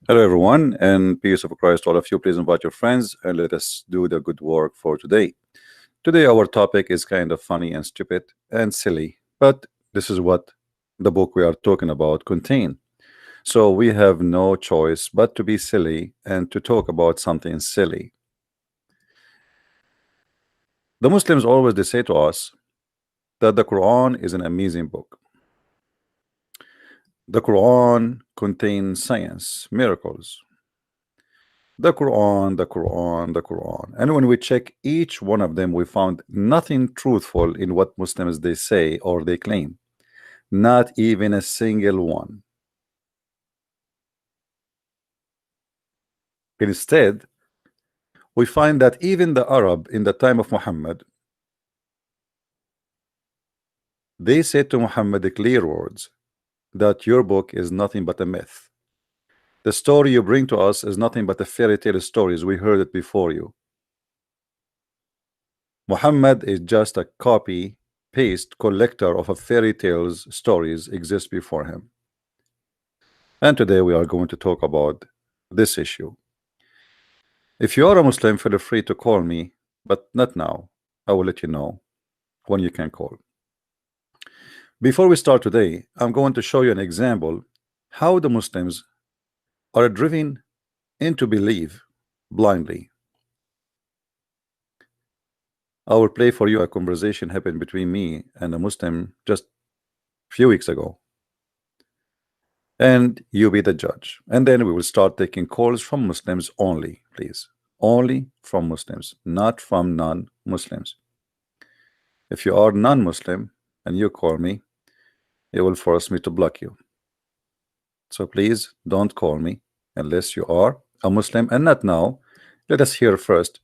Hello, everyone, and peace of Christ to all of you. Please invite your friends and let us do the good work for today. Today, our topic is kind of funny and stupid and silly, but this is what the book we are talking about contain. So we have no choice but to be silly and to talk about something silly. The Muslims always they say to us that the Quran is an amazing book. The Quran contains science, miracles. The Quran, the Quran, the Quran. And when we check each one of them, we found nothing truthful in what Muslims they say or they claim. Not even a single one. Instead, we find that even the Arab in the time of Muhammad, they said to Muhammad the clear words that your book is nothing but a myth. The story you bring to us is nothing but a fairy tale stories. We heard it before you. Muhammad is just a copy paste collector of a fairy tales stories exist before him. And today we are going to talk about this issue. If you are a Muslim, feel free to call me, but not now. I will let you know when you can call. Before we start today, I'm going to show you an example how the Muslims are driven into belief blindly. I will play for you a conversation happened between me and a Muslim just a few weeks ago. And you be the judge. And then we will start taking calls from Muslims only, please. Only from Muslims, not from non-Muslims. If you are non-Muslim and you call me, it will force me to block you. So please don't call me unless you are a Muslim, and not now. Let us hear first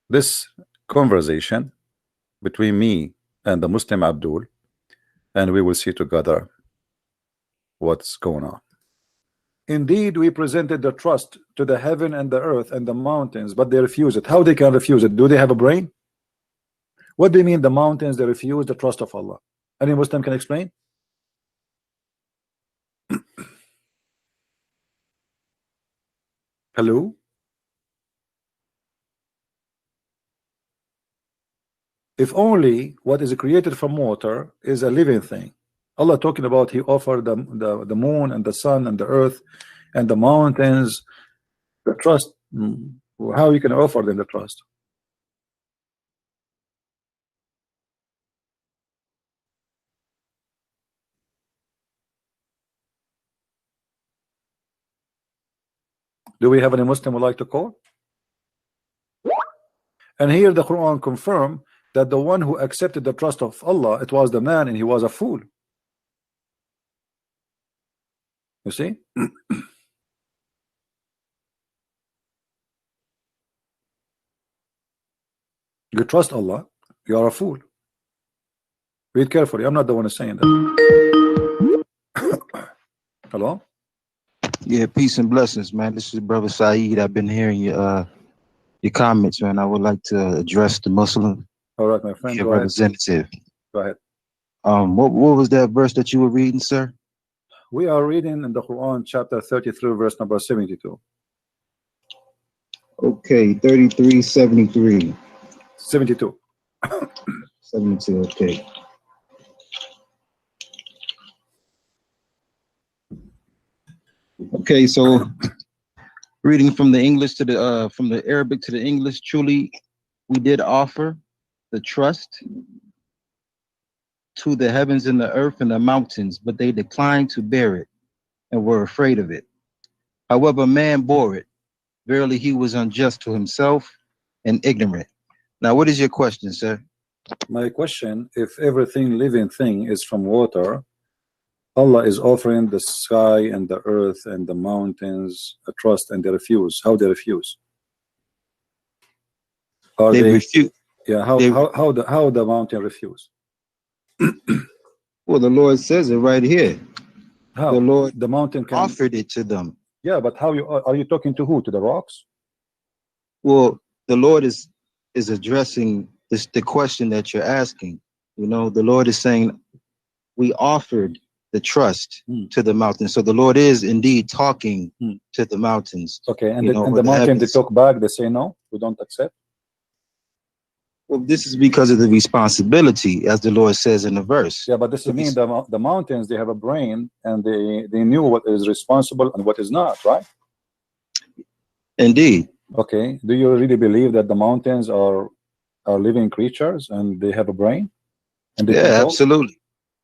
this conversation between me and the Muslim Abdul, and we will see together what's going on. Indeed, we presented the trust to the heaven and the earth and the mountains, but they refuse it. How they can refuse it? Do they have a brain? What do you mean the mountains they refuse the trust of Allah? Any Muslim can explain? Hello? If only what is created from water is a living thing. Allah talking about He offered the moon and the sun and the earth and the mountains the trust. How you can offer them the trust? Do we have any Muslim would like to call? And here the Quran confirm that the one who accepted the trust of Allah, it was the man, and he was a fool. You see? You trust Allah, you are a fool. Read carefully. I'm not the one who's saying that. Hello? Yeah, peace and blessings, man. This is Brother Saeed. I've been hearing your comments, man. I would like to address the Muslim All right, my friend. your representative. Go ahead. What was that verse that you were reading, sir? We are reading in the Quran, chapter 33, verse number 72. Okay, 33:73. 72. 72, okay. Okay, so reading from the English to the from the Arabic to the English, truly we did offer the trust to the heavens and the earth and the mountains, but they declined to bear it and were afraid of it. However, man bore it. Verily, he was unjust to himself and ignorant. Now, what is your question, sir? My question, if everything living thing is from water, Allah is offering the sky and the earth and the mountains a trust, and they refuse. How they refuse? Are they refuse? Yeah, how the mountain refuse? Well, the Lord says it right here. How the Lord the mountain can offered it to them. Yeah, but how are you talking to who? To the rocks? Well, the Lord is addressing this the question that you're asking. You know, the Lord is saying, we offered the trust Hmm. to the mountains. So the Lord is indeed talking Hmm. to the mountains. Okay, and You the, know, and or the the mountain, they heavens. talk back, they say no, we don't accept. Well, this is because of the responsibility, as the Lord says in the verse. Yeah, but this The mean res- the mountains, they have a brain, and they knew what is responsible and what is not, right? Indeed. Okay, do you really believe that the mountains are living creatures and they have a brain and they can Yeah, talk? absolutely.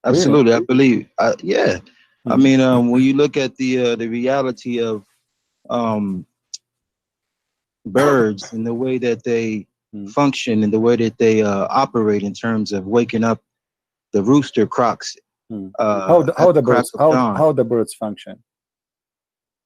Really? Absolutely. I believe. Yeah. I Hmm. mean, when you look at the reality of um, birds and the way that they Hmm. function and the way that they operate in terms of waking up, the rooster croaks Hmm. at the crack of dawn. How the birds function?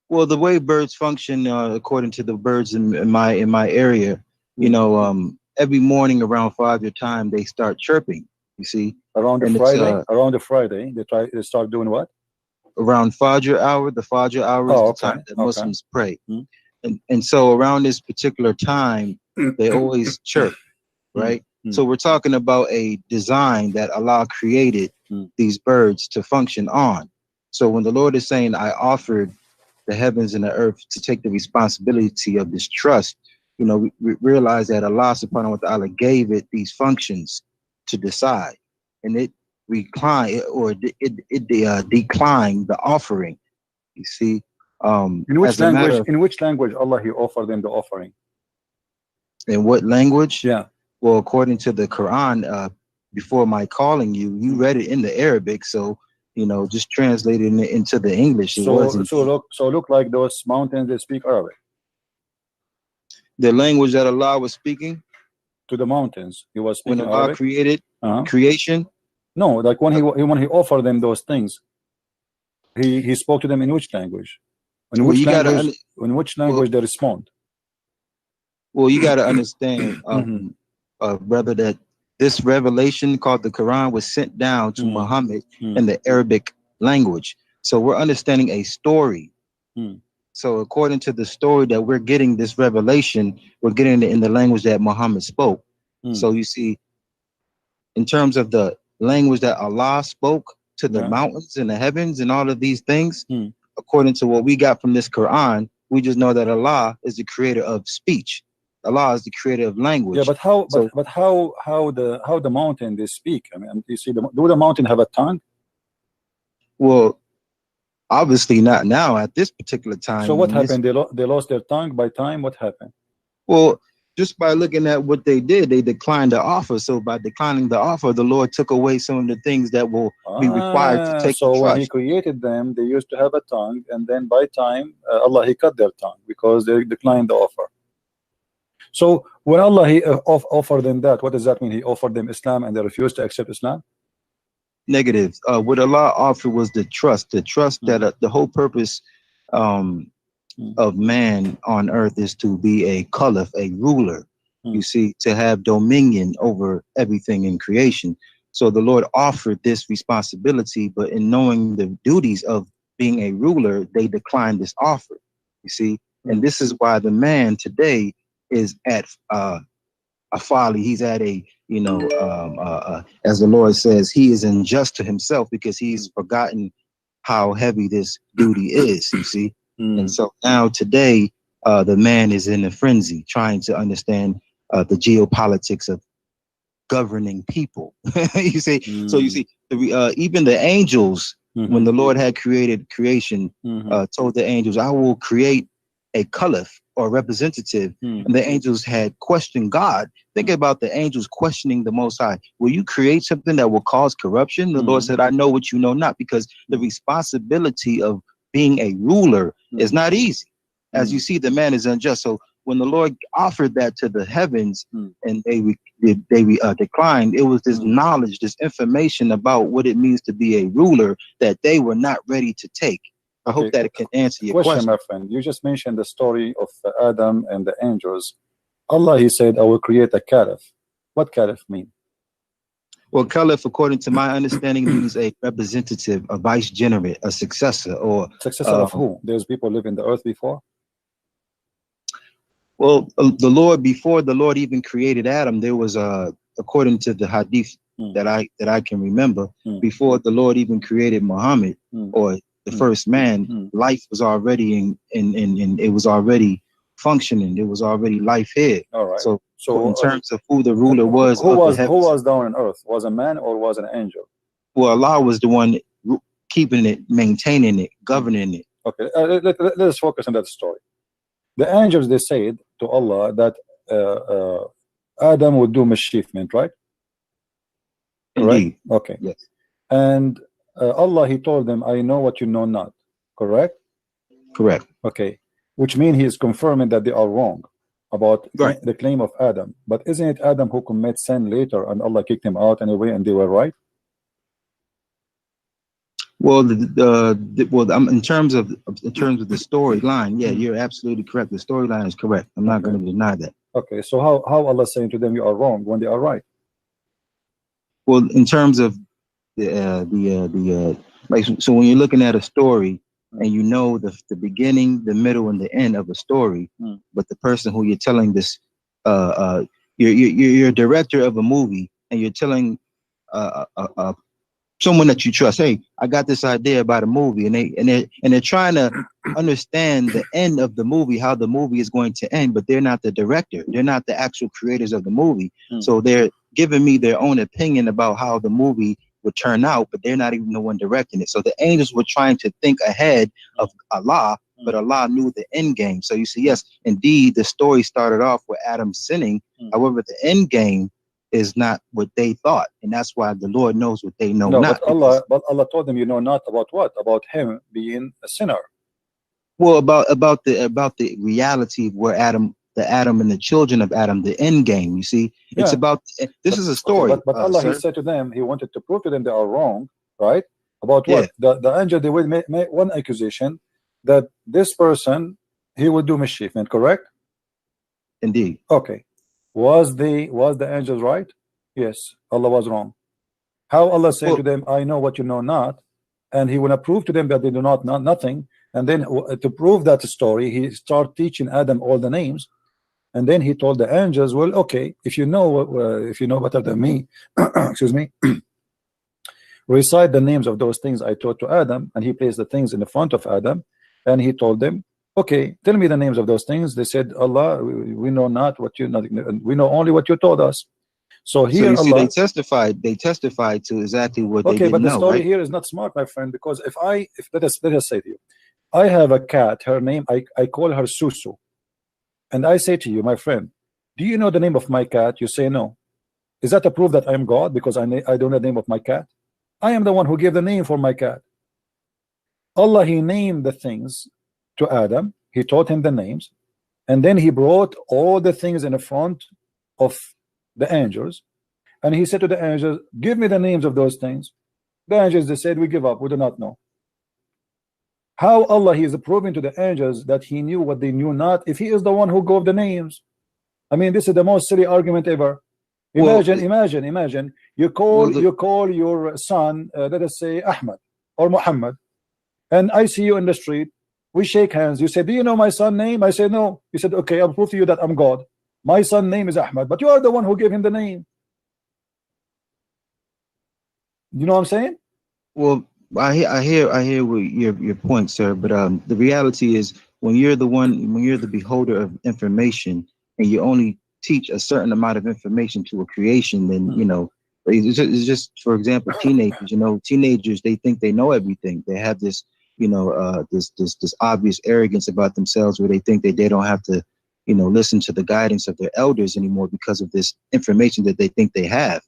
Well, the way birds function, according to the birds in my area, you Hmm. know, every morning around 5 your time they start chirping. You see, Around the and it's Friday, they start doing what? around Fajr hour. The Fajr hour is Oh, the okay, time that okay. Muslims pray, Hmm. and so around this particular time they always chirp, right? Hmm. So we're talking about a design that Allah created Hmm. these birds to function on. So when the Lord is saying, "I offered the heavens and the earth to take the responsibility of this trust," you know, we realize that Allah subhanahu wa ta'ala gave it these functions to decide, and it declined the offering. You see, as a matter of In which language Allah he offered them the offering? in what language? Yeah. Well, according to the Quran, before my calling you, you read it in the Arabic, so you know, just translating it into the English. It wasn't So look like those mountains, they speak Arabic the language that Allah was speaking to the mountains. He was when speaking Allah Arabic. created Uh-huh. creation. No, like when he offered them those things, he spoke to them in which language? In Well, which you language? gotta In which well, language they respond? well, you gotta understand, Mm-hmm. brother, that this revelation called the Quran was sent down to Mm-hmm. Muhammad Mm-hmm. in the Arabic language. So we're understanding a story. Mm-hmm. So according to the story that we're getting this revelation, we're getting it in the language that Muhammad spoke. Mm. So you see, in terms of the language that Allah spoke to the Yeah. mountains and the heavens and all of these things, Mm. according to what we got from this Quran, we just know that Allah is the creator of speech. Allah is the creator of language. Yeah, but how? So, But how the mountain they speak? I mean, you see, do the mountain have a tongue? well, obviously not now at this particular time. So what in this- happened? They lost their tongue by time. What happened? well, just by looking at what they did, they declined the offer. So by declining the offer, the Lord took away some of the things that will be required to take the So when he trust. created them, they used to have a tongue, and then by time Allah he cut their tongue because they declined the offer. So when Allah he offered them that, what does that mean? He offered them Islam and they refused to accept Islam? Negative. What Allah offered was the trust that the whole purpose of man on earth is to be a caliph, a ruler. You see, to have dominion over everything in creation. So the Lord offered this responsibility, but in knowing the duties of being a ruler, they declined this offer. You see, and this is why the man today is at a folly. He's at a, you know, as the Lord says, he is unjust to himself because he's forgotten how heavy this duty is, you see. And so now today, the man is in a frenzy trying to understand the geopolitics of governing people. You see, so you see, even the angels, when the Lord had created creation, told the angels, I will create a caliph or representative. And the angels had questioned God. Think about the angels questioning the Most High. Will you create something that will cause corruption? The Lord said, I know what you know not, because the responsibility of being a ruler is not easy. As you see, the man is unjust. So when the Lord offered that to the heavens and they declined, it was this knowledge, this information about what it means to be a ruler that they were not ready to take. I hope that it can answer your question. My friend. You just mentioned the story of Adam and the angels. Allah, he said, I will create a caliph. What caliph mean? Well, caliph, according to my understanding, means a representative, a vicegerent, a successor, or successor of who? There's people live in the earth before. Well, the Lord, before the Lord even created Adam, there was according to the hadith that I can remember. Mm. Before the Lord even created Muhammad or the first man, life was already in it was already functioning. It was already life here. All right. So So in terms of who the ruler was, who of was the who heavens, was down on earth? Was a man or was an angel? well, Allah was the one keeping it, maintaining it, governing it. Okay, let us focus on that story. The angels, they said to Allah that Adam would do mischievement, right? Indeed. Correct? Okay. Yes. And Allah, he told them, I know what you know not. Correct? Correct. Okay. Which means he is confirming that they are wrong about the claim of Adam. But isn't it Adam who commit sin later and Allah kicked him out anyway and they were right? Well, in terms of the storyline, yeah, you're absolutely correct. The storyline is correct. I'm not going to deny that. Okay, so how Allah saying to them you are wrong when they are right? Well, in terms of like, so when you're looking at a story and you know the beginning, the middle, and the end of a story, but the person who you're telling this, you're a director of a movie and you're telling someone that you trust, hey, I got this idea about a movie, and they're trying to understand the end of the movie, how the movie is going to end, but they're not the director, they're not the actual creators of the movie. So they're giving me their own opinion about how the movie would turn out, but they're not even the one directing it. So the angels were trying to think ahead of Allah, but Allah knew the end game. So you see, yes, indeed, the story started off with Adam sinning. However, the end game is not what they thought, and that's why the Lord knows what they know not. But Allah told them, you know not about what? About him being a sinner. Well, about the reality of where Adam and the children of Adam, the end game. You see, it's about this is a story. But Allah, he said to them, he wanted to prove to them they are wrong, right? About what? The angel, they will make one accusation that this person, he would do mischievement, correct? Indeed. Okay. Was the angels right? Yes, Allah was wrong. How Allah said to them, I know what you know not, and he will prove to them that they do not know nothing. And then to prove that story, he started teaching Adam all the names, and then he told the angels, well, okay, if you know better than me, excuse me, recite the names of those things I taught to Adam. And he placed the things in the front of Adam, and he told them, okay, tell me the names of those things. They said, Allah, we know not what you know, we know only what you told us. So here, you see, Allah, they testified to exactly what they okay, didn't but the know, story right? here is not smart, my friend, because if let us say to you, I have a cat, her name, I call her Susu, and I say to you, my friend, do you know the name of my cat? You say no. Is that a proof that I am God because I don't know the name of my cat? I am the one who gave the name for my cat. Allah, he named the things to Adam, he taught him the names, and then he brought all the things in the front of the angels, and he said to the angels, give me the names of those things. The angels, they said, we give up, we do not know. How Allah, he is proving to the angels that he knew what they knew not, if he is the one who gave the names? I mean, this is the most silly argument ever. Imagine you call your son, let us say Ahmad or Muhammad, and I see you in the street, we shake hands, you say, do you know my son name? I say no. You said, okay, I'll prove to you that I'm God. My son name is Ahmad, but you are the one who gave him the name. You know what I'm saying? Well, I hear what your point, sir, but the reality is when you're the beholder of information and you only teach a certain amount of information to a creation, then you know, it's just for example, teenagers, they think they know everything. They have this, this obvious arrogance about themselves where they think that they don't have to, listen to the guidance of their elders anymore because of this information that they think they have.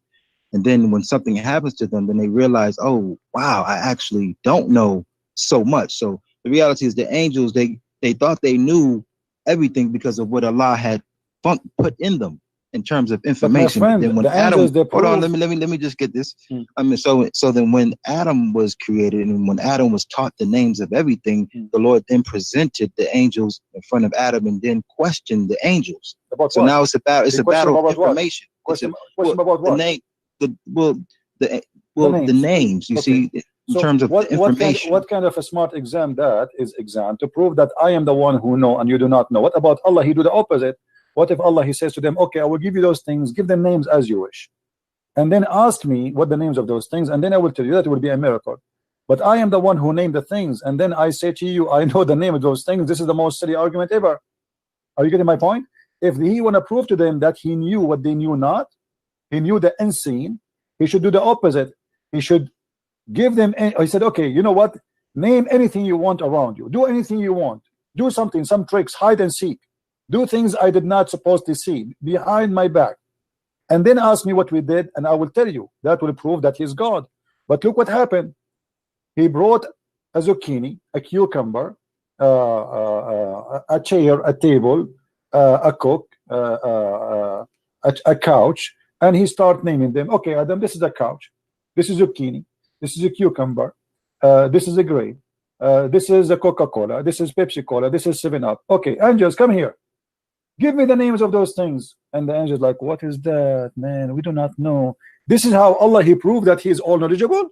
And then when something happens to them, then they realize, oh, wow, I actually don't know so much. So the reality is the angels, they thought they knew everything because of what Allah had put in them in terms of information. But my friend, then when Adam, hold on, let me just get this. I mean, so then when Adam was created and when Adam was taught the names of everything, the Lord then presented the angels in front of Adam and then questioned the angels. So now it's a battle of information. Question about what? The names, you see, in terms of information. What kind of a smart exam that is exam to prove that I am the one who know and you do not know? What about Allah? He do the opposite. What if Allah, he says to them, okay, I will give you those things, give them names as you wish. and then ask me what the names of those things, and then I will tell you that it will be a miracle. But I am the one who named the things, and then I say to you, I know the name of those things. This is the most silly argument ever. Are you getting my point? If he want to prove to them that he knew what they knew not, he knew the unseen, he should do the opposite. He should give them. He said, okay, you know what? Name anything you want around you. Do anything you want. Do something, some tricks, hide and seek. Do things I did not supposed to see behind my back. And then ask me what we did, and I will tell you. That will prove that he's God. But look what happened. He brought a zucchini, a cucumber, a chair, a table, a cook, a couch, and he start naming them. Okay, Adam, this is a couch. This is zucchini. This is a cucumber. This is a grape. This is a Coca-Cola. This is Pepsi-Cola. This is 7-Up. Okay, angels, come here. Give me the names of those things. And the angels like, what is that, man? We do not know. This is how Allah, he proved that he is all knowledgeable.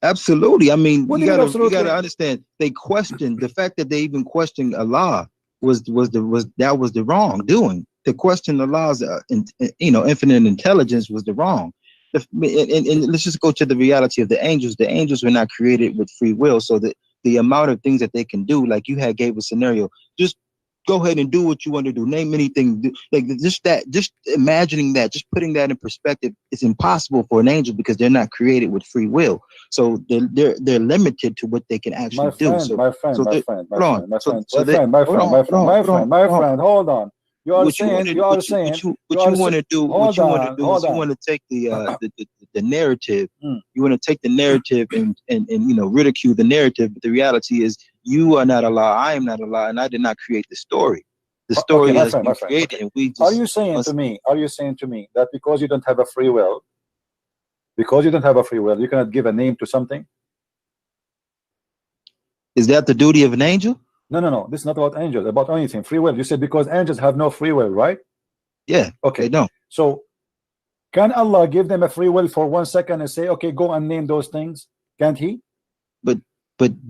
Absolutely. I mean, What you do you mean gotta absolutely? understand. They questioned the fact that they even questioned Allah was the wrongdoing. To question Allah's infinite intelligence was the wrong. And let's just go to the reality of the angels. The angels were not created with free will, so that the amount of things that they can do, like you had gave a scenario, just go ahead and do what you want to do. Name anything. Like just imagining that, just putting that in perspective, it's impossible for an angel because they're not created with free will. So they're limited to what they can actually do. My friend, hold on. You are saying, you want to take the narrative. You want to take the narrative and ridicule the narrative. But the reality is, you are not Allah. I am not Allah, and I did not create the story. The story has been created, and we just. Are you saying to me that because you don't have a free will, you cannot give a name to something? Is that the duty of an angel? No. This is not about angels, about anything. Free will. You said because angels have no free will, right? Yeah. Okay. No. So can Allah give them a free will for 1 second and say, okay, go and name those things? Can't he? But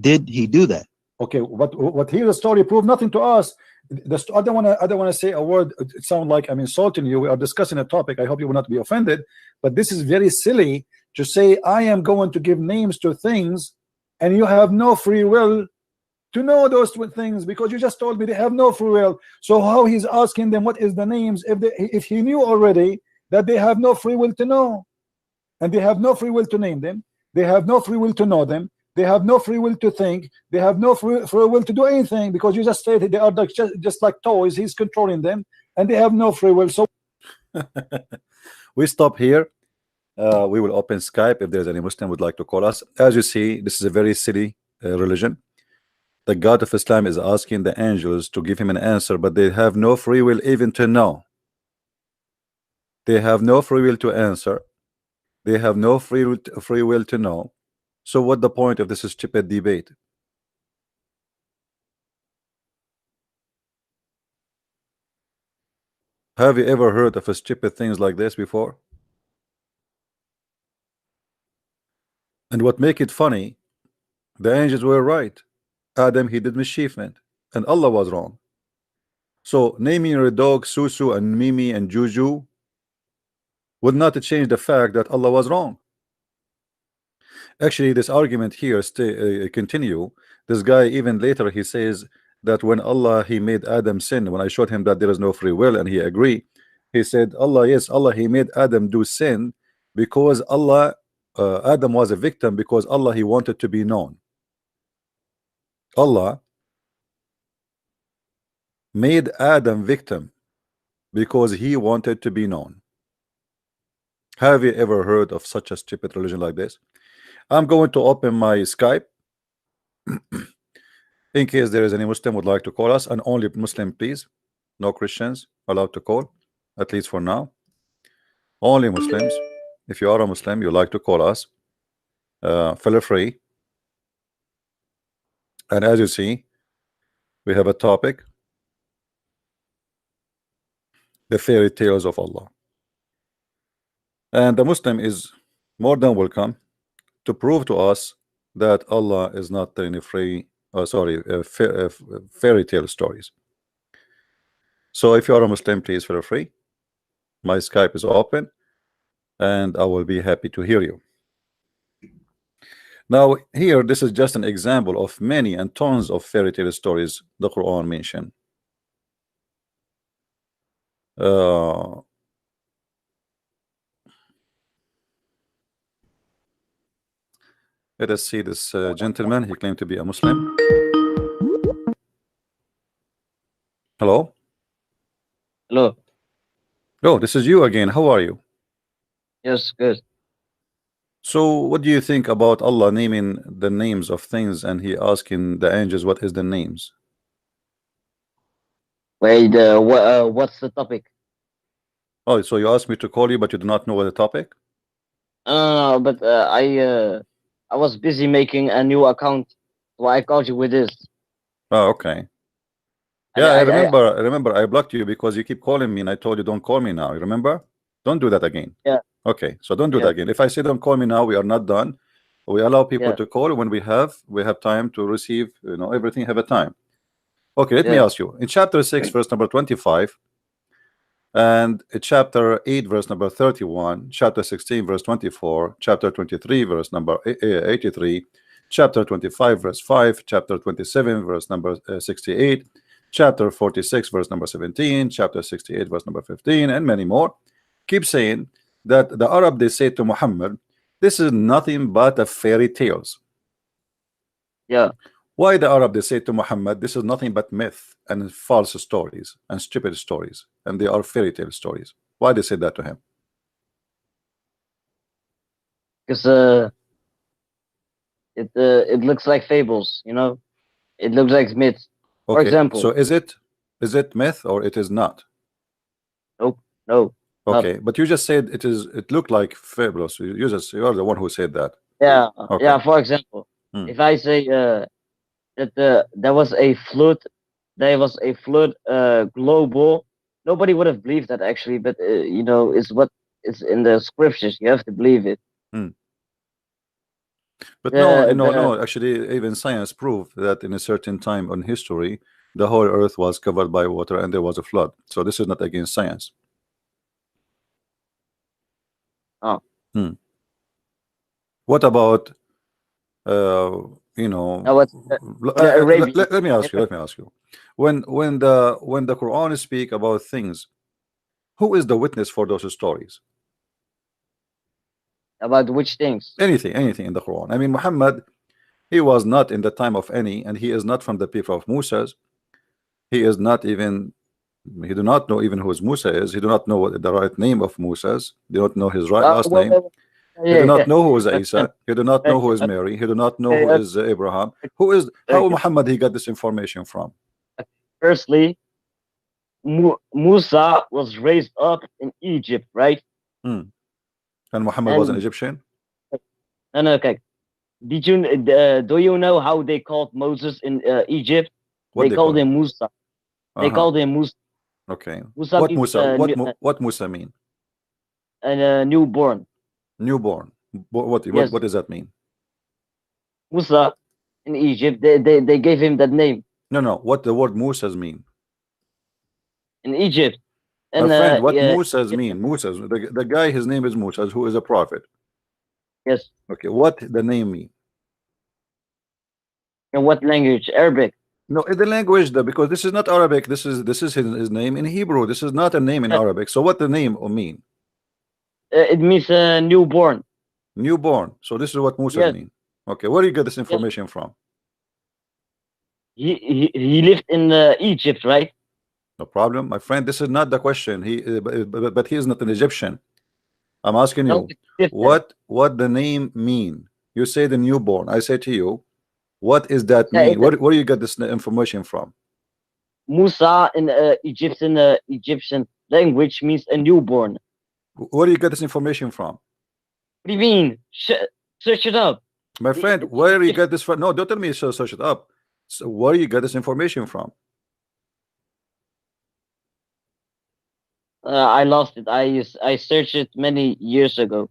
did he do that? Okay, what here the story proved nothing to us. I don't want to say a word. It sounds like I'm insulting you. We are discussing a topic. I hope you will not be offended. But this is very silly to say I am going to give names to things, and you have no free will to know those things, because you just told me they have no free will. So how he's asking them what is the names if he knew already that they have no free will to know, and they have no free will to name them, they have no free will to know them, they have no free will to think, they have no free will to do anything, because you just said they are like just like toys. He's controlling them, and they have no free will. So we stop here. We will open Skype if there's any Muslim would like to call us. As you see, this is a very silly religion. The God of Islam is asking the angels to give him an answer, but they have no free will even to know. They have no free will to answer. They have no free will to know. So what the point of this stupid debate? Have you ever heard of stupid things like this before? And what make it funny, the angels were right. Adam, he did mischievement, and Allah was wrong. So naming your dog Susu and Mimi and Juju would not change the fact that Allah was wrong. Actually, this argument here continue. This guy even later he says that when Allah he made Adam sin, when I showed him that there is no free will, and he agreed, he said Allah, yes, Allah he made Adam do sin because Allah Adam was a victim because Allah he wanted to be known. Allah made Adam victim because he wanted to be known. Have you ever heard of such a stupid religion like this? I'm going to open my Skype in case there is any Muslim would like to call us, and only Muslim, please. No Christians allowed to call, at least for now. Only Muslims. If you are a Muslim, you like to call us, feel free. And as you see, we have a topic: the fairy tales of Allah. And the Muslim is more than welcome to prove to us that Allah is not telling fairy tale stories. So if you are a Muslim, please feel free. My Skype is open. and I will be happy to hear you. Now, here, this is just an example of many and tons of fairy tale stories the Quran mentioned. Let us see this gentleman. He claimed to be a Muslim. Hello? Hello. Oh, this is you again. How are you? Yes, good. So, what do you think about Allah naming the names of things and He asking the angels what is the names? Wait, what's the topic? Oh, so you asked me to call you, but you do not know what the topic? But I was busy making a new account, so I called you with this. Oh, okay. And Yeah, I remember I blocked you because you keep calling me and I told you don't call me now. You remember? Don't do that again. Yeah. Okay, so don't do Yeah. that again. If I say don't call me now, we are not done. We allow people Yeah. to call when we have time to receive, everything have a time. Okay, let me Yeah. ask you. In chapter 6, verse number 25, and chapter 8, verse number 31, chapter 16, verse 24, chapter 23, verse number 83, chapter 25, verse 5, chapter 27, verse number 68, chapter 46, verse number 17, chapter 68, verse number 15, and many more, keep saying that the Arab, they say to Muhammad, this is nothing but a fairy tales. Yeah. Why the Arab, they say to Muhammad, this is nothing but myth and false stories and stupid stories, and they are fairy tale stories? Why they say that to him? Because it looks like fables, It looks like myths. For Okay, example. so is it myth or it is not? Nope. No. Okay, but you just said it looked like fabulous. You are the one who said that. Yeah. Okay. Yeah. For example, if I say that there was a flood, global, nobody would have believed that actually, but it's what it's in the scriptures. You have to believe it. But no, actually, even science proved that in a certain time in history, the whole earth was covered by water and there was a flood. So this is not against science. Oh. What about Now let me ask you. When the Quran speak about things, who is the witness for those stories? About which things? Anything in the Quran. I mean, Muhammad, he was not in the time of any, and he is not from the people of Musa. He is not even, he do not know even who Musa is. He do not know what the right name of Musa. They don't know his last name. He do not know who is Isa. He do not know who is Mary. He do not know who is Abraham. How Muhammad he got this information from? Firstly, Musa was raised up in Egypt, right? And Muhammad was an Egyptian? No, okay. Do you know how they called Moses in Egypt? They called him Musa. They called him Musa. Okay. Musa What means, Musa? What Musa mean? Newborn. Newborn. What does that mean? Musa in Egypt, they gave him that name. No. What the word Musa mean? In Egypt. My friend, what Musa mean? Musa, the guy, his name is Musa, who is a prophet. Yes. Okay, what the name mean? In what language? Arabic. No, in the language, because this is not Arabic. This is his name in Hebrew. This is not a name in Arabic. So what the name mean? It means newborn. Newborn. So this is what Musa mean. Okay, where do you get this information from? He lived in Egypt, right? No problem, my friend. This is not the question. But he is not an Egyptian. I'm asking you, what the name mean? You say the newborn. I say to you, what is that mean? Where do you get this information from? Musa in Egyptian language means a newborn. Where do you get this information from? What do you mean? Search it up. My friend, where do you get this from? No, don't tell me so search it up. So where do you get this information from? I lost it. I searched it many years ago.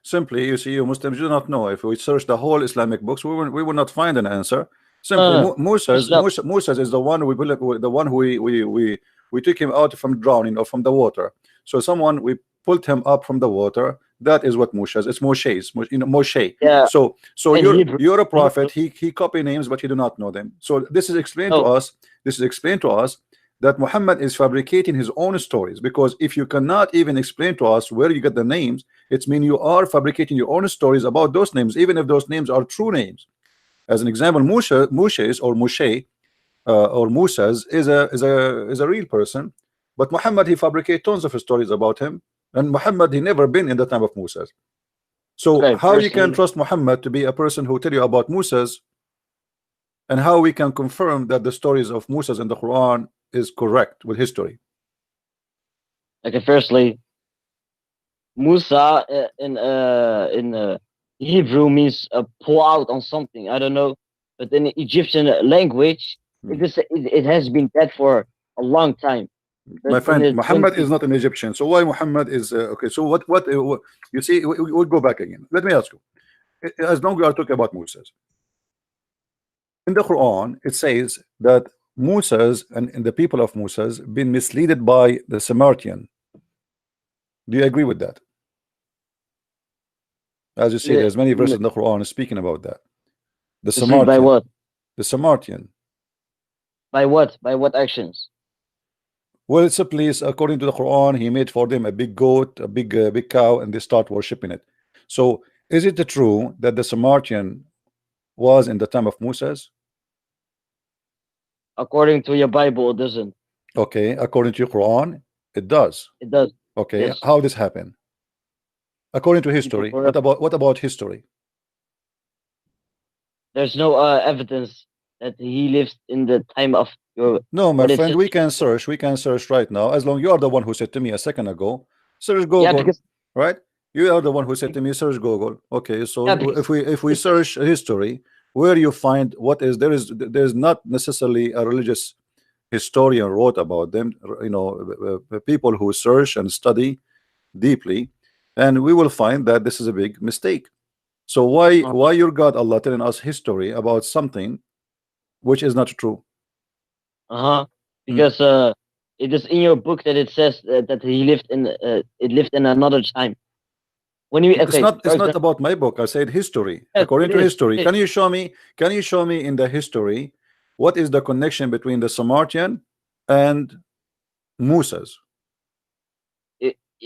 Simply, you see, you Muslims do not know. If we search the whole Islamic books, we will not find an answer. Simply, Musa is the one we took him out from drowning or from the water. So we pulled him up from the water. That is what Moshe is. It's Moshe's, Moshe. Yeah. So In Hebrew. you're a prophet. He copy names, but you do not know them. So this is explained to Oh. us. This is explained to us that Muhammad is fabricating his own stories, because if you cannot even explain to us where you get the names, it's mean you are fabricating your own stories about those names, even if those names are true names. As an example, Moshe's or Moshe or Musa's is a real person, but Muhammad, he fabricate tons of stories about him, and Muhammad, he never been in the time of Musa's. So Okay, how you can personally- trust Muhammad to be a person who tell you about Musa's, and how we can confirm that the stories of Musa's in the Quran is correct with history? Okay, firstly, Musa in Hebrew means pull out on something. I don't know, but in the Egyptian language, it has been dead for a long time. But My in friend, the Muhammad 20 is not an Egyptian. So why Muhammad is okay? So what you see? We'll go back again. Let me ask you. As long as we are talking about Musa's, in the Quran, it says that Musa's and the people of Musa's been misled by the Samaritan. Do you agree with that? As you see, Yeah, there's many verses in the Quran speaking about that. The Mislead by Samaritan. what? The Samaritan. By what? By what actions? Well, it's a place, according to the Quran, he made for them a big goat, a big cow, and they start worshiping it. So, is it true that the Samaritan was in the time of Moses? According to your Bible, it doesn't. Okay, according to your Quran, it does. It does. Okay, Yes. how this happened? According to history, correct. what about history? There's no evidence that he lived in the time of your. No, my What it friend, says- we can search right now. As long you are the one who said to me a second ago, search Google, Yeah, because right? You are the one who said to me, search Google. Okay, so Yeah, because- if we search history, where you find what is there's not necessarily a religious historian wrote about them. You know, people who search and study deeply, and we will find that this is a big mistake. So why your God Allah telling us history about something which is not true? because it is in your book that it says that he lived in it lived in another time. When you It's not about my book. I said history. Yes, According it to is. history, It can you show me in the history what is the connection between the Samaritan and Musa's?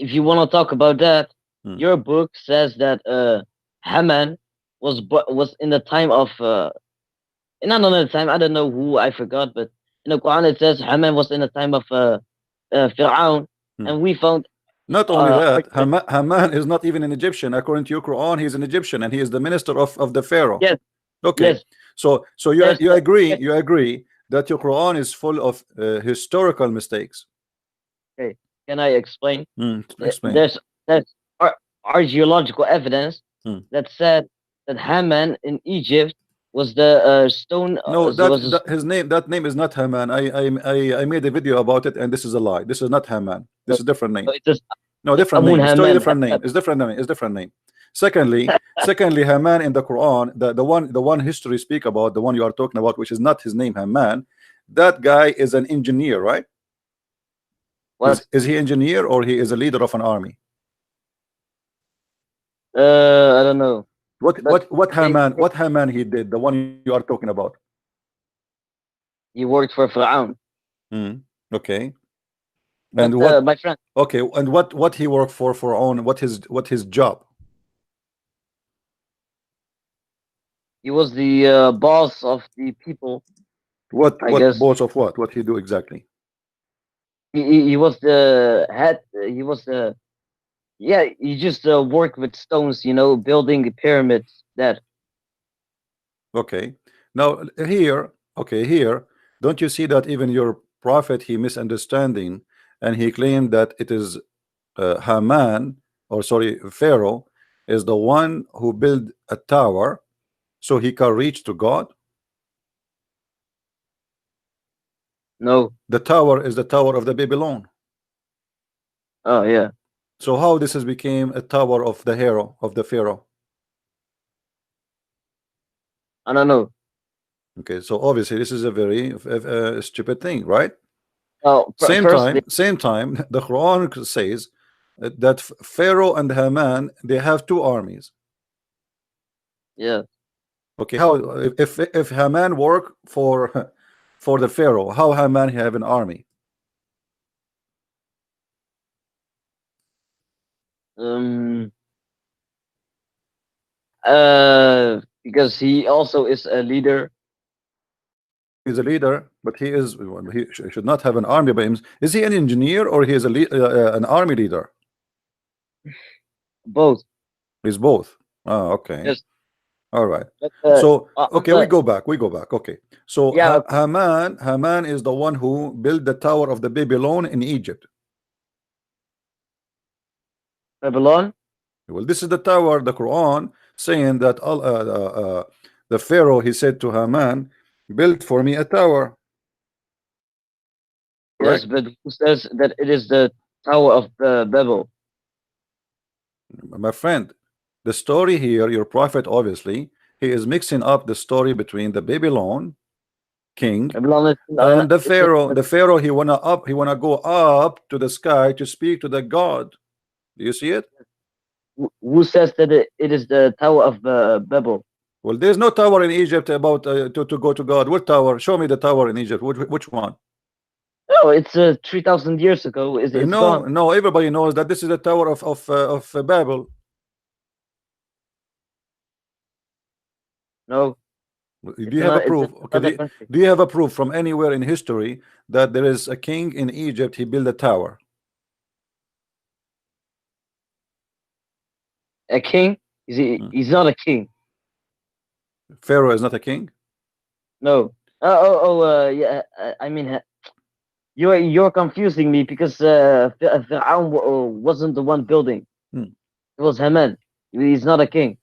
if you want to talk about that, Hmm. your book says that Haman was in the time of in another time. I don't know who, I forgot, but in the Quran it says Haman was in the time of Fir'aun, Hmm. and we found Not only that, argument- Haman is not even an Egyptian. According to your Quran, he's an Egyptian and he is the minister of the Pharaoh. Yes. Okay. Yes. So Yes, you agree yes. you agree that your Quran is full of historical mistakes. Can I explain? Explain. There's archaeological evidence Hmm. that said that Haman in Egypt was the stone. No, was that name is not Haman. I made a video about it, and this is a lie. This is not Haman. This is a different name. it's just No, different Amun name. It's totally Haman. different name. It's different name. It's different name. Secondly, Haman in the Quran, the one history speak about, the one you are talking about, which is not his name, Haman. That guy is an engineer, right? What? Is he engineer or he is a leader of an army? I don't know. What Haman he did? The one you are talking about. He worked for Fir'aun. Okay. But, And what? my friend, Okay, and what he worked for own? What his job? he was the boss of the people. What I guess- boss of what? What he do exactly? He was the head. He was the he just worked with stones, building pyramids. That Okay. Now here, don't you see that even your prophet he misunderstanding and he claimed that it is Haman, or sorry, Pharaoh is the one who built a tower so he can reach to God. No. The tower is the tower of the Babylon. Oh yeah. So how this has became a tower of the hero of the Pharaoh? I don't know. Okay, so obviously this is a very stupid thing, right? Oh, Same firstly, time, the Quran says that Pharaoh and Haman, they have two armies. Yeah. Okay, how if Haman work for for the Pharaoh, how Haman have an army? Because he also is a leader. He's a leader, but he should not have an army by him. Is he an engineer or he is an army leader? Both. He's both. Oh, okay. Yes. All right. But, So on okay, the- we go back. Okay. So Yeah. Haman is the one who built the Tower of the Babylon in Egypt. Babylon. Well, this is the tower, the Quran saying that the Pharaoh, he said to Haman, build for me a tower. Yes, but who says that it is the Tower of Babel? My friend, the story here, your prophet, obviously, he is mixing up the story between the Babylon king Babylon is, and the it's Pharaoh. The Pharaoh, he wanna go up to the sky to speak to the God. Do you see it? who says that it is the Tower of Babel? Well, there's no tower in Egypt about to go to God. What tower? Show me the tower in Egypt. Which one? No, it's 3,000 years ago. It's No, gone. no. Everybody knows that this is the Tower of Babel. No. Do you have a proof? Okay, do you have a proof from anywhere in history that there is a king in Egypt? He built a tower. A king? He's not a king. Pharaoh is not a king. No. Yeah. I mean, you're confusing me because Pharaoh wasn't the one building. Hmm. It was Haman. He's not a king.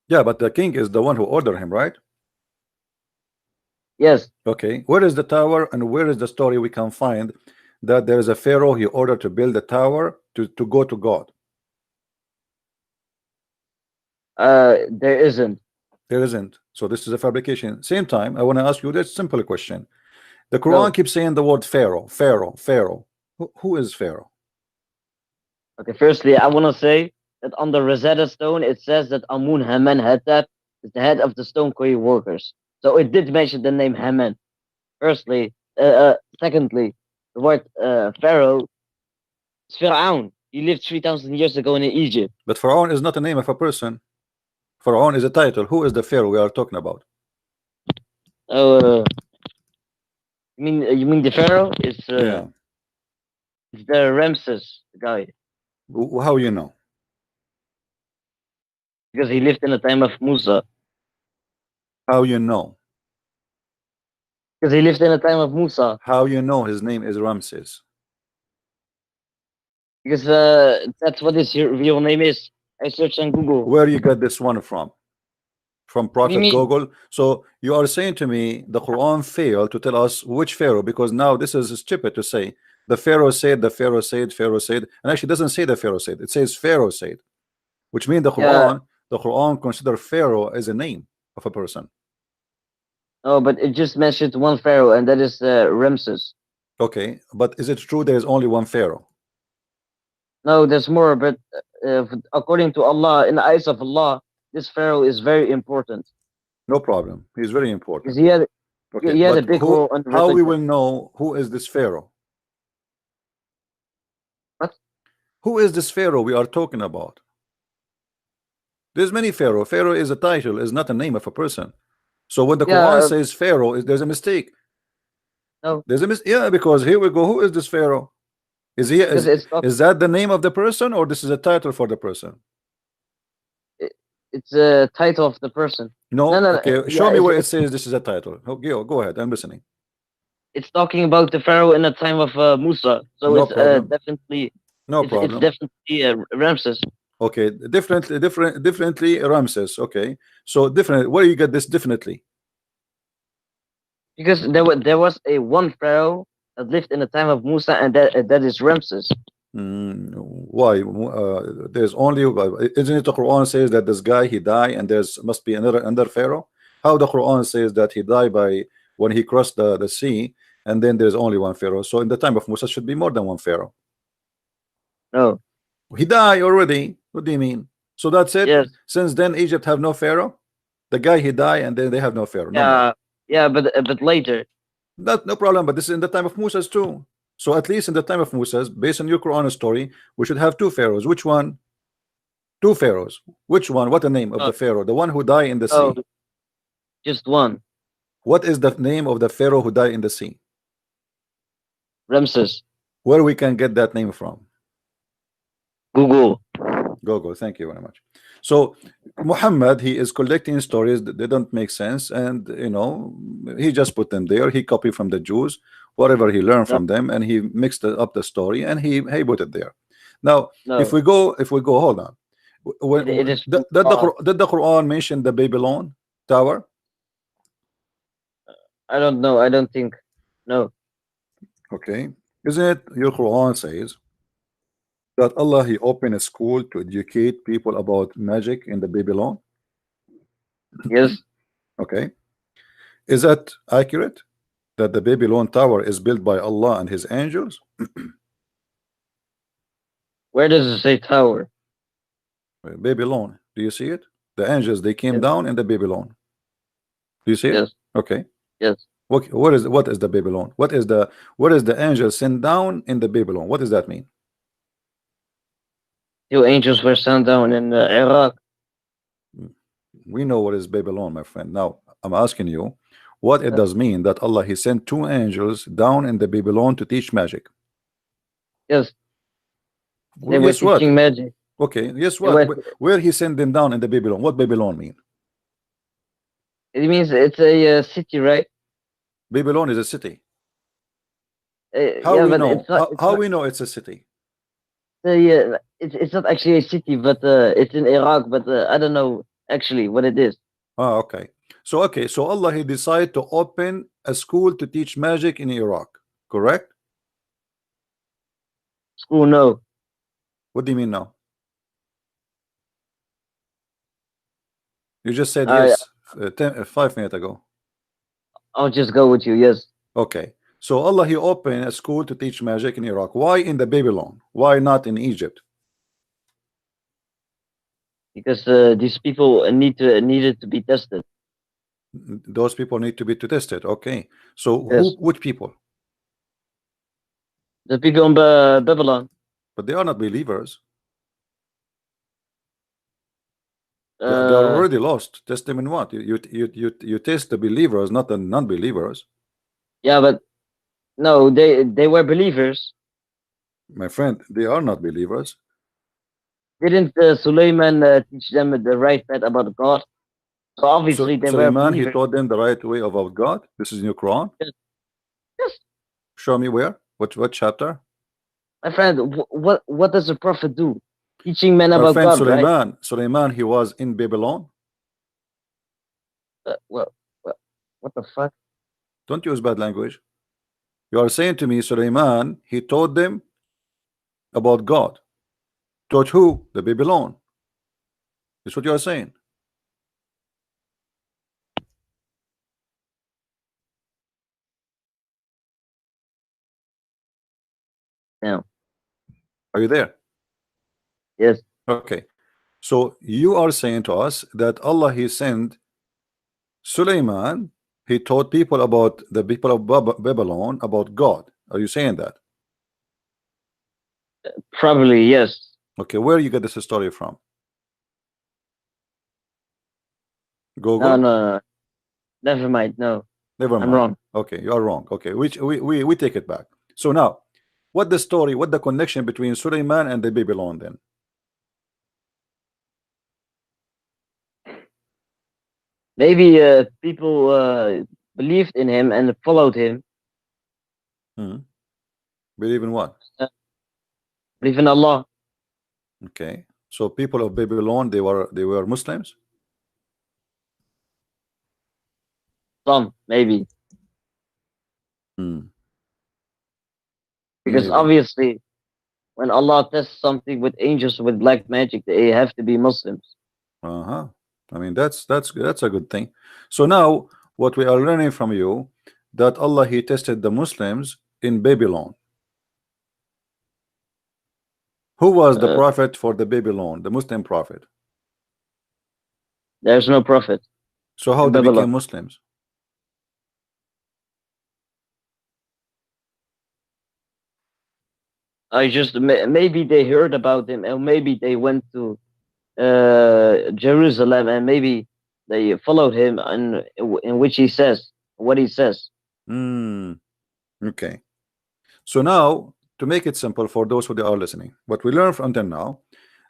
Yeah, but the king is the one who ordered him, right? Yes. Okay. Where is the tower and where is the story we can find that there is a Pharaoh he ordered to build a tower to go to God? There isn't. There isn't. So this is a fabrication. Same time, I want to ask you this simple question. The Quran keeps saying the word Pharaoh, Pharaoh, Pharaoh. Who is Pharaoh? Okay, firstly, I want to say that on the Rosetta Stone, it says that Amun Haman Hattap is the head of the stone quarry workers. So it did mention the name Haman. Firstly. Secondly, the word Pharaoh is Pharaoh. He lived 3,000 years ago in Egypt. But Pharaoh is not the name of a person. Pharaoh is a title. Who is the Pharaoh we are talking about? Oh, you mean the Pharaoh? It's Yeah. it's the Ramses guy, How you know? because he lived in the time of Musa. How you know? Because he lived in the time of Musa. How you know his name is Ramses? Because that's what his real name is. I searched on Google. Where you got this one from? From do you Prophet mean? Google? So you are saying to me the Quran failed to tell us which Pharaoh, because now this is stupid to say the Pharaoh said, the Pharaoh said, Pharaoh said, and actually doesn't say the Pharaoh said, it says Pharaoh said, which means the Quran consider Pharaoh as a name of a person. Oh, but it just mentioned one Pharaoh, and that is Ramses. Okay, but is it true there is only one Pharaoh? No, there's more, but according to Allah, in the eyes of Allah, this Pharaoh is very important. No problem. He's very Because important. he had Okay, a but big role on the how we religion. will know who is this Pharaoh? What? Who is this Pharaoh we are talking about? There's many Pharaoh. Pharaoh is a title, is not a name of a person. So when the Quran says Pharaoh, there's a mistake. No. There's a mistake. Yeah, because here we go. Who is this Pharaoh? Is he Because is that the name of the person, or this is a title for the person? it's a title of the person. No. No, Okay, show me where it says this is a title. Okay, go ahead. I'm listening. It's talking about the Pharaoh in the time of Musa. So No it's problem. definitely No it's problem. definitely Ramses. Okay, differently Ramses. Okay, so different. Where you get this definitely? Because there was a one Pharaoh that lived in the time of Musa, and that is Ramses. Why? There's only isn't it the Quran says that this guy he died and there's must be another Pharaoh? How the Quran says that he died by when he crossed the sea, and then there's only one Pharaoh. So in the time of Musa should be more than one Pharaoh. No, He died already. What do you mean? So that's it. Yes. Since then, Egypt have no pharaoh. The guy he died, and then they have no pharaoh. No more. Yeah. Yeah, but later. That no problem. But this is in the time of Moses too. So at least in the time of Moses, based on your Quran story, we should have two pharaohs. Which one? Two pharaohs. Which one? What the name of the pharaoh? The one who died in the Oh, sea. just one. What is the name of the pharaoh who died in the sea? Ramses. Where we can get that name from? Google. Go. Thank you very much. So Muhammad, he is collecting stories that they don't make sense, and you know, he just put them there. He copied from the Jews whatever he learned from them, and he mixed up the story, and he put it there. Now, No. if we go, hold on. When, It is did the Quran mention the Babylon tower? I don't know. I don't think. No. Okay, isn't it your Quran says that Allah he opened a school to educate people about magic in the Babylon? Yes. Okay, is that accurate? That the Babylon tower is built by Allah and His angels? Where does it say tower? Babylon. Do you see it? The angels they came Yes. down in the Babylon. Do you see it? Yes. Okay. Yes. What is the Babylon? What is the angel sent down in the Babylon? What does that mean? Two angels were sent down in Iraq. We know what is Babylon, my friend. Now I'm asking you, what it does mean that Allah he sent two angels down in the Babylon to teach magic? Yes. They Well, were guess what? teaching magic. Okay, yes, They what? were- Where he sent them down in the Babylon? What Babylon mean? It means it's a city, right? Babylon is a city. How yeah, we but know? it's not. It's How not, we know it's a city? it's not actually a city, but it's in Iraq. But I don't know actually what it is. Ah, okay. So Allah he decided to open a school to teach magic in Iraq, correct? School, no. What do you mean now? You just said I- yes 5 minutes ago. I'll just go with you. Yes. Okay. So Allah he opened a school to teach magic in Iraq. Why in the Babylon? Why not in Egypt? Because these people needed to be tested. Those people need to be tested. Okay. So Yes. which people? The people in Babylon. But they are not believers. They are already lost. Test them in what? You test the believers, not the non-believers. Yeah, but no, they were believers. My friend, they are not believers. Didn't Suleiman teach them the right path about God? So obviously they were Suleiman, he believers. taught them the right way about God. This is in your Quran. Yes. Show me where. What chapter? My friend, what does a prophet do? Teaching men My about friend God, right? Suleiman, he was in Babylon. What the fuck? Don't use bad language. You are saying to me, Suleiman, he taught them about God. Taught who? The Babylon. That's what you are saying. Yeah. Are you there? Yes. Okay. So you are saying to us that Allah he sent Suleiman, he taught people about the people of Babylon about God. Are you saying that? Probably yes. Okay, where you get this story from? Google? No. Never mind. No, Never I'm mind. wrong. Okay, you are wrong. Okay, which we take it back. So now, what the connection between Suleiman and the Babylon then? Maybe people believed in him and followed him. Believe in what? Believe in Allah. Okay, so people of Babylon, they were Muslims. Some maybe. Because Maybe. obviously, when Allah tests something with angels with black magic, they have to be Muslims. I mean, that's a good thing. So now what we are learning from you, that Allah he tested the Muslims in Babylon. Who was the Uh, prophet for the Babylon, the Muslim prophet? There's no prophet So how in they Babylon. became Muslims? I just maybe they heard about him, or maybe they went to Jerusalem, and maybe they followed him, and in which he says what he says. Okay. So now, to make it simple for those who are listening, what we learned from until now,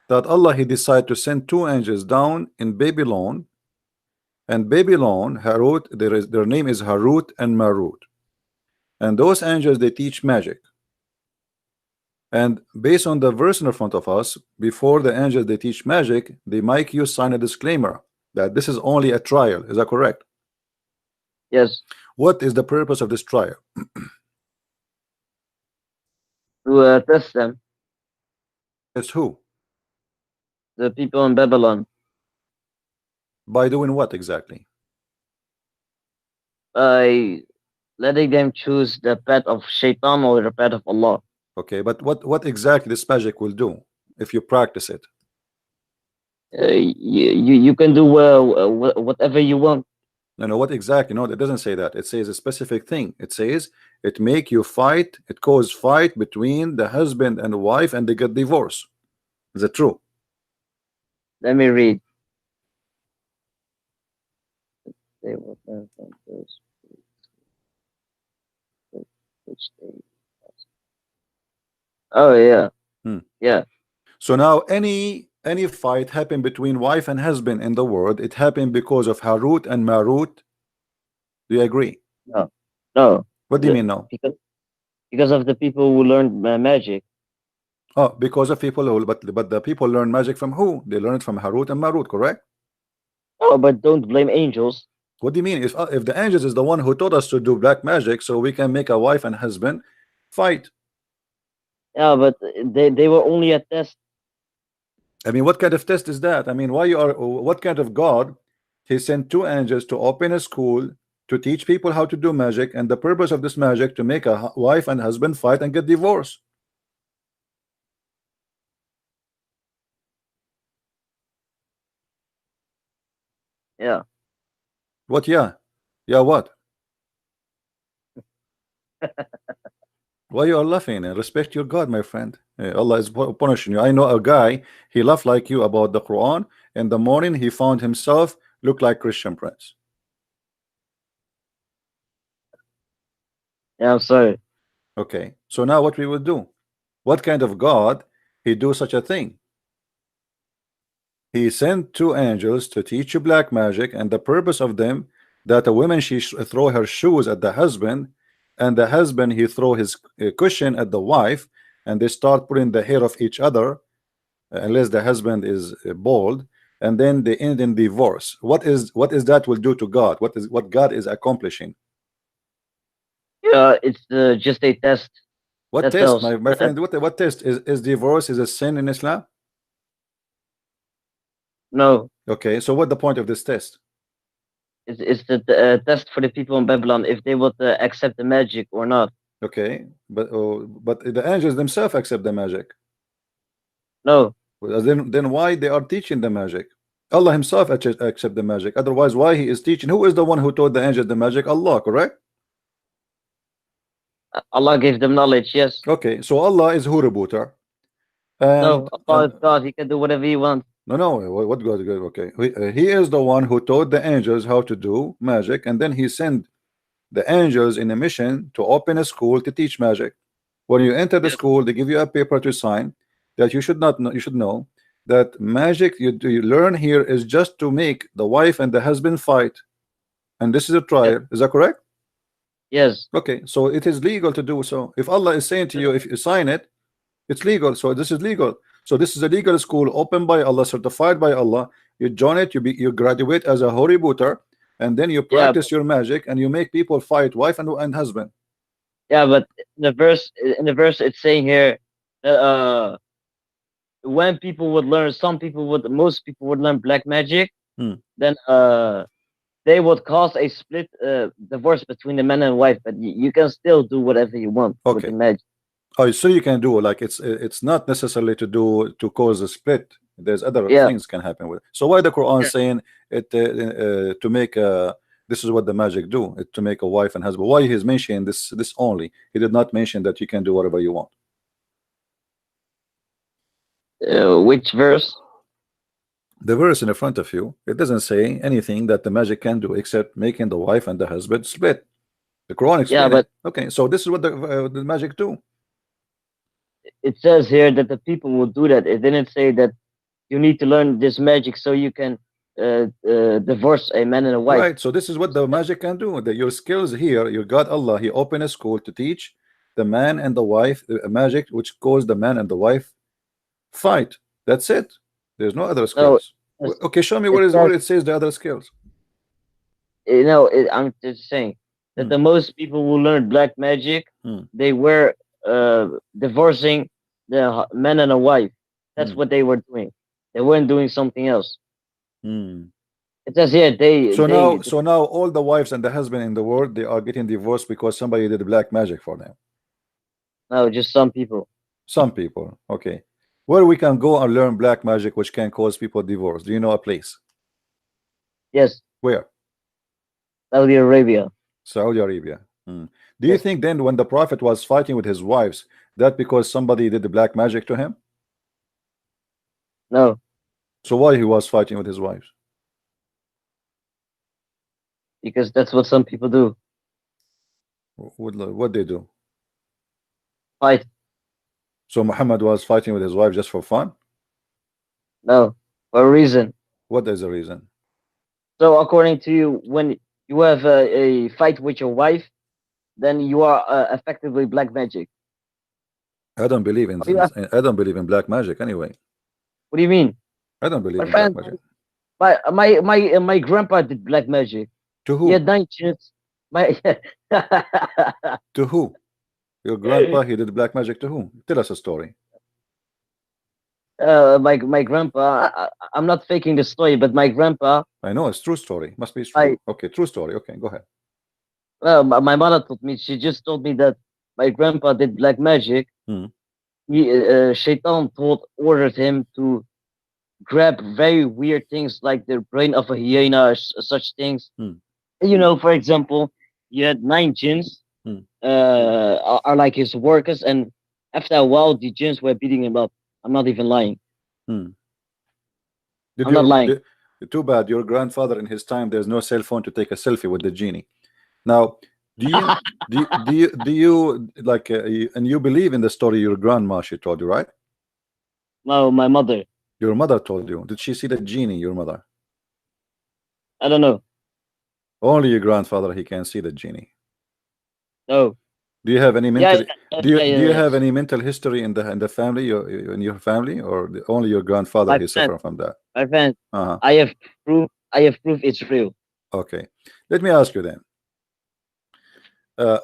that Allah He decided to send two angels down in Babylon, and Babylon, Harut, their name is Harut and Marut, and those angels they teach magic. And based on the verse in front of us, before the angels they teach magic, they make you sign a disclaimer that this is only a trial. Is that correct? Yes, What is the purpose of this trial? to test them, It's who? the people in Babylon, By doing what exactly? by letting them choose the path of Shaitan or the path of Allah. Okay, but what exactly this magic will do if you practice it? You can do whatever you want. No, what exactly? No, it doesn't say that. It says a specific thing. It says it make you fight. It cause fight between the husband and wife, and they get divorced. Is it true? Let me read. They will learn from those which they. Oh yeah, yeah. So now any fight happen between wife and husband in the world, it happened because of Harut and Marut. Do you agree? No, What do you mean no? because of the people who learned magic. Oh, because of people who, but the people learn magic from who? They learn it from Harut and Marut, correct? Oh, but don't blame angels. What do you mean? If the angels is the one who taught us to do black magic, so we can make a wife and husband fight. Yeah, but they were only a test. I mean, what kind of test is that? I mean, why you are? What kind of God? He sent two angels to open a school to teach people how to do magic, and the purpose of this magic to make a wife and husband fight and get divorced. Yeah. What? Yeah, yeah. What? Why you are laughing? And respect your God, my friend. Allah is punishing you. I know a guy. He laughed like you about the Quran. In the morning, he found himself look like Christian Prince. Yeah, I'm sorry. Okay. So now what we will do? What kind of God he do such a thing? He sent two angels to teach you black magic, and the purpose of them that a woman she throw her shoes at the husband, and the husband he throw his cushion at the wife, and they start putting the hair of each other, unless the husband is bald, and then they end in divorce. What is that will do to God? What God is accomplishing? Yeah, it's just a test. What That test, tells my friend? What test is divorce is a sin in Islam? No, Okay, so what the point of this test? it's the test for the people in Babylon if they would accept the magic or not. Okay, but the angels themselves accept the magic. No, Well, then why they are teaching the magic? Allah himself accept the magic. Otherwise, why he is teaching? Who is the one who taught the angels the magic? Allah, correct? Allah gave them knowledge. Yes. Okay, so Allah is who rebooter. No, Allah is God. He can do whatever he wants. No, what God? Okay, he is the one who taught the angels how to do magic, and then he sent the angels in a mission to open a school to teach magic. When you enter the school, they give you a paper to sign that you should not know. You should know that magic you learn here is just to make the wife and the husband fight, and this is a trial. Is that correct? Yes. Okay, so it is legal to do so. If Allah is saying to you, if you sign it, it's legal. So this is legal. So this is a legal school opened by Allah, certified by Allah. You join it, you graduate as a holy booter, and then you practice your magic and you make people fight wife and husband. Yeah, but in the verse it's saying here that when people would learn, most people would learn black magic, then they would cause a split divorce between the man and wife, but you can still do whatever you want with the magic. Oh, so you can do like it's not necessarily to cause a split. There's other Yeah. things can happen with it. So why the Quran Yeah. saying it to make a this is what the magic do it to make a wife and husband? Why he's mentioning this only? He did not mention that you can do whatever you want. Which verse? The verse in the front of you, it doesn't say anything that the magic can do except making the wife and the husband split. The Quran explains. Yeah, but okay, so this is what the magic do. it says here that the people will do that. It didn't say that you need to learn this magic so you can divorce a man and a wife. Right, so this is what the magic can do. That your skills here, your God Allah, He opened a school to teach the man and the wife a magic which caused the man and the wife fight. That's it. There's no other skills. it's- Okay, show me it where is says- where it says the other skills. I'm just saying that Hmm. the most people who learn black magic, Hmm. they were divorcing the man and a wife. That's Hmm. what they were doing. They weren't doing something else. Hmm. It says here So now all the wives and the husband in the world, they are getting divorced because somebody did black magic for them. no, just some people. Some people. Okay. Where we can go and learn black magic which can cause people divorce? Do you know a place? Yes, Where? Saudi Arabia. Saudi Arabia. Hmm. Do you Yes. think then when the Prophet was fighting with his wives, that because somebody did the black magic to him? No, So why he was fighting with his wives? because that's what some people do. What they do? Fight. So Muhammad was fighting with his wife just for fun? No, for a reason. What is the reason? So according to you, when you have a fight with your wife, then you are effectively black magic. I don't believe in Yeah. I don't believe in black magic anyway. What do you mean? I don't believe My in black friend, magic. my grandpa did black magic. To He who? had 9 chins. My To who? Your grandpa, he did black magic to who? Tell us a story. my grandpa. I'm not faking the story, but my grandpa. I know it's true story. Must be true. Okay, true story. Okay, go ahead. My mother told me. She just told me that my grandpa did black magic. Hmm. Shaitan ordered him to grab very weird things like the brain of a hyena, such things. Hmm. You know, for example, you had 9 jinns, Hmm. are like his workers, and after a while, the jinns were beating him up. I'm not even lying. Did I'm not lying. Too bad. Your grandfather in his time, there's no cell phone to take a selfie with the genie. Now, do you do you like and you believe in the story your grandma she told you, right? No, my mother. Your mother told you. Did she see the genie? Your mother? I don't know. Only your grandfather he can see the genie. No. Do you have any mental? Do you yeah. have any mental history in the family in your family, or only your grandfather My he friend. suffered from that? My friend, Uh-huh. I have proof. It's real. Okay. Let me ask you then.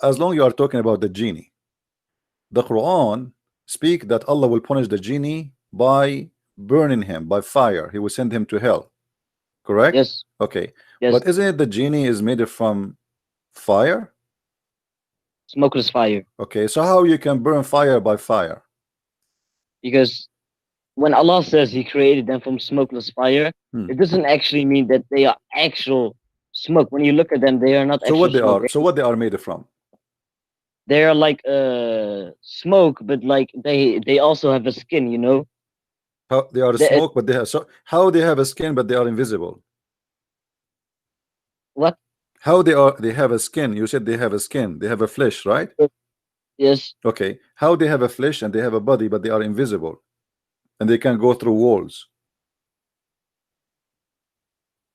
As long you are talking about the genie, the Quran speak that Allah will punish the genie by burning him by fire. He will send him to hell. Correct? Yes. Okay. Yes. But isn't it the genie is made from fire? Smokeless fire. Okay. So how you can burn fire by fire? Because when Allah says He created them from smokeless fire, it doesn't actually mean that they are actual smoke. When you look at them, they are not. So what they smoke. are? So what they are made from? They are like smoke, but like they also have a skin. You know. How they are smoke, but they have so how they have a skin, but they are invisible. What? How they have a skin? You said they have a skin. They have a flesh, right? Yes. Okay. How they have a flesh and they have a body, but they are invisible, and they can go through walls.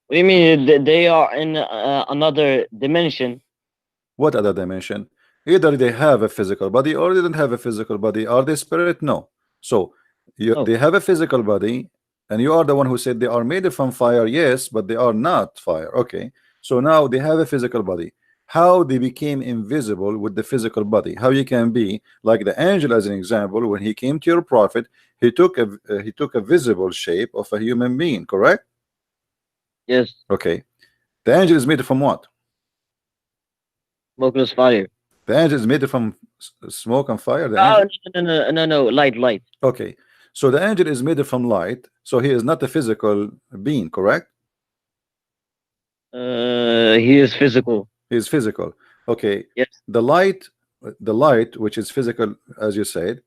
What do you mean? They are in another dimension. What other dimension? Either they have a physical body or they don't have a physical body. Are they spirit? No. So they have a physical body, and you are the one who said they are made from fire. Yes, but they are not fire. Okay. So now they have a physical body. How they became invisible with the physical body? How you can be like the angel as an example? When he came to your prophet, he took a visible shape of a human being. Correct? Yes. Okay. The angel is made from what? Smokeless fire. The angel is made from smoke and fire. The Oh, angel? no, light. Okay, so the angel is made from light, so he is not a physical being, correct? He is physical. He is physical. Okay, Yes. the light, which is physical, as you said,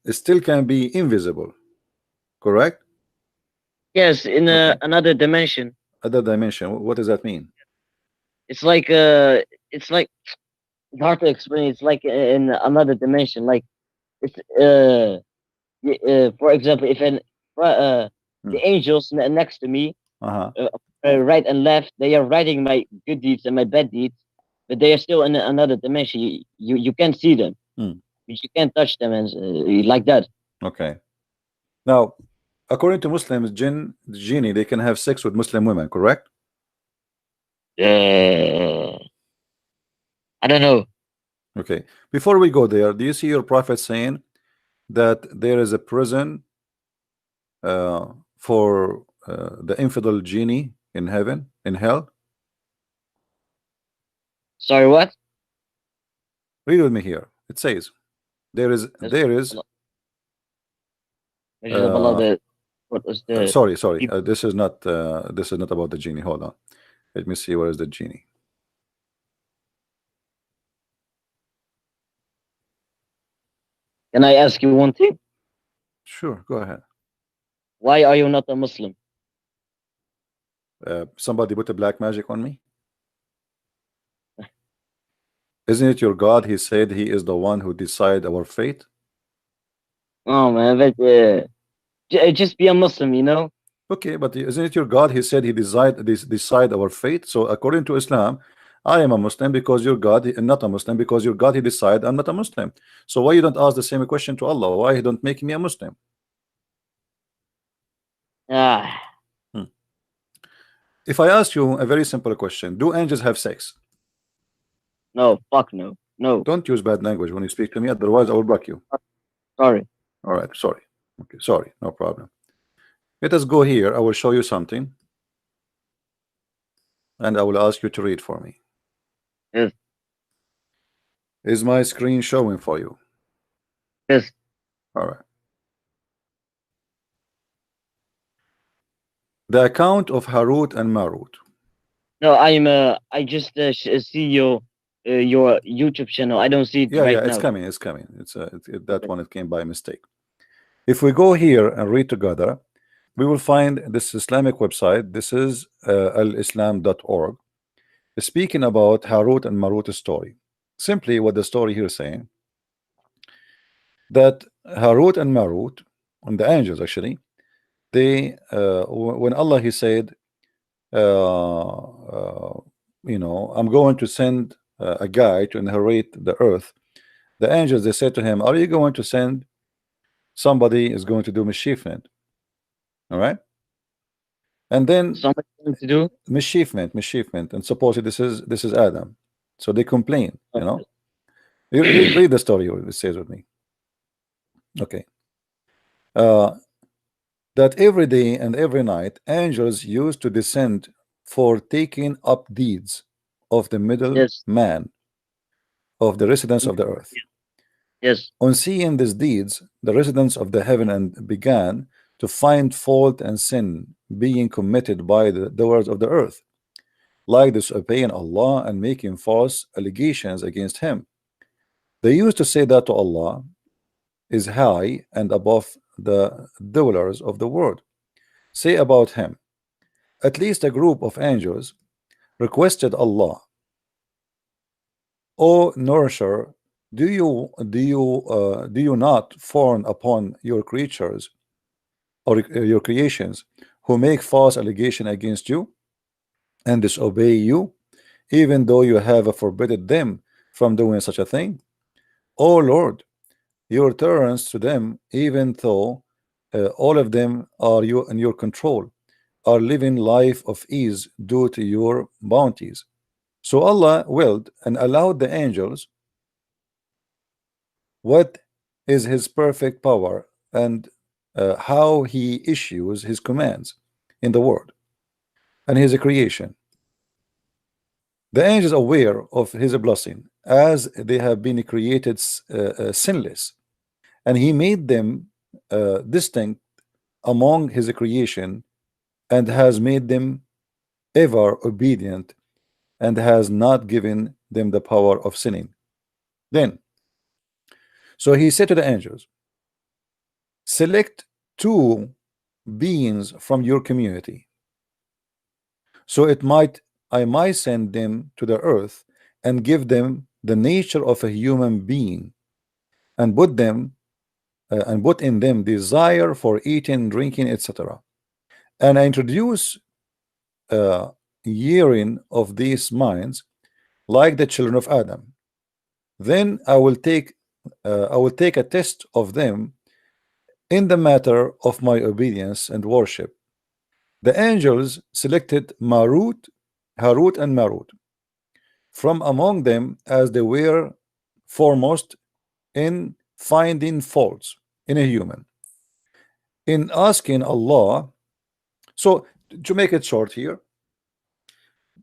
it still can be invisible, correct? Yes, in Okay. another dimension. Other dimension. What does that mean? It's like it's hard to explain. It's like in another dimension. Like it's for example, if the angels next to me, Uh-huh. right and left, they are writing my good deeds and my bad deeds, but they are still in another dimension. You can't see them, Hmm. but you can't touch them, and like that. Okay. Now, according to Muslims, genie, they can have sex with Muslim women, correct? I don't know. Okay. Before we go there, do you see your prophet saying that there is a prison for the infidel genie in heaven, in hell? Sorry, what? Read with me here. It says there is What was the sorry, this is not about the genie. Hold on, let me see where is the genie. Can I ask you one thing? Sure, go ahead. Why are you not a Muslim? Somebody put a black magic on me. Isn't it your God? He said he is the one who decide our fate. Oh man, but just be a Muslim, you know. Okay, but isn't it your God? He said he decide our fate. So according to Islam, I am a Muslim because your God, and not a Muslim because your God he decide I'm not a Muslim. So why you don't ask the same question to Allah? Why he don't make me a Muslim? Ah, If I ask you a very simple question, do angels have sex? no, fuck no, no. Don't use bad language when you speak to me, otherwise I will block you. Sorry. All right, sorry. Okay, sorry, no problem. Let us go here. I will show you something, and I will ask you to read for me. Yes. Is my screen showing for you? Yes. All right. The account of Harut and Marut. No, I just see your YouTube channel. I don't see it Yeah, right yeah, now. it's coming. It's coming. It's that one. It came by mistake. If we go here and read together, we will find this Islamic website. This is alislam.org. Speaking about Harut and Marut's story. Simply, what the story here is saying, that Harut and Marut, and the angels actually, they when Allah he said, you know, I'm going to send a guy to inherit the earth. The angels, they said to him, are you going to send somebody is going to do mischievement? All right. And then Something to do. mischievement, and supposedly this is Adam. So they complain, you know. Read the story. It says with me. Okay. That every day and every night angels used to descend for taking up deeds of the middle Yes. man of the residents of the earth. Yes. On seeing these deeds, the residents of the heaven and began to find fault and sin being committed by the doers of the earth, like disobeying Allah and making false allegations against him. They used to say that to Allah is high and above the dwellers of the world. Say about him, at least a group of angels requested Allah, O nourisher, do you not fawn upon your creatures or your creations who make false allegation against you and disobey you, even though you have forbidden them from doing such a thing? O Lord, your tolerance to them, even though all of them are in your control, are living life of ease due to your bounties. So Allah willed and allowed the angels what is his perfect power and how he issues his commands in the world and his creation. The angels aware of his blessing as they have been created sinless, and he made them distinct among his creation, and has made them ever obedient, and has not given them the power of sinning. Then, so he said to the angels, select 2 beings from your community, so I might send them to the earth and give them the nature of a human being, and put in them desire for eating, drinking, etc. And I introduce hearing of these minds like the children of Adam. Then I will take a test of them in the matter of my obedience and worship. The angels selected Harut and Marut from among them, as they were foremost in finding faults in a human, in asking Allah. So to make it short here,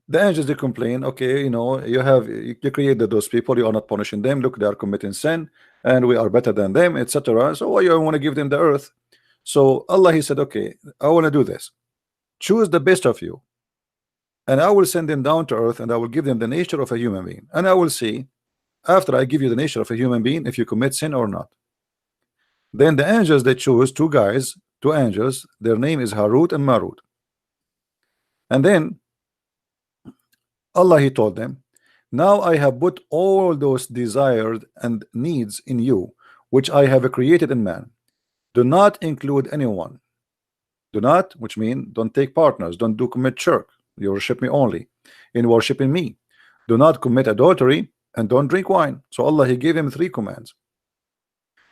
the angels, they complain, okay, you created those people, you are not punishing them, look, they are committing sin, and we are better than them, etc. So why you want to give them the earth? So Allah, he said, okay, I want to do this. Choose the best of you, and I will send them down to earth, and I will give them the nature of a human being, and I will see, after I give you the nature of a human being, if you commit sin or not. Then the angels, they choose 2 angels, their name is Harut and Marut. And then Allah, he told them, now I have put all those desired and needs in you, which I have created in man. Do not include anyone. Do not, which means don't take partners, don't commit shirk. You worship me only in worshiping me. Do not commit adultery, and don't drink wine. So Allah, he gave him 3 commands.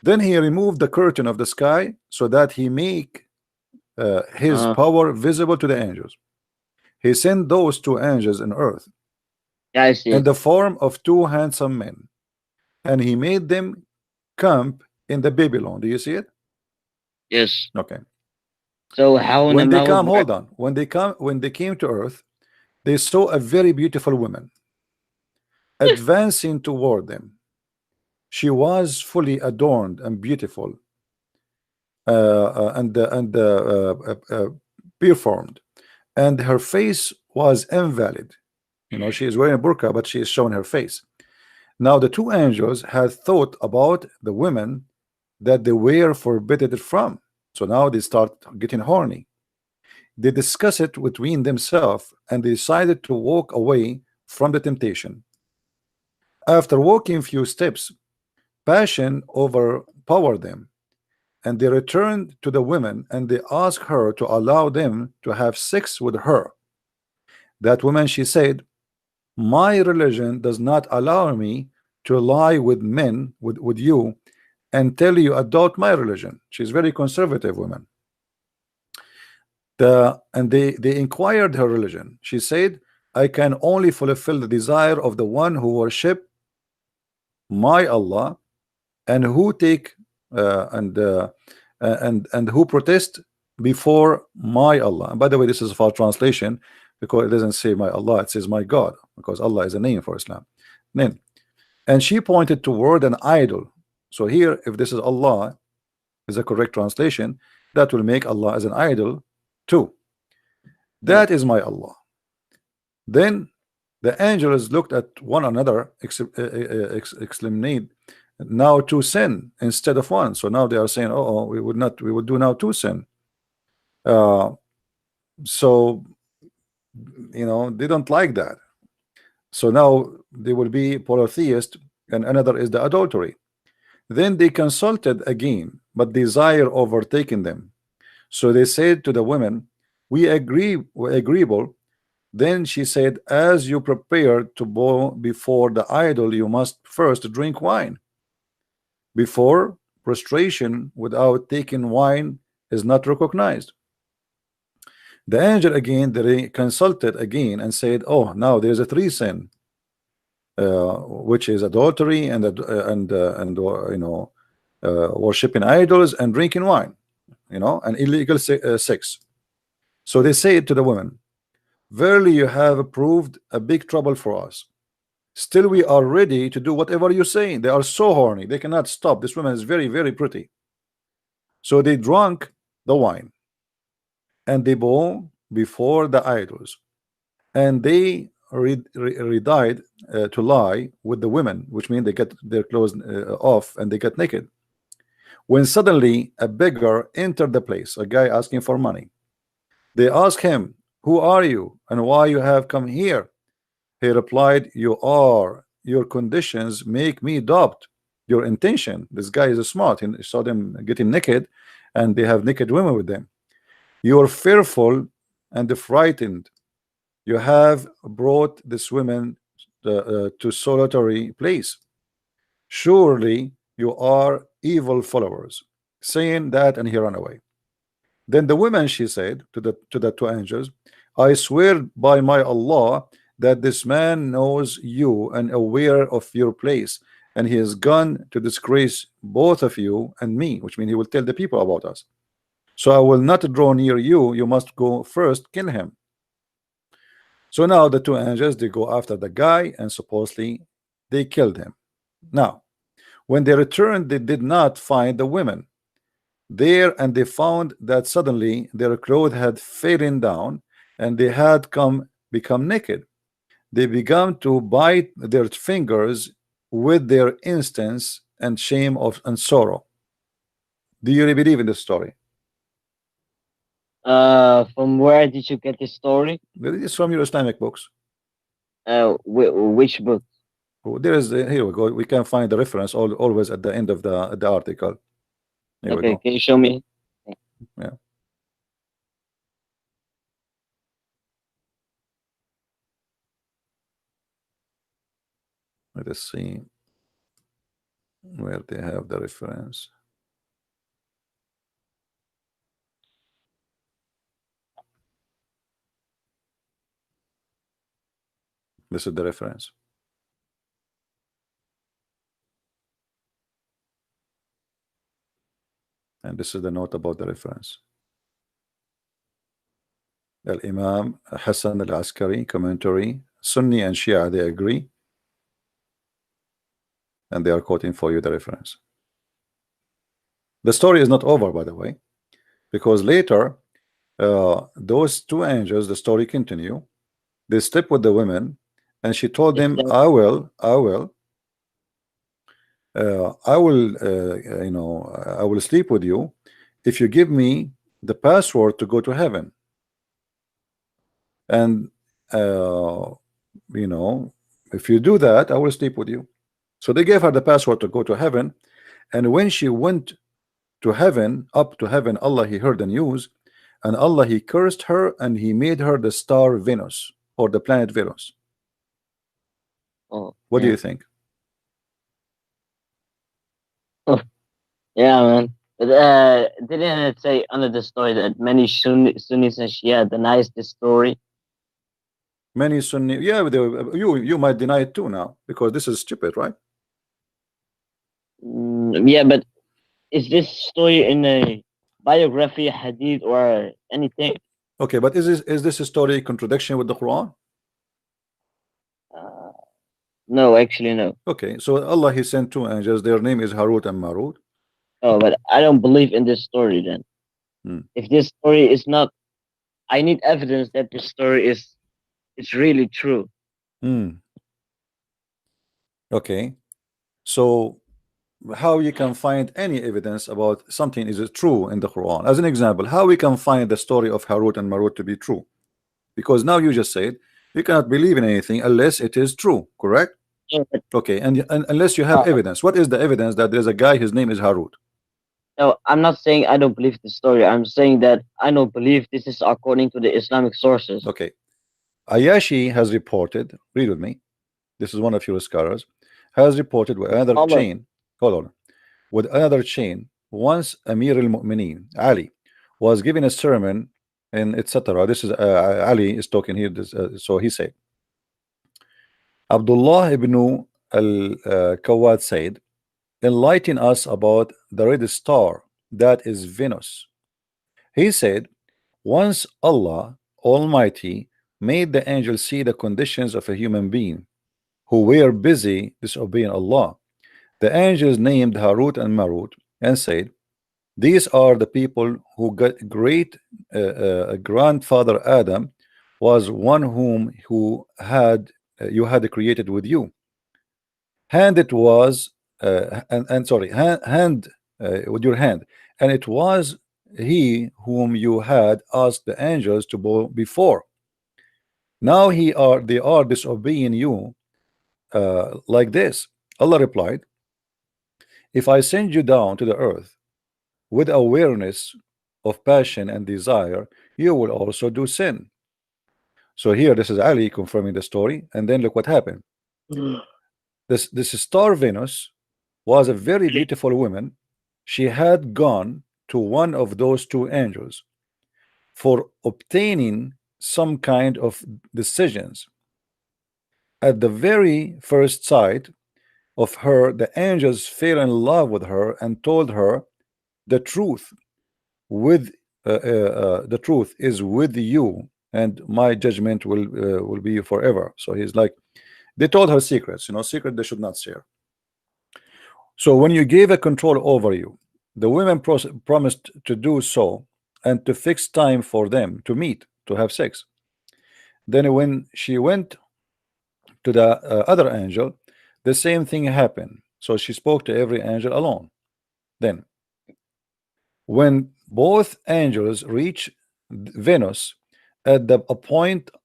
Then he removed the curtain of the sky, so that he make his power visible to the angels. He sent those 2 angels on earth, Yeah, I see. in the form of 2 handsome men, and he made them camp in the Babylon. Do you see it? Yes. Okay. So how in When the they come, Mount- hold on. When they came to earth, they saw a very beautiful woman advancing toward them. She was fully adorned and beautiful, and performed, and her face was invalid. She is wearing a burqa, but she is showing her face. Now the 2 angels had thought about the women that they were forbidden from. So now they start getting horny. They discuss it between themselves, and they decided to walk away from the temptation. After walking a few steps, passion overpowered them, and they returned to the women, and they asked her to allow them to have sex with her. That woman, she said, my religion does not allow me to lie with men, with you, until you adopt my religion. She's very conservative woman. And they inquired her religion. She said, I can only fulfill the desire of the one who worship my Allah, and who take and who protest before my Allah. And by the way, this is a false translation, because it doesn't say my Allah, it says my God, because Allah is a name for Islam. Then, and she pointed toward an idol. So here, if this is Allah is a correct translation, that will make Allah as an idol too. That is my Allah. Then the angels looked at one another, exclaimed, now 2 sin instead of 1. So now they are saying, oh, we would do now 2 sin. So they don't like that. So now they will be polytheist, and another is the adultery. Then they consulted again, but desire overtaken them. So they said to the women, we're agreeable. Then she said, as you prepare to bow before the idol, you must first drink wine. Before prostration without taking wine is not recognized. The angel again, they consulted again and said, oh, now there's a 3 sin, which is adultery and worshiping idols and drinking wine, and illegal sex. So they say to the women, verily you have proved a big trouble for us. Still, we are ready to do whatever you're saying. They are so horny, they cannot stop. This woman is very, very pretty. So they drank the wine and they bow before the idols, and they redied to lie with the women, which means they get their clothes off and they get naked. When suddenly a beggar entered the place, a guy asking for money, they asked him, "Who are you and why you have come here?" He replied, your conditions make me doubt your intention. This guy is smart. He saw them getting naked and they have naked women with them. You are fearful and frightened. You have brought this woman to solitary place. Surely you are evil followers. Saying that, and he ran away. Then the woman, she said to the two angels, I swear by my Allah that this man knows you and aware of your place, and he has gone to disgrace both of you and me, which means he will tell the people about us. So I will not draw near you. You must go first, kill him. So now the two angels, they go after the guy, and supposedly they killed him. Now when they returned, they did not find the women there, and they found that suddenly their clothes had fallen down and they had become naked. They began to bite their fingers with their instance and shame and sorrow. Do you really believe in this story? From where did you get this story? It's from your Islamic books. Which book? There is here we go. We can find the reference always at the end of the article. Here we Okay, go. can you show me? Yeah. Let us see where they have the reference. This is the reference. And this is the note about the reference. Al-Imam Hassan al-Askari commentary. Sunni and Shia, they agree. And they are quoting for you the reference. The story is not over, by the way, because later those two angels, the story continue. They slept with the women, and she told them, I will sleep with you if you give me the password to go to heaven. And if you do that, I will sleep with you. So they gave her the password to go to heaven. And when she went to heaven, up to heaven, Allah, he heard the news, and Allah, he cursed her, and he made her the star Venus, or the planet Venus. Oh, what do you think? Yeah, man. But didn't it say under the story that many Sunnis and Shia denies this story? Many Sunni, yeah, you might deny it too now, because this is stupid, right? Yeah, but is this story in a biography, hadith, or anything? Okay, but is this a story contradiction with the Quran? No, actually, no. Okay, so Allah, he sent two angels. Their name is Harut and Marut. Oh, but I don't believe in this story then. If this story is not, I need evidence that this story it's really true. Okay, so how you can find any evidence about something is true in the Quran? As an example, how we can find the story of Harut and Marut to be true? Because now you just said you cannot believe in anything unless it is true, correct? Yeah, okay, and unless you have evidence. What is the evidence that there's a guy, his name is Harut? No, I'm not saying I don't believe the story. I'm saying that I don't believe this is according to the Islamic sources. Okay, Ayashi has reported, read with me, this is one of your scholars, has reported with another chain, hold on, with another chain, once Amir al-Mu'mineen Ali was giving a sermon and etc. This is Ali is talking here. So he said, Abdullah ibn al-Kawad said, enlighten us about the red star that is Venus. He said, once Allah Almighty made the angel see the conditions of a human being who were busy disobeying Allah. The angels named Harut and Marut and said, these are the people who got great grandfather Adam was one whom you had created with you. Hand it was and sorry hand with your hand, and it was he whom you had asked the angels to bow before. Now they are disobeying you like this. Allah replied, if I send you down to the earth with awareness of passion and desire, you will also do sin. So here this is Ali confirming the story, and then look what happened. This star Venus was a very beautiful woman. She had gone to one of those two angels for obtaining some kind of decisions. At the very first sight of her, the angels fell in love with her and told her the truth the truth is with you, and my judgment will be forever. So he's like, they told her secrets, secret they should not share. So when you gave a control over you, the women promised to do so and to fix time for them to meet, to have sex. Then when she went to the other angel, the same thing happened. So she spoke to every angel alone. Then when both angels reached Venus at the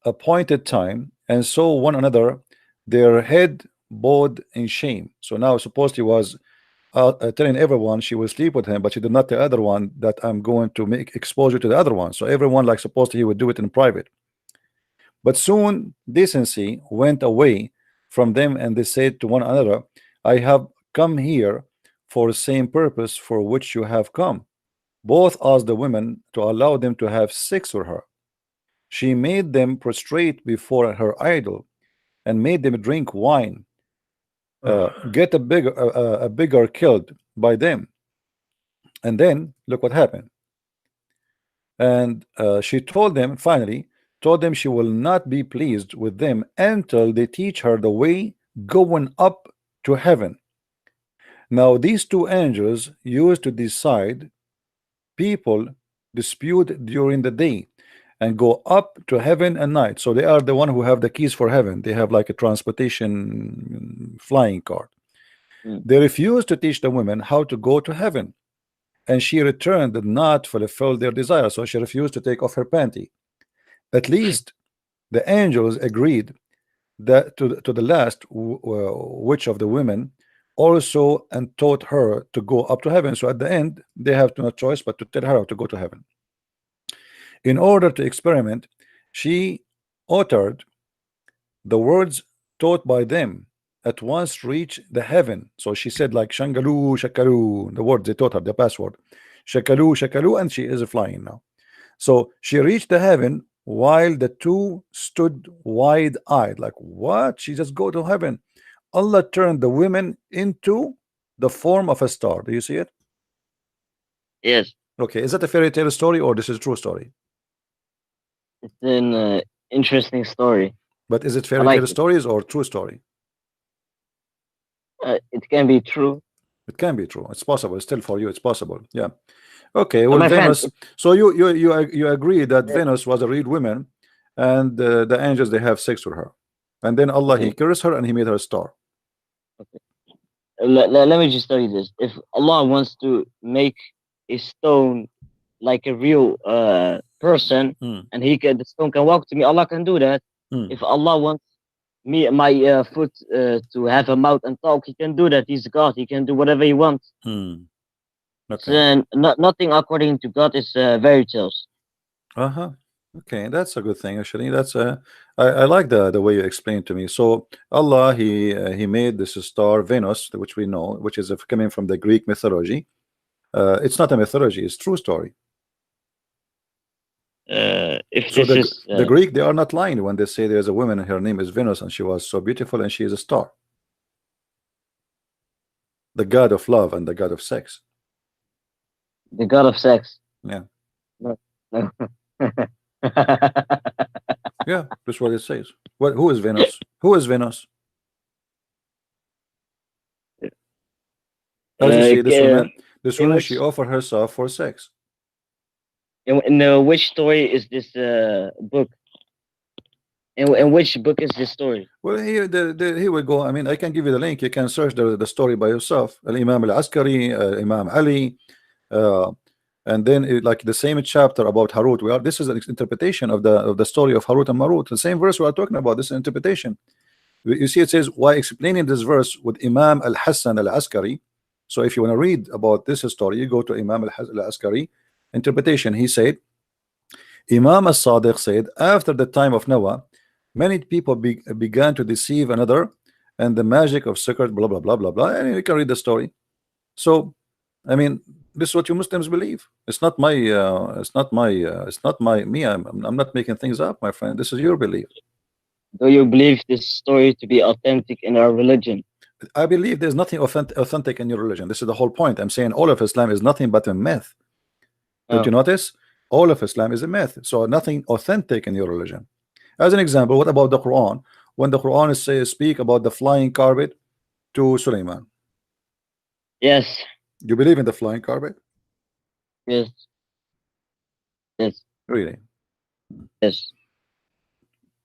appointed time and saw one another, their head bowed in shame. So now supposedly was telling everyone she will sleep with him, but she did not tell the other one that I'm going to make exposure to the other one. So everyone like supposedly he would do it in private. But soon decency went away from them, and they said to one another, I have come here for the same purpose for which you have come. Both asked the women to allow them to have sex with her. She made them prostrate before her idol and made them drink wine, get a bigger killed by them. And then look what happened. And she told them, finally told them she will not be pleased with them until they teach her the way going up to heaven. Now these two angels used to decide people dispute during the day and go up to heaven at night. So they are the one who have the keys for heaven. They have like a transportation flying car. They refused to teach the women how to go to heaven, and she returned did not fulfill their desire. So she refused to take off her panty. At least the angels agreed that to the last, which of the women also, and taught her to go up to heaven. So at the end they have no choice but to tell her how to go to heaven. In order to experiment, she uttered the words taught by them, at once reach the heaven. So she said like Shangalu Shakalu, the words they taught her, the password Shakalu Shakalu, and she is flying now. So she reached the heaven while the two stood wide-eyed, like what? She just go to heaven. Allah turned the women into the form of a star. Do you see it? Yes. Okay, is that a fairy tale story or this is a true story? It's an interesting story. But is it fairy like tale it. stories or true story? It can be true. It can be true. It's possible. Still for you, it's possible. Yeah. Okay. But Well, my friend, Venus. So you agree that Venus was a real woman, and the angels they have sex with her, and then Allah he cursed her and he made her a star. let me just tell you this: if Allah wants to make a stone like a real person, and the stone can walk to me, Allah can do that. If Allah wants my foot to have a mouth and talk, he can do that. He's God. He can do whatever he wants. Okay. So nothing according to God is fairy tales. Okay, that's a good thing actually. That's I like the way you explained to me. So Allah he made this star Venus, which we know, which is coming from the Greek mythology. It's not a mythology; it's true story. If So this is the Greek, they are not lying when they say there's a woman and her name is Venus and she was so beautiful and she is a star, the god of love and the god of sex. the god of sex. Yeah. No. Yeah, that's what it says. Who is Venus? Who is Venus? As you see, this woman, in she which offered herself for sex. in which story is this book? In which book is this story? Well, here we go. I mean, I can give you the link. You can search the story by yourself. Imam al-Askari, Imam Ali, and then like the same chapter about Harut. This is an interpretation of the story of Harut and Marut. The same verse we are talking about. This interpretation. You see, it says, why explaining this verse with Imam al-Hassan al-Askari. So if you want to read about this story, you go to Imam al-Askari interpretation. He said, Imam al-Sadiq said, after the time of Noah, many people began to deceive another, and the magic of secret, blah blah blah blah blah. And you can read the story. So, I mean, this is what you Muslims believe. It's not my, me. I'm not making things up, my friend. This is your belief. Do you believe this story to be authentic in our religion? I believe there's nothing authentic in your religion. This is the whole point. I'm saying all of Islam is nothing but a myth. Don't you notice? All of Islam is a myth. So nothing authentic in your religion. As an example, what about the Quran? When the Quran speak about the flying carpet to Sulaiman. Yes. You believe in the flying carpet? Yes. Yes. Really? Yes.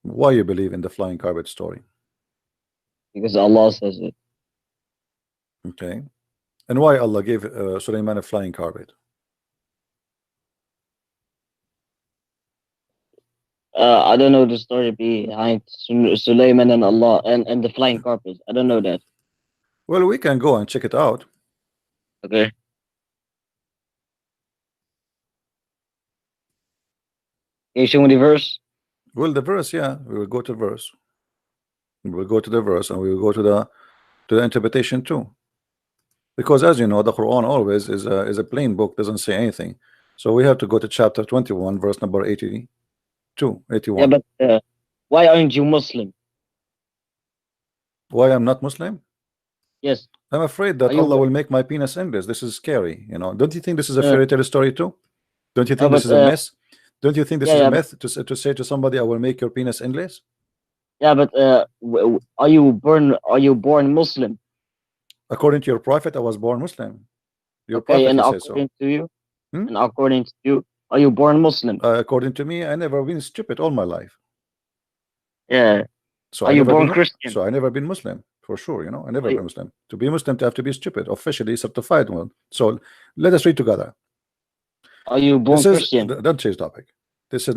Why you believe in the flying carpet story? Because Allah says it. Okay. And why Allah gave Sulaiman a flying carpet? I don't know the story behind Sulaiman and Allah and the flying carpet. I don't know that. Well, we can go and check it out. Okay. Can you show me the verse? Well, the verse, yeah, we will go to the verse. We will go to the verse, and we will go to the interpretation too. Because as you know, the Quran always is a plain book, doesn't say anything. So we have to go to chapter 21, verse number 81. Yeah, but why aren't you Muslim? Why I'm not Muslim? Yes. I'm afraid that Allah will make my penis endless. This is scary, you know. Don't you think this is a fairy tale story too? Don't you think this is a myth? Don't you think this is a myth to say to somebody, I will make your penis endless? Yeah, but are you born Muslim? According to your prophet, I was born Muslim. Your okay, prophet, and you according so. to you, and according to you, are you born Muslim? According to me, I never been stupid all my life. Yeah. So are you born Christian? So I never been Muslim for sure. You know, I never been Muslim. To be Muslim, to have to be stupid, officially certified one. So let us read together. Are you born Christian? Don't change topic. This is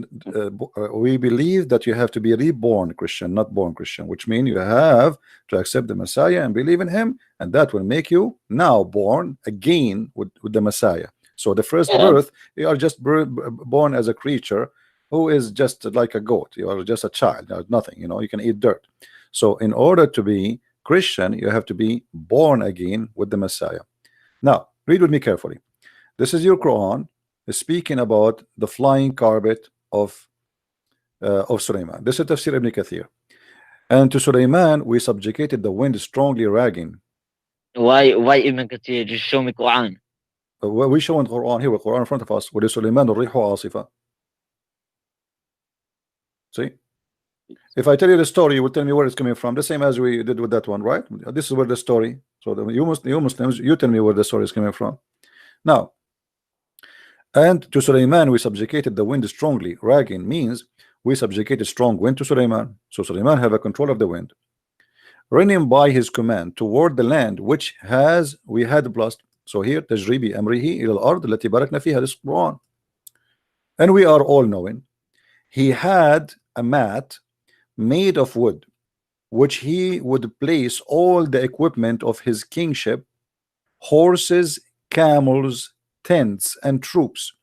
we believe that you have to be reborn Christian, not born Christian, which means you have to accept the Messiah and believe in him, and that will make you now born again with the Messiah. So the first birth, you are just born as a creature who is just like a goat. You are just a child, nothing, you know, you can eat dirt. So in order to be Christian, you have to be born again with the Messiah. Now read with me carefully. This is your Quran speaking about the flying carpet of Sulaiman. This is Tafsir Ibn Kathir. And to Sulaiman we subjugated the wind strongly raging. Why Ibn Kathir? Just show me Quran. We show in Quran here, Quran in front of us. With Sulaiman al-Rihu Asifa. See? If I tell you the story, you will tell me where it's coming from. The same as we did with that one, right? This is where the story. So you Muslims, you tell me where the story is coming from. Now, and to Sulaiman we subjugated the wind strongly. Raging means we subjugated strong wind to Sulaiman. So Sulaiman have a control of the wind, running by his command toward the land which we had blessed. So here tajribi amrihi ila al-ard allati barakna fiha, this Quran. And we are all knowing he had a mat made of wood, which he would place all the equipment of his kingship, horses, camels, tents, and troops,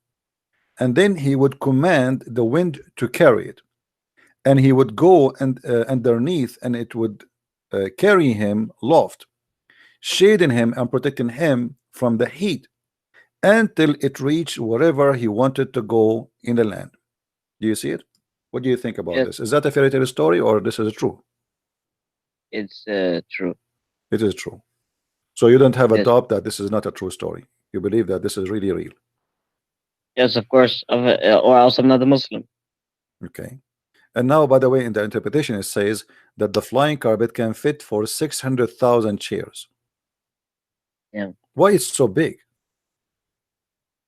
and then he would command the wind to carry it, and he would go and underneath, and it would carry him aloft, shading him and protecting him from the heat until it reached wherever he wanted to go in the land. Do you see it? What do you think about this? Is that a fairy tale story, or this is true? It's true. It is true. So you don't have a doubt that this is not a true story. You believe that this is really real. Yes, of course. Or else I'm not a Muslim. Okay. And now, by the way, in the interpretation, it says that the flying carpet can fit for 600,000 chairs. Yeah. Why it's so big?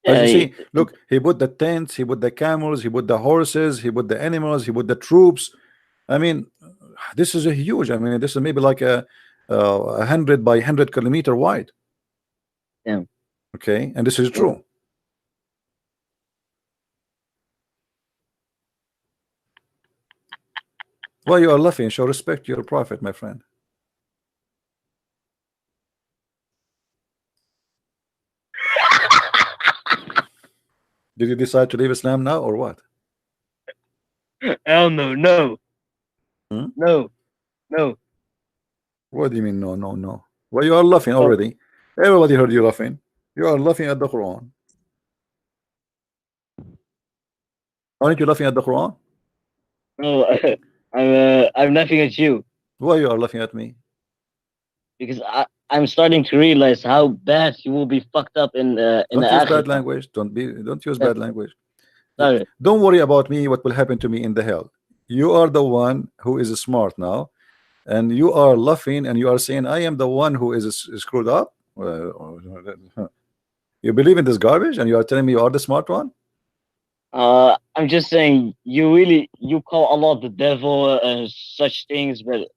As you see, look, he put the tents, he put the camels, he put the horses, he put the animals, he put the troops. I mean, this is a huge. I mean, this is maybe like a 100 by 100 kilometer wide. Yeah. Okay, and this is true. Why you are laughing? Show respect to your prophet, my friend. Did you decide to leave Islam now or what? Hell no, no. Hmm? No, no. What do you mean no, no, no? Well, you are laughing already. Everybody heard you laughing. You are laughing at the Quran. Aren't you laughing at the Quran? No, I'm laughing at you Why you are laughing at me? because I'm starting to realize how bad you will be fucked up in the Don't use bad akhirah. language. Don't use Yeah. bad language. Sorry. Don't worry about me, what will happen to me in the hell. You are the one who is smart now, and you are laughing and you are saying I am the one who is screwed up. You believe in this garbage and you are telling me you are the smart one? I'm just saying you call Allah the devil and such things, but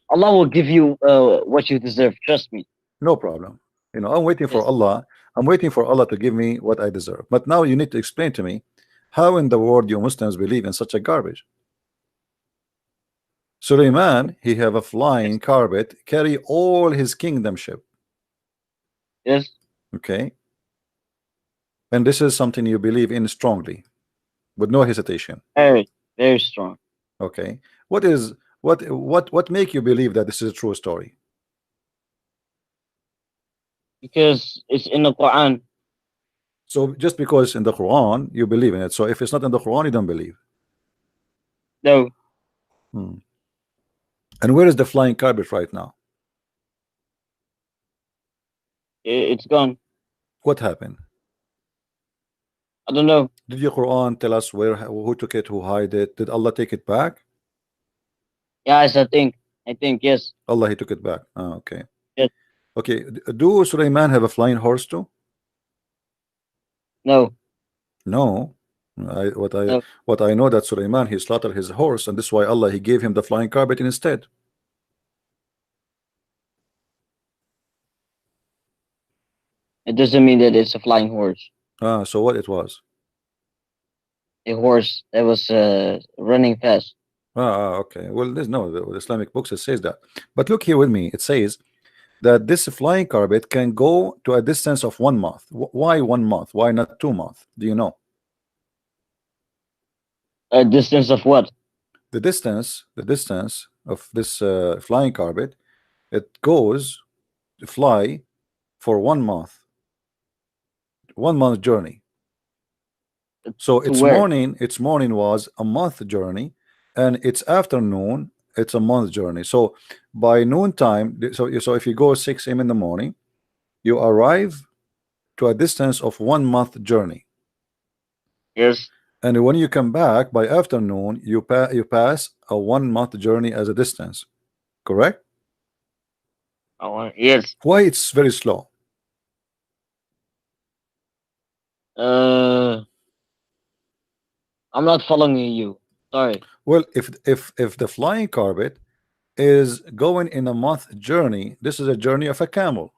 Allah will give you what you deserve. Trust me. No problem. You know, I'm waiting for Yes. Allah. I'm waiting for Allah to give me what I deserve. But now you need to explain to me how in the world you Muslims believe in such a garbage. Suleiman, he have a flying carpet, carry all his kingdomship. Yes. Okay. And this is something you believe in strongly, with no hesitation. Very, very strong. Okay. What make you believe that this is a true story? Because it's in the Quran. So just because it's in the Quran, you believe in it. So if it's not in the Quran, you don't believe. No, And where is the flying carpet right now? it's gone. What happened? I don't know. Did your Quran tell us who took it, who hid it? Did Allah take it back? Yes, I think yes. Allah, he took it back. Oh, okay. Yes. Okay. Do Sulaiman have a flying horse too? No, No. No. What I know that Sulaiman, he slaughtered his horse, and this is why Allah, he gave him the flying carpet instead. it doesn't mean that it's a flying horse. So what it was? A horse that was running fast. Okay. Well, there's no, the Islamic books, it says that. But look here with me. It says that this flying carpet can go to a distance of 1 month. Why 1 month? Why not 2 months? Do you know? A distance of what? The distance of this flying carpet, it goes to fly for 1 month. 1 month journey. So To its where? morning was a month journey, and its afternoon it's a month journey. So by noontime, so if you go 6 a.m. in the morning, you arrive to a distance of 1 month journey. Yes. And when you come back by afternoon, you pass a 1 month journey as a distance. Correct? Yes. Why it's very slow? I'm not following you. Sorry. Well, if the flying carpet is going in a month journey, this is a journey of a camel.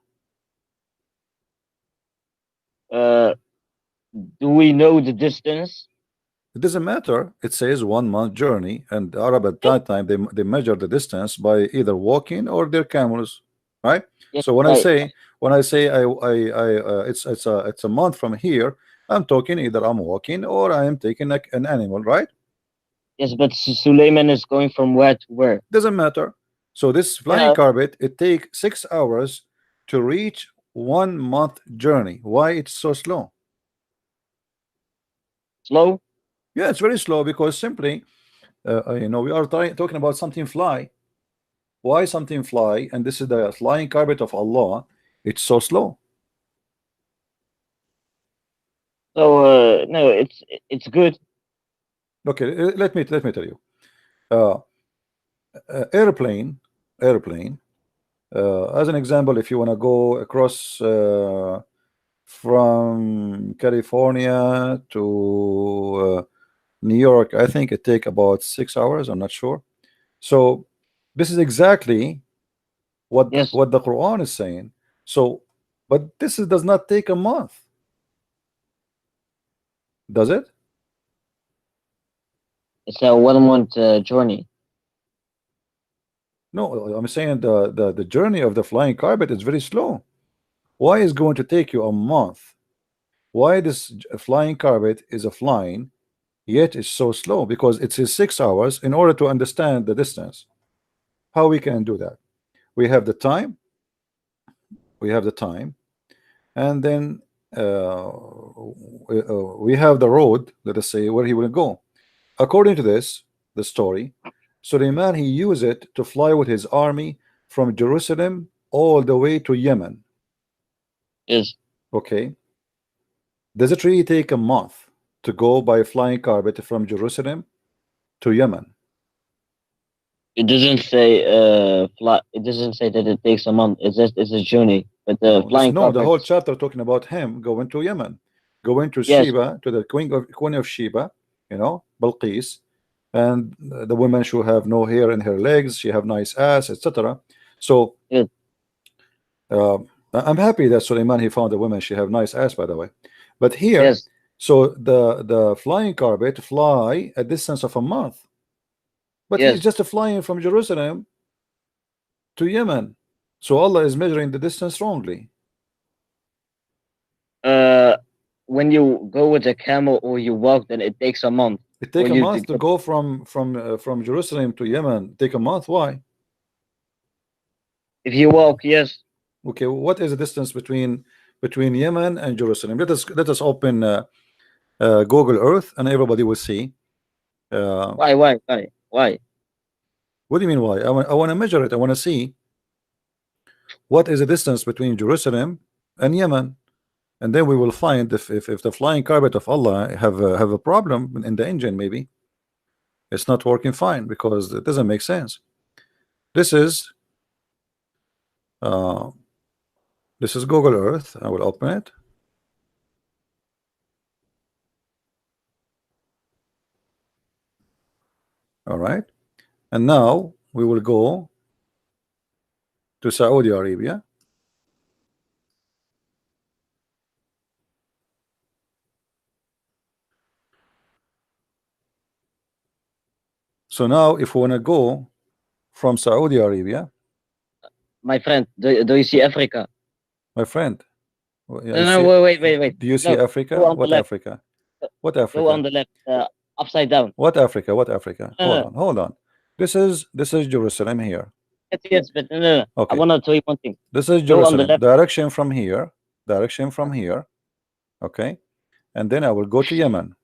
Do we know the distance? It doesn't matter. It says 1 month journey, and the Arab at that time they measure the distance by either walking or their camels, right? Yes, So when right. I say it's a month from here, I'm talking either I'm walking or I am taking an animal, right? Yes, but Suleiman is going from where to where? Doesn't matter. So this flying carpet, it takes 6 hours to reach 1 month journey. Why it's so slow? Slow? Yeah, it's very slow because simply, you know, we are talking about something fly. Why something fly? And this is the flying carpet of Allah. It's so slow. So no, it's good. Okay, let me tell you. Airplane As an example, if you want to go across from California to New York, I think it take about 6 hours. I'm not sure. So this is exactly what Yes. what the Quran is saying. So, but does not take a month, does it? It's a 1 month journey. No, I'm saying the journey of the flying carpet is very slow. Why is going to take you a month? Why this flying carpet is a flying, yet it's so slow? Because it is 6 hours in order to understand the distance. How we can do that? We have the time. We have the time, and then we have the road. Let us say where he will go. According to this, the story, Suleiman, he used it to fly with his army from Jerusalem all the way to Yemen. Yes. Okay. Does it really take a month to go by flying carpet from Jerusalem to Yemen? It doesn't say fly. It doesn't say that it takes a month. It's just it's a journey. But the flying No, the carpet. whole chapter talking about him going to Yemen, going to Yes. Sheba, to the queen of Sheba, Balqis, and the women who have no hair in her legs, she have nice ass, etc. So Yes. I'm happy that Suleiman he found a woman she have nice ass, by the way. But here, Yes. so the flying carpet fly a distance of a month, but Yes. he's just flying from Jerusalem to Yemen. So Allah is measuring the distance wrongly. When you go with a camel or you walk, then it takes a month. It take for a you month to get- go from Jerusalem to Yemen. Take a month. Why? If you walk, yes. Okay, what is the distance between Yemen and Jerusalem? Let us open Google Earth, and everybody will see. Why? Why? What do you mean why? I want to measure it. I want to see what is the distance between Jerusalem and Yemen, and then we will find if the flying carpet of Allah have a problem in the engine. Maybe it's not working fine because it doesn't make sense. This is Google Earth. I will open it. All right, and now we will go to Saudi Arabia. So now if we want to go from Saudi Arabia, My friend, do you see Africa? my friend, yeah, No, wait. do you see No, Africa? go on the What left. Africa? What Go Africa? on the left, upside down. What Africa? What Africa? No. Hold on. This is Jerusalem here. Yes, but no. Okay. I want to tell you one thing. This is Go on the Jerusalem. left. Direction from here. Direction from here. Okay. And then I will go to Yemen.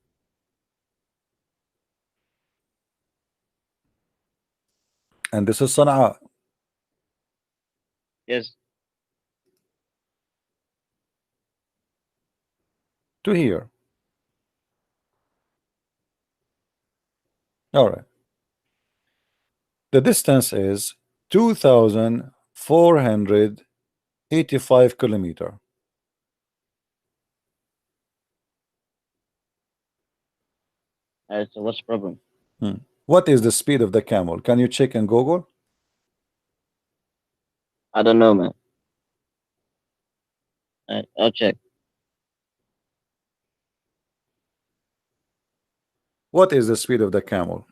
And this is Sana'a. Yes. To here. All right. The distance is 2,485 kilometers. So what's the problem? What is the speed of the camel? Can you check in Google? I don't know, man. I'll check. What is the speed of the camel?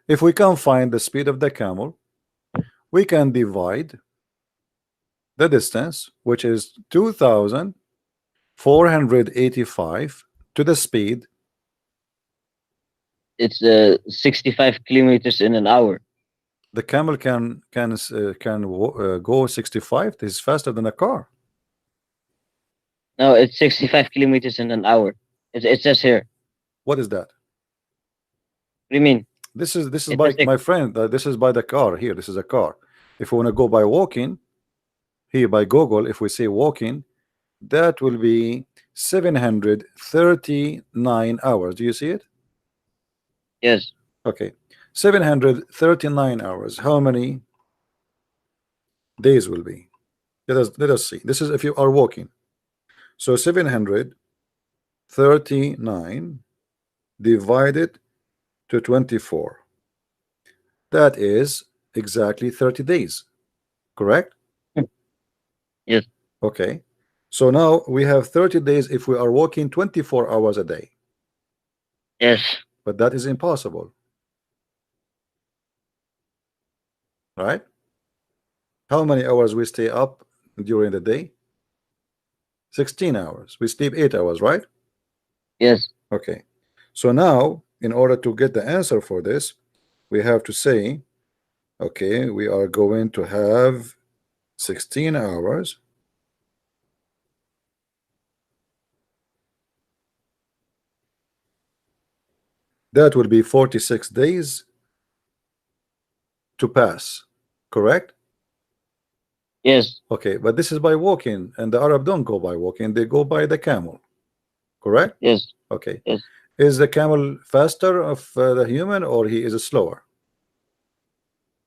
If we can find the speed of the camel, we can divide the distance, which is 2,485 to the speed. It's 65 kilometers in an hour. The camel can go 65. This is faster than a car. No, it's 65 kilometers in an hour. It says here. What is that? What do you mean? This is It's by a my friend. This is by the car here. This is a car. If we want to go by walking, here by Google, if we say walking, that will be 739 hours. Do you see it? Yes. Okay, 739 hours. How many days will be. Let us see. This is if you are walking. So 739 divided to 24. That is exactly 30 days. Correct? Yes. Okay. So now we have 30 days if we are walking 24 hours a day. Yes. But that is impossible. Right? How many hours we stay up during the day? 16 hours. We sleep 8 hours, right? Yes. Okay. So now, in order to get the answer for this, we have to say, okay, we are going to have 16 hours. That will be 46 days to pass. Correct? Yes. Okay, but this is by walking, and the Arab don't go by walking, they go by the camel. Correct? Yes. Okay. Yes. Is the camel faster of the human, or he is slower?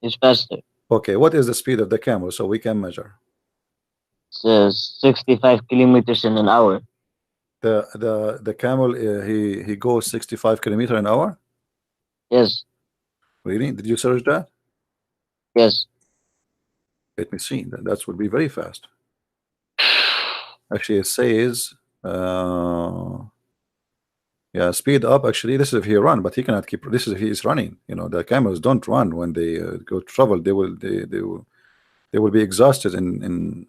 It's faster. Okay, what is the speed of the camel so we can measure? It's 65 kilometers in an hour. The camel he goes 65 kilometers an hour? Yes. Really? Did you search that? Yes. Let me see. That would be very fast. Actually, it says yeah, speed up. Actually, this is if he run, but he cannot keep. This is if he is running. You know, the camels don't run when they go travel. They will be exhausted in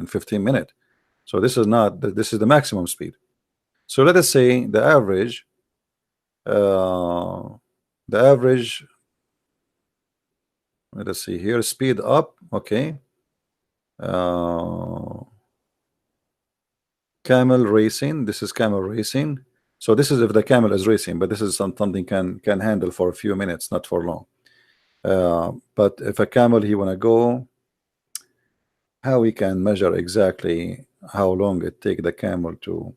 15 minutes. So this is not. This is the maximum speed. So let us say the average. Let us see here. Speed up. Okay. Camel racing. This is camel racing. So this is if the camel is racing, but this is something can handle for a few minutes, not for long. But if a camel he wanna go, how we can measure exactly how long it take the camel to.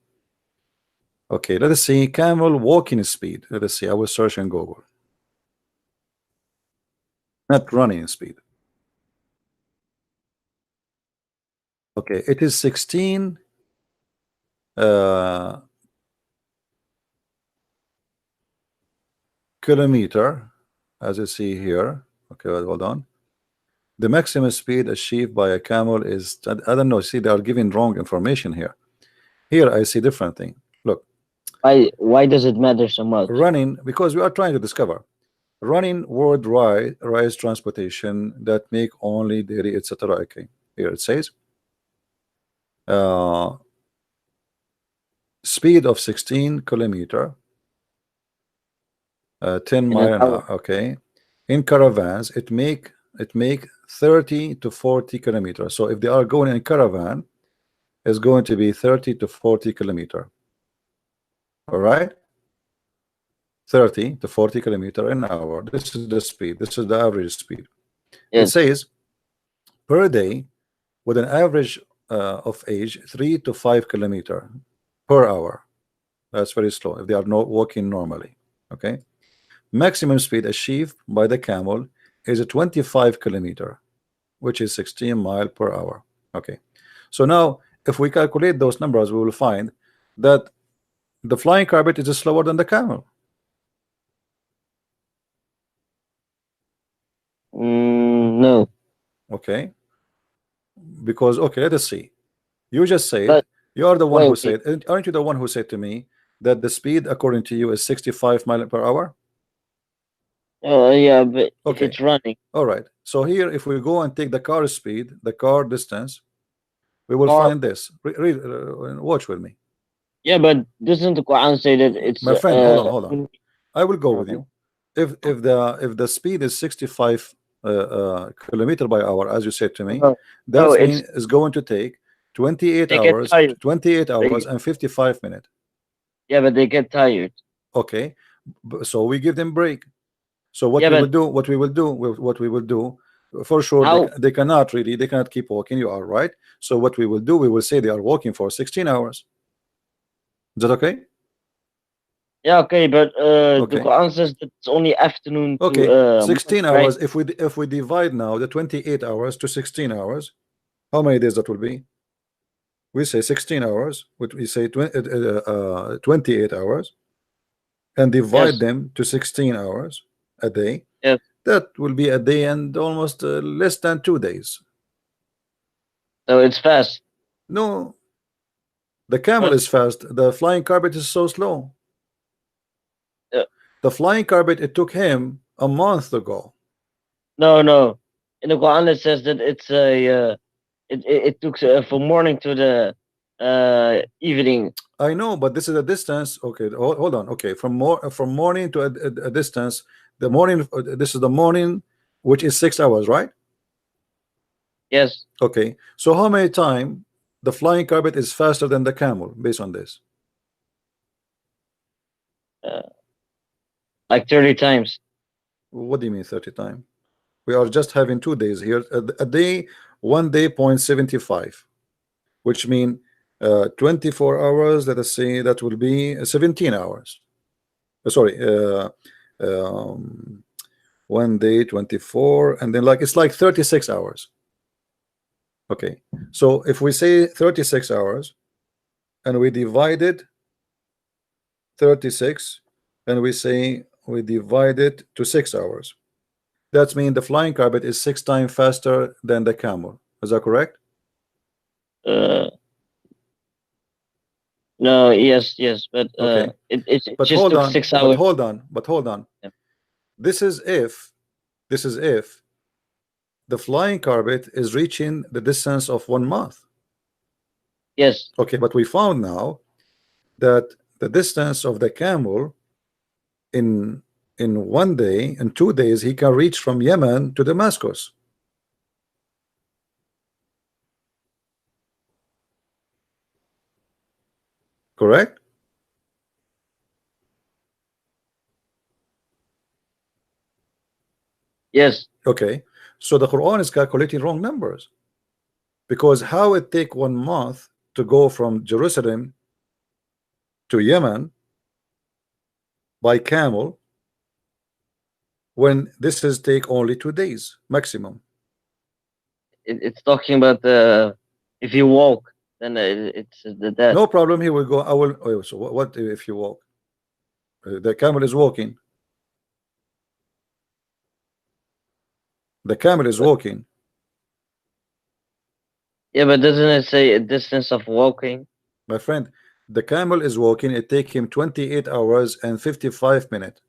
Okay, let us see camel walking speed. Let us see. I will search in Google. Not running speed. Okay, it is 16 kilometer, as you see here. Okay, well, hold on. The maximum speed achieved by a camel is, I don't know. See, they are giving wrong information here. Here I see different thing. Look, Why does it matter so much? running, because we are trying to discover running worldwide rise transportation that make only dairy, etc. Okay, here it says speed of 16 kilometer, 10 mile an hour. Okay, in caravans it make 30 to 40 kilometers. So if they are going in caravan, it's going to be 30 to 40 kilometer. All right, 30 to 40 kilometer an hour. This is the speed. This is the average speed. Yes. It says per day with an average of age 3 to 5 kilometer per hour. That's very slow if they are not walking normally. Okay, maximum speed achieved by the camel is a 25 kilometer, which is 16 mile per hour. Okay, so now if we calculate those numbers, we will find that the flying carpet is slower than the camel. No. Okay, because okay, let us see. You just said But you are the one wait, who said, aren't you the one who said to me that the speed according to you is 65 mile per hour? yeah, but if Okay. it's running, All right. So here, if we go and take the car speed, the car distance, we will Car- find this. Watch with me, yeah, but doesn't the Quran say that it's my friend. Hold on. I will go with you. If the speed is 65 kilometer by hour, as you said to me, that means it's going to take 28 They get hours, tired. 28 hours and 55 minutes. Yeah, but they get tired. Okay, so we give them break. So what Yeah, we but- will do, for sure How- they cannot keep walking. You are right. So what we will do, we will say they are walking for 16 hours. Is that okay? Yeah, okay, but the Okay. Quran says that it's only afternoon Okay, to 16 morning, right? hours. If we divide now the 28 hours to 16 hours, how many days that will be? We say 16 hours, which we say 28 hours, and divide Yes, them to 16 hours a day. yes. That will be a day and almost less than 2 days. So it's fast. No, the camel But is fast. The flying carpet is so slow. uh, The flying carpet, it took him a month to go. no, no. In the Quran it says that it's a it took from morning to the evening. I know, but this is a distance. Okay, hold on. Okay, from morning to a distance. The morning. This is the morning, which is 6 hours, right? Yes, Okay. So how many time the flying carpet is faster than the camel based on this? uh, like 30 times. What do you mean 30 time? We are just having 2 days here. A day, 1 day 0.75, which mean 24 hours. Let us say that will be 17 hours. Sorry, um, 1 day 24, and then like it's like 36 hours. Okay, so if we say 36 hours and we divided 36 and we say we divide it to 6 hours, that means the flying carpet is 6 times faster than the camel. Is that correct? Uh, no, yes, yes, but Okay, it but just hold took on, 6 hours. but hold on. Yeah. This is if the flying carpet is reaching the distance of 1 month. Yes, Okay, but we found now that the distance of the camel in 1 day, in 2 days, he can reach from Yemen to Damascus. Correct? yes. Okay, so the Quran is calculating wrong numbers, because how it take 1 month to go from Jerusalem to Yemen by camel when this is take only 2 days maximum? It's talking about the if you walk, then it's that. No problem. Here we go. I will. Oh, so what if you walk? The camel is walking. The camel is But, walking. yeah, but doesn't it say a distance of walking? My friend, the camel is walking. It take him 28 hours and 55 minutes.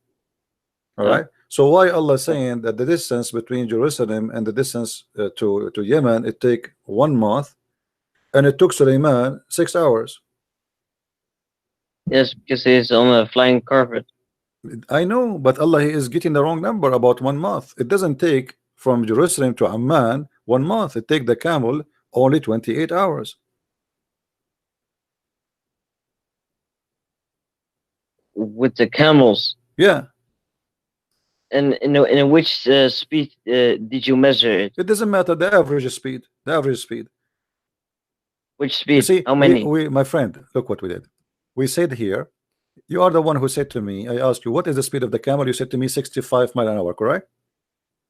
All Yeah. right. So why Allah saying that the distance between Jerusalem and the distance to Yemen, it take 1 month, and it took Suleiman 6 hours? Yes, because he's on a flying carpet. I know, but Allah is getting the wrong number about 1 month. It doesn't take from Jerusalem to Amman 1 month. It take the camel only 28 hours. With the camels. Yeah, And in which speed did you measure it? it doesn't matter the average speed. The average speed. Which You speed? see, How many? my friend, look what we did. We said here, you are the one who said to me, I asked you, what is the speed of the camel? You said to me 65 miles an hour, correct?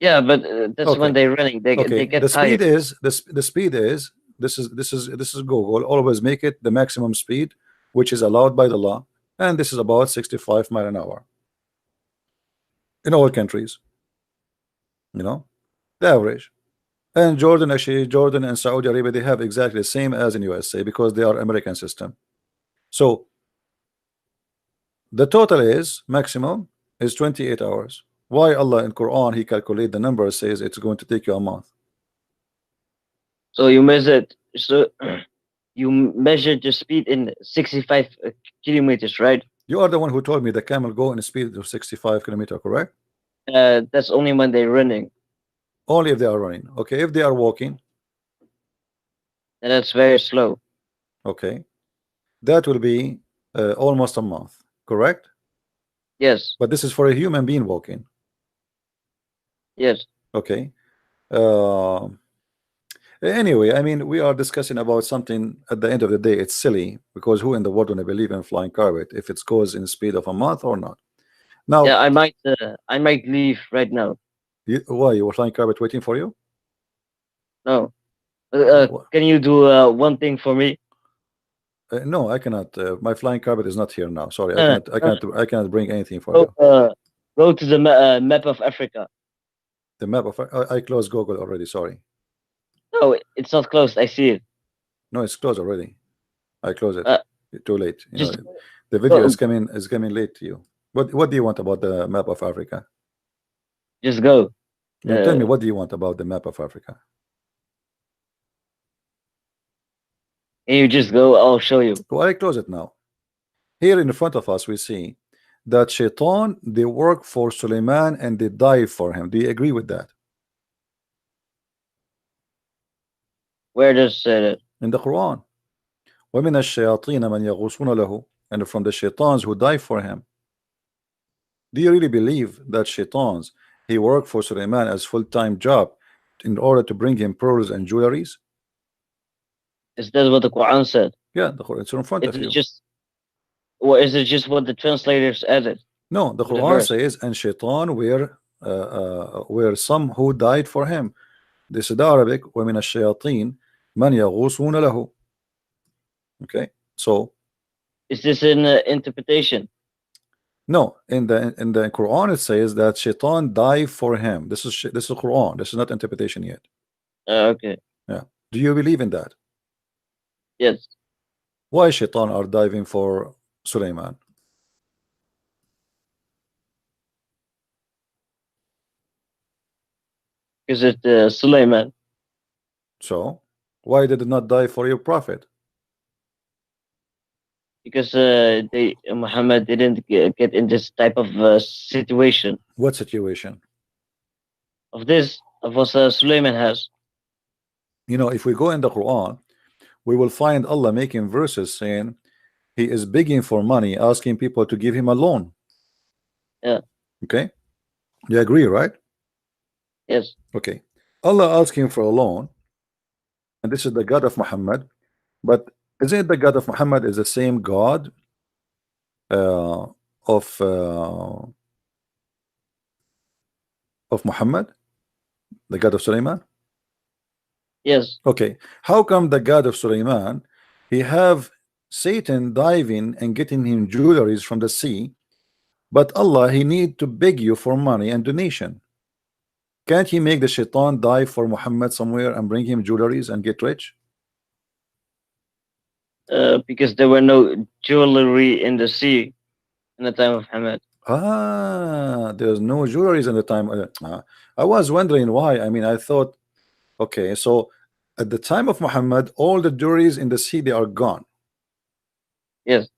Yeah, but that's Okay. when they're running. They Okay. get The tired. speed is the speed is this is Google. Always make it the maximum speed which is allowed by the law, and this is about 65 miles an hour in all countries. You know, the average. And Jordan, actually, Jordan and Saudi Arabia, they have exactly the same as in USA because they are American system. So the total is maximum is 28 hours. Why Allah in Quran he calculate the number, says it's going to take you a month? So you measured. So you measured the speed in 65 kilometers, right? You are the one who told me the camel go in a speed of 65 kilometer, correct? That's only when they're running, Only if they are running. Okay, if they are walking, and that's very slow. okay, that will be almost a month, correct? Yes, But this is for a human being walking. yes. Okay, uh, Anyway, I mean, we are discussing about something. At the end of the day, it's silly, because who in the world gonna believe in flying carpet if it goes in the speed of a month or not? Now, Yeah, I might leave right now. why you were flying carpet waiting for you? No. Wha- Can you do one thing for me? no, I cannot. My flying carpet is not here now. Sorry, I Uh, cannot. I cannot. I cannot bring anything for Go, you. go to the map of Africa. The map of I closed Google already. Sorry. No, it's not closed. I see it. No, it's closed already. I closed it. Uh, Too late. You just know, the video go. is coming late to you. What do you want about the map of Africa? Just go. No, tell me, what do you want about the map of Africa? And you just go. I'll show you. Well, I close it now. Here in front of us, we see that Shaitan, they work for Suleiman and they die for him. Do you agree with that? Where does it? In the Quran. وَمِنَ الشَّيَاطِينَ مَنْ يَغُوصُونَ لَهُ, and from the shaitans who die for him. Do you really believe that shaitans, he worked for Suleiman as full-time job in order to bring him pearls and jewelries? Is that what the Quran said? Yeah, the Quran, it's in front Is of it you. just, or is it just what the translators added? No, the to the Quran verse? says, and shaitan were some who died for him. This is the Arabic. وَمِنَ الشَّيَاطِينَ مَنْ يَغُوصُونَ لَهُ. Okay, so Is this an interpretation? no, in the Quran it says that shaitan died for him. This is Quran. This is not interpretation yet. Okay. Yeah. Do you believe in that? Yes. Why shaitan are diving for Suleiman? Is it Suleiman? So why did it not die for your prophet? Because Muhammad didn't get in this type of situation What situation? of what Suleiman has. You know, if we go in the Quran, we will find Allah making verses saying he is begging for money, asking people to give him a loan. Yeah. Okay, you agree, right? Yes. Okay, Allah asking for a loan, and this is the God of Muhammad, but isn't it the God of Muhammad is the same God of Muhammad, the God of Suleiman? Yes. Okay, how come the God of Suleiman, he have Satan diving and getting him jewelries from the sea, but Allah, he need to beg you for money and donation? Can't he make the shaitan dive for Muhammad somewhere and bring him jewelries and get rich? Because there were no jewelry in the sea in the time of Muhammad. Ah, there's no jewelries in the time. I was wondering why. I mean, I thought, okay, so at the time of Muhammad, all the jewelries in the sea, they are gone. Yes.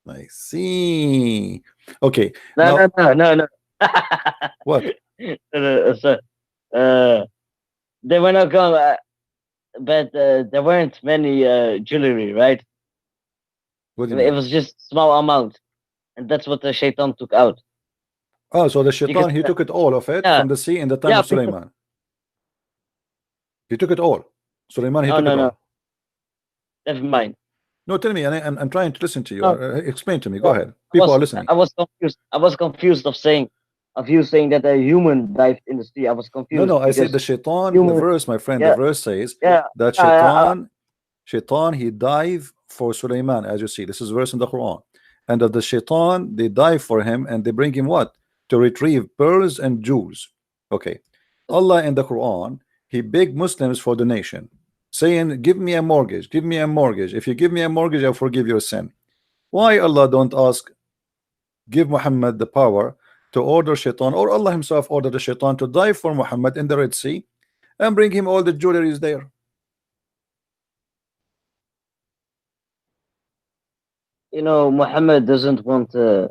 I see. Okay. No. What? They were not gone, but there weren't many jewelry, right? What do you It mean? was just small amount, and that's what the shaitan took out. Oh, so the shaitan, Because, he took it all of it yeah. from the sea in the time Yeah, of Suleiman. He took it all. Suleiman, he took it all. No. Never mind. No, tell me, and I'm trying to listen to you. No. Explain to me. Go ahead. People are listening. I was confused. I was confused of you saying that a human dived in the sea. I was confused. No, I said the shaitan, human, the verse, my friend, yeah, the verse says yeah, that shaitan, he dive for Suleiman, as you see. This is verse in the Quran. And of the shaitan, they dive for him and they bring him what? To retrieve pearls and jewels. Okay. Allah in the Quran, he begged Muslims for donation, saying, give me a mortgage, give me a mortgage. If you give me a mortgage, I'll forgive your sin. Why Allah don't ask, give Muhammad the power to order shaitan, or Allah himself order the shaitan to dive for Muhammad in the Red Sea and bring him all the jewelries there? You know, Muhammad doesn't want to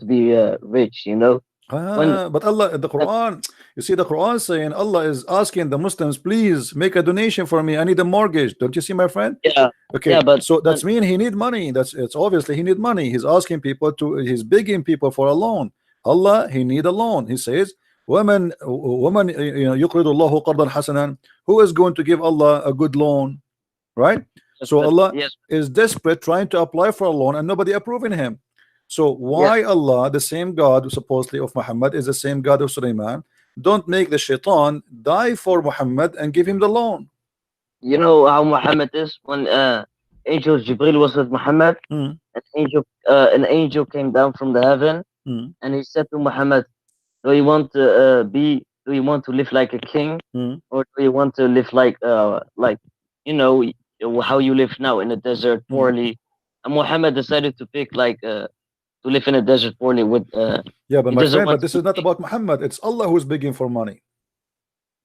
be rich, you know. But Allah, the Quran, you see the Quran saying Allah is asking the Muslims, please make a donation for me. I need a mortgage. Don't you see, my friend? Yeah. Okay. Yeah, but so that's mean he need money. It's obviously he need money. He's asking people to. He's begging people for a loan. Allah, he need a loan. He says, woman يقرض الله قرضا حسنا. Who is going to give Allah a good loan, right? So But- Allah yes, is desperate trying to apply for a loan and nobody approving him. So why Allah, the same God supposedly of Muhammad, is the same God of Sulaiman, don't make the shaitan die for Muhammad and give him the loan? you know how Muhammad is when angel Jibril was with Muhammad. Hmm. An angel came down from the heaven Hmm. and he said to Muhammad, do you want to live like a king, Hmm. or do you want to live like you know how you live now in the desert poorly? And Muhammad decided to pick to live in a desert poorly with Yeah, but he my doesn't friend, want but this to is not be- about Muhammad. It's Allah who's begging for money.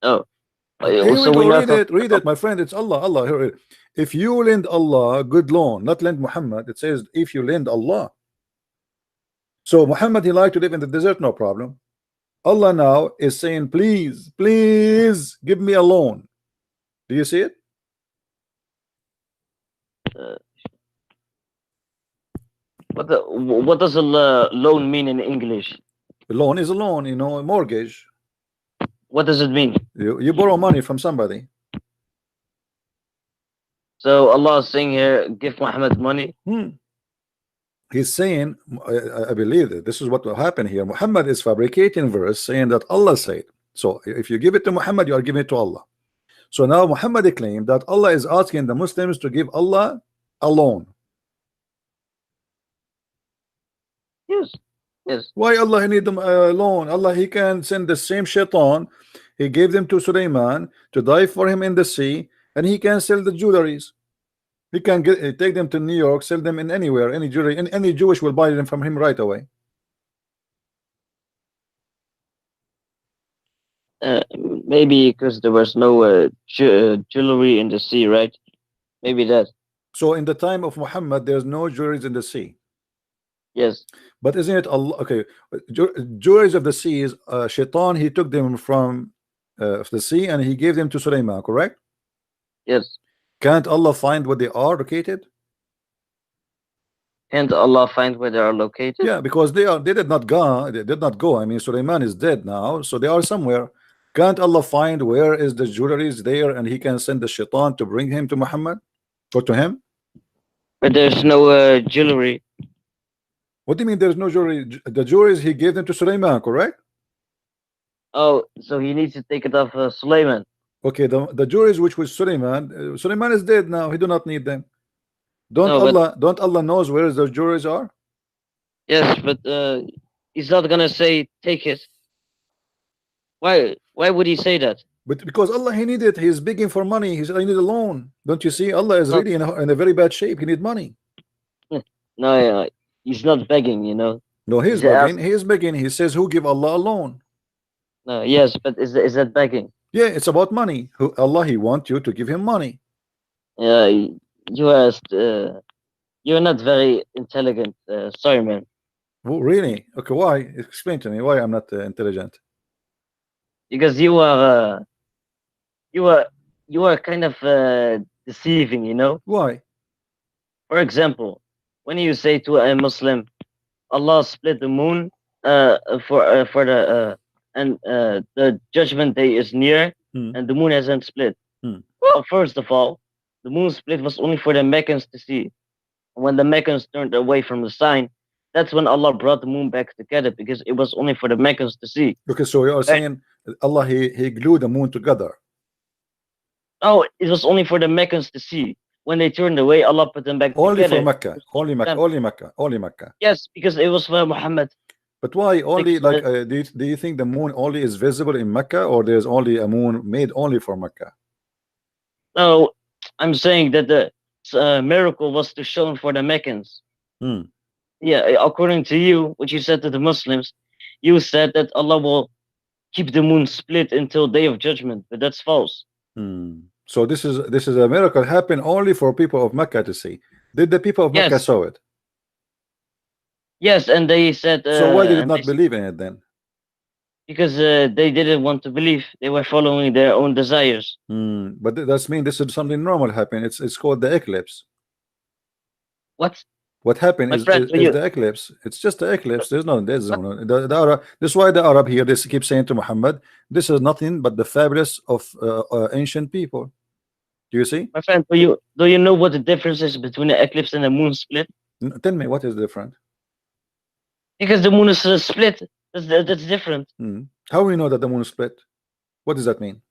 oh Here we so go. we're not Read it, my friend. It's Allah. Allah. Here it is. If you lend Allah a good loan, not lend Muhammad. It says if you lend Allah. So Muhammad, he liked to live in the desert, no problem. Allah now is saying, please, please give me a loan. Do you see it? what does a loan mean in English? A loan is a loan, you know, a mortgage. What does it mean? You borrow money from somebody. So Allah is saying here, give Muhammad money. He's saying, I believe that this is what will happen here. Muhammad is fabricating verse saying that Allah said. So if you give it to Muhammad, you are giving it to Allah. So now Muhammad claimed that Allah is asking the Muslims to give Allah a loan. Yes. Why Allah he need them a loan? Allah, he can send the same shaitan. He gave them to Sulaiman to die for him in the sea, and he can sell the jewelries. He can take them to New York, sell them in anywhere, any jewelry, and any Jewish will buy them from him right away. Maybe because there was no jewelry in the sea, right? Maybe that. So in the time of Muhammad, there's no jewelries in the sea. Yes. But isn't it Allah? Okay, jewelries of the sea is shaitan. He took them from the sea and he gave them to Sulaiman, correct? Yes. Can't Allah find where they are located? Can't Allah find where they are located? Yeah, because they did not go. They did not go. I mean, Sulaiman is dead now, so they are somewhere. Can't Allah find where is the jewelry is there, and he can send the shaitan to bring him to Muhammad or to him? But there's no jewelry. What do you mean there's no jewelry? The jewelries he gave them to Sulaiman, correct? Oh, so he needs to take it off Sulaiman. Okay, the jewelries which was Sulaiman, Sulaiman is dead now. He do not need them. Don't Allah knows where the jewelries are? Yes, but he's not gonna say take it. Why would he say that? But because Allah he need it, he's begging for money. He's I need a loan. Don't you see? Allah is really in a very bad shape. He need money. No, he's not begging, you know. No, he's begging. He is begging. He says, "Who give Allah a loan?" No, yes, but is that begging? Yeah, it's about money. Allah he want you to give him money. Yeah, you're not very intelligent. Sorry, man. Oh, really? Okay, why? Explain to me why I'm not intelligent. Because you are kind of deceiving, you know. Why? For example, when you say to a Muslim, Allah split the moon the judgment day is near and the moon hasn't split. Well, first of all, the moon split was only for the Meccans to see. When the Meccans turned away from the sign, that's when Allah brought the moon back together, because it was only for the Meccans to see. Okay, so you are saying Allah he glued the moon together. Oh, it was only for the Meccans to see. When they turned away, Allah put them back only together. For Mecca. Only Mecca. Only Mecca. Only Mecca. Yes, because it was for Muhammad. But why only? Like, do you think the moon only is visible in Mecca, or there's only a moon made only for Mecca? No, I'm saying that the miracle was to show for the Meccans. Yeah, according to you, what you said to the Muslims, you said that Allah will keep the moon split until Day of Judgment, but that's false. So this is a miracle happen only for people of Mecca to see. Did the people of Mecca saw it? Yes, and they said. So why did they not believe in it then? Because they didn't want to believe. They were following their own desires. But that's mean this is something normal happen. It's called the eclipse. What? What happened My is, friend, for you, the eclipse. It's just the eclipse. There's no the Arab. This is why the Arab here, they keep saying to Muhammad, this is nothing but the fabulous of ancient people. Do you see? my friend, for you, do you know what the difference is between the eclipse and the moon split? Tell me what is different. Because the moon is split. That's different. How we know that the moon split? What does that mean?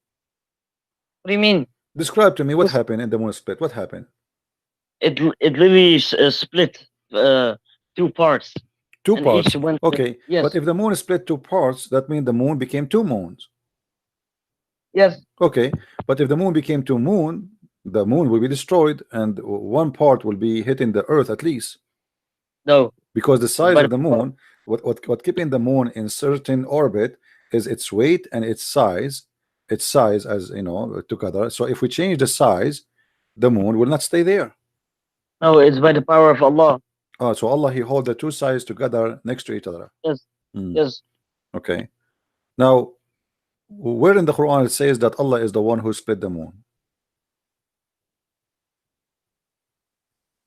What do you mean? Describe to me what happened in the moon split. What happened? It really split two parts. Two And parts. each went. Okay. Yes. But if the moon is split two parts, that means the moon became two moons. Yes. Okay. But if the moon became two moon, the moon will be destroyed, and one part will be hitting the earth at least. No. Because the size But of the moon, what keeping the moon in certain orbit is its weight and its size, as you know, together. So if we change the size, the moon will not stay there. no, it's by the power of Allah. Oh, so Allah, He hold the two sides together next to each other. Yes. Yes. Okay. Now, where in the Quran it says that Allah is the one who split the moon?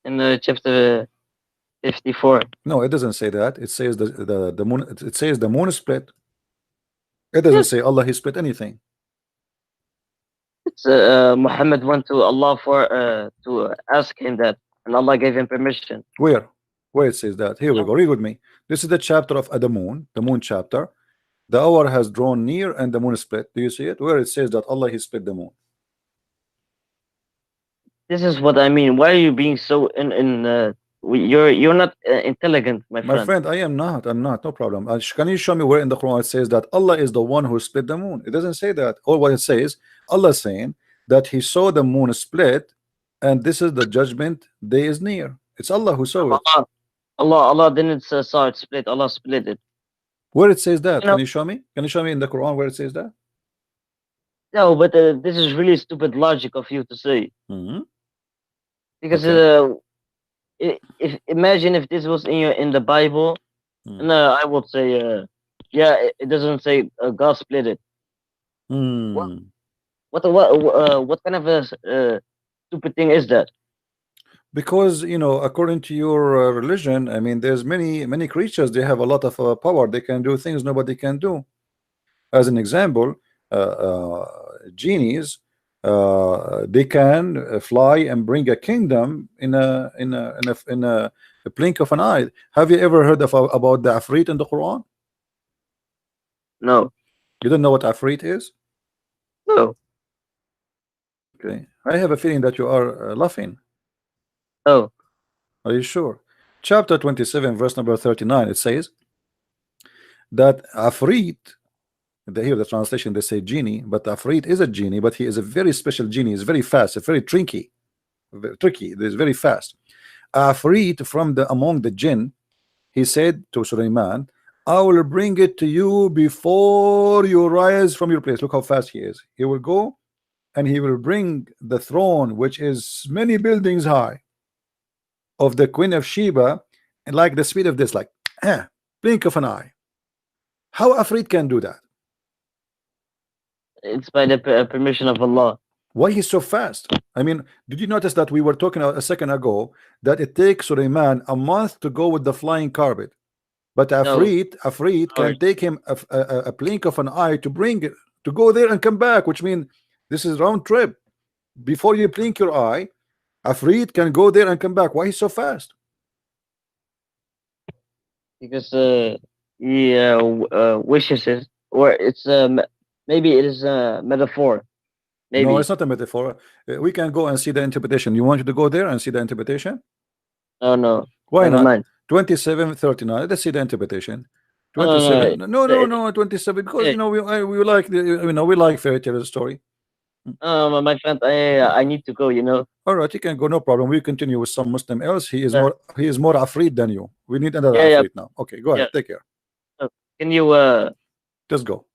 In chapter 54. No, it doesn't say that. It says the moon. It says the moon split. It doesn't say Allah He split anything. It's Muhammad went to Allah for to ask him that, and Allah gave him permission. Where it says that? Here we go. Read with me. This is the chapter of the moon chapter. The hour has drawn near and the moon split. Do you see it? Where it says that Allah He split the moon. This is what I mean. Why are you being so you're not intelligent, my friend. My friend, I am not. I'm not. No problem. Can you show me where in the Quran it says that Allah is the one who split the moon? It doesn't say that. Or what it says, Allah is saying that He saw the moon split, and this is the judgment day is near. It's Allah who saw it. Allah didn't saw it split. Allah split it. Where it says that? You know, can you show me? Can you show me in the Quran where it says that? No, but this is really stupid logic of you to say. Because if imagine if this was in the Bible, and I would say, yeah, it doesn't say God split it. What kind of a stupid thing is that? Because, you know, according to your religion, I mean, there's many creatures. They have a lot of power. They can do things nobody can do. As an example, genies, they can fly and bring a kingdom in a blink of an eye. Have you ever heard about the Afrit in the Quran? No. You don't know what Afrit is? No. Okay. I have a feeling that you are laughing. Oh. Are you sure? Chapter 27, verse number 39, it says that Afrit, here the translation they say genie, but Afrit is a genie, but he is a very special genie. He's very fast, it's very tricky. It's very fast. Afrit from among the jinn, he said to Sulaiman, I will bring it to you before you rise from your place. Look how fast he is. He will go and he will bring the throne, which is many buildings high, of the Queen of Sheba, and like the speed of this, like blink of an eye. How Afrit can do that? It's by the permission of Allah. Why he's so fast? I mean, did you notice that we were talking a second ago that it takes Sulaiman a month to go with the flying carpet, but Afrit can take him a blink of an eye to bring it, to go there and come back, which means this is round trip. Before you blink your eye, Afrit can go there and come back. Why he's so fast? Because he wishes it, or it's maybe it is a metaphor. Maybe. No, it's not a metaphor. We can go and see the interpretation. You want to go there and see the interpretation? Oh no. Why Never not? mind. 27:39. Let's see the interpretation. 27. No. 27. Because you know we like we like fairy tale story. My friend, I need to go. You know. All right, you can go. No problem. We continue with some Muslim else. He is more Afrit than you. We need another Afrit now. Okay, go ahead. Take care. Can you just go?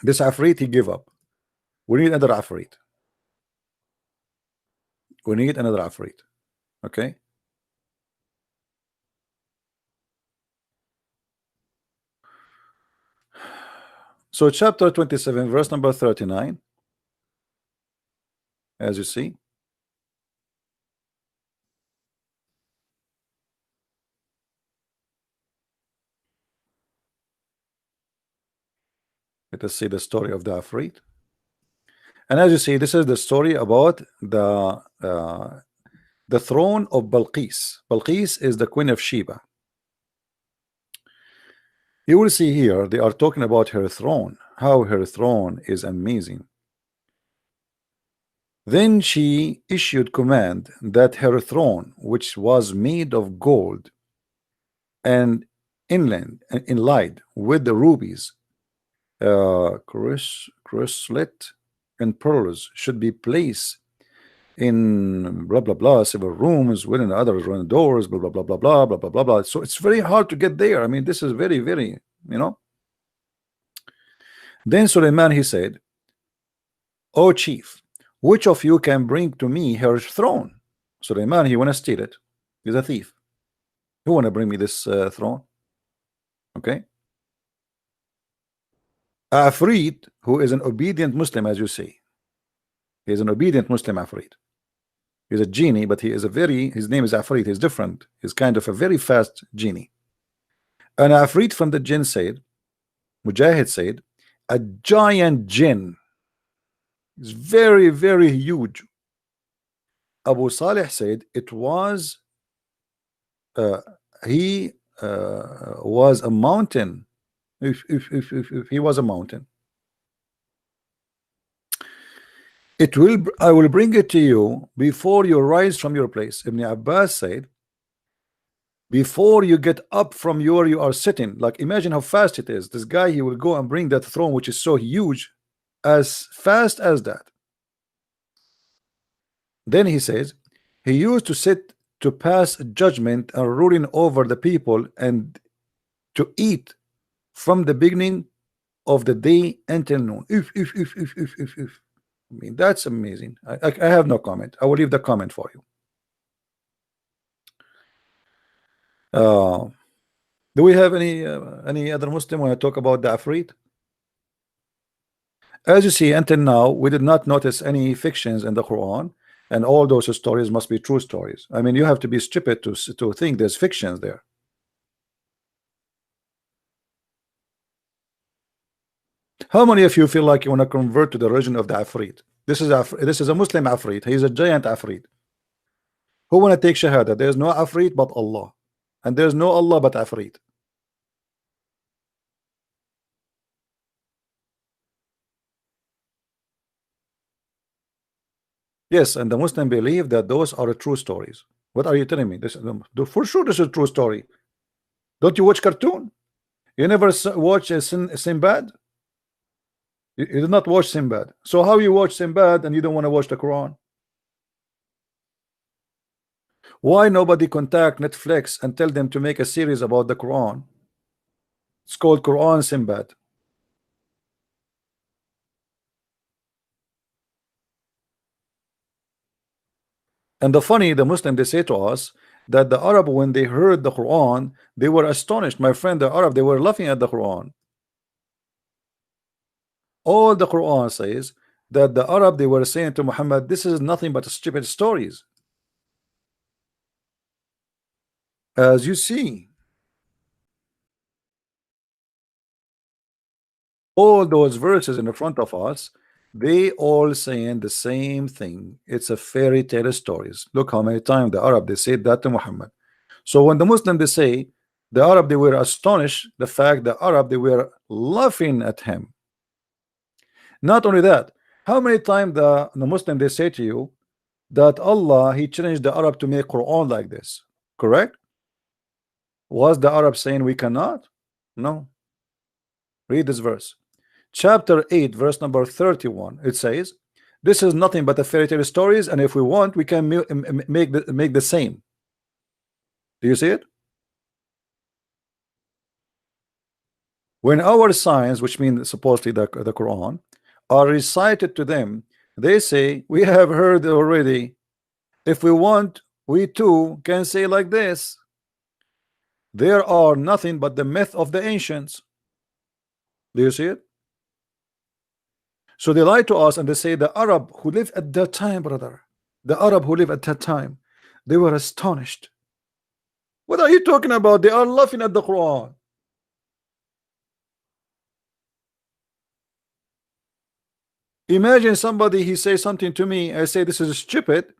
This Afrit he give up. We need another Afrit. We need another Afrit. Okay. So chapter 27, verse number 39, as you see. Let us see the story of the Afrit. And as you see, this is the story about the throne of Balqis. Balqis is the queen of Sheba. You will see here they are talking about her throne, how her throne is amazing. Then she issued command that her throne, which was made of gold and inlaid with the rubies, chrysolite and pearls, should be placed in blah blah blah several rooms within others run doors, blah blah blah blah blah blah blah blah blah. So it's very hard to get there. I mean, this is very, very, you know. Then Suleiman, he said, "O chief, which of you can bring to me her throne?" Suleiman, he want to steal it. He's a thief. Who want to bring me this throne? Okay. Afrit, who is an obedient Muslim, as you say, he is an obedient Muslim. Afrit, he's a genie, but he is his name is Afrit. He's different. He's kind of a very fast genie. And Afrit from the jinn said, Mujahid said, a giant jinn. It's very, very huge. Abu Salih said it was he was a mountain. If he was a mountain, I will bring it to you before you rise from your place. Ibn Abbas said, before you get up from where you are sitting. Like, imagine how fast it is. This guy, he will go and bring that throne, which is so huge, as fast as that. Then he says he used to sit to pass judgment and ruling over the people, and to eat from the beginning of the day until noon. If. I mean, that's amazing. I have no comment. I will leave the comment for you. Do we have any other Muslim when I talk about the Afrit? As you see, until now, we did not notice any fictions in the Quran, and all those stories must be true stories. I mean, you have to be stupid to think there's fictions there. How many of you feel like you want to convert to the religion of the Afrit? This is a Muslim Afrit. He's a giant Afrit. Who want to take Shahada? There's no Afrit but Allah, and there's no Allah but Afrit. Yes, and the Muslim believe that those are true stories. What are you telling me? This for sure this is a true story. Don't you watch cartoon? You never watch Sinbad? You did not watch Sinbad. So how you watch Sinbad and you don't want to watch the Quran? Why nobody contact Netflix and tell them to make a series about the Quran? It's called Quran Sinbad. And the Muslim, they say to us that the Arab, when they heard the Quran, they were astonished. My friend, the Arab, they were laughing at the Quran. All the Quran says that the Arab, they were saying to Muhammad, this is nothing but stupid stories. As you see, all those verses in the front of us, they all saying the same thing. It's a fairy tale stories. Look how many times the Arab, they said that to Muhammad. So when the Muslim, they say the Arab, they were astonished, the fact the Arab, they were laughing at him. Not only that, how many times the Muslim, they say to you that Allah, he changed the Arab to make Quran like this, correct? Was the Arab saying we cannot? No. Read this verse, chapter 8, verse number 31. It says, this is nothing but a fairy tale stories, and if we want, we can make the same. Do you see it? When our signs, which means supposedly the Quran, are recited to them, they say, we have heard already. If we want, we too can say like this. There are nothing but the myth of the ancients. Do you see it? So they lie to us and they say the Arab who lived at that time, brother, the Arab who lived at that time, they were astonished. What are you talking about? They are laughing at the Quran. Imagine somebody, he says something to me, I say this is stupid,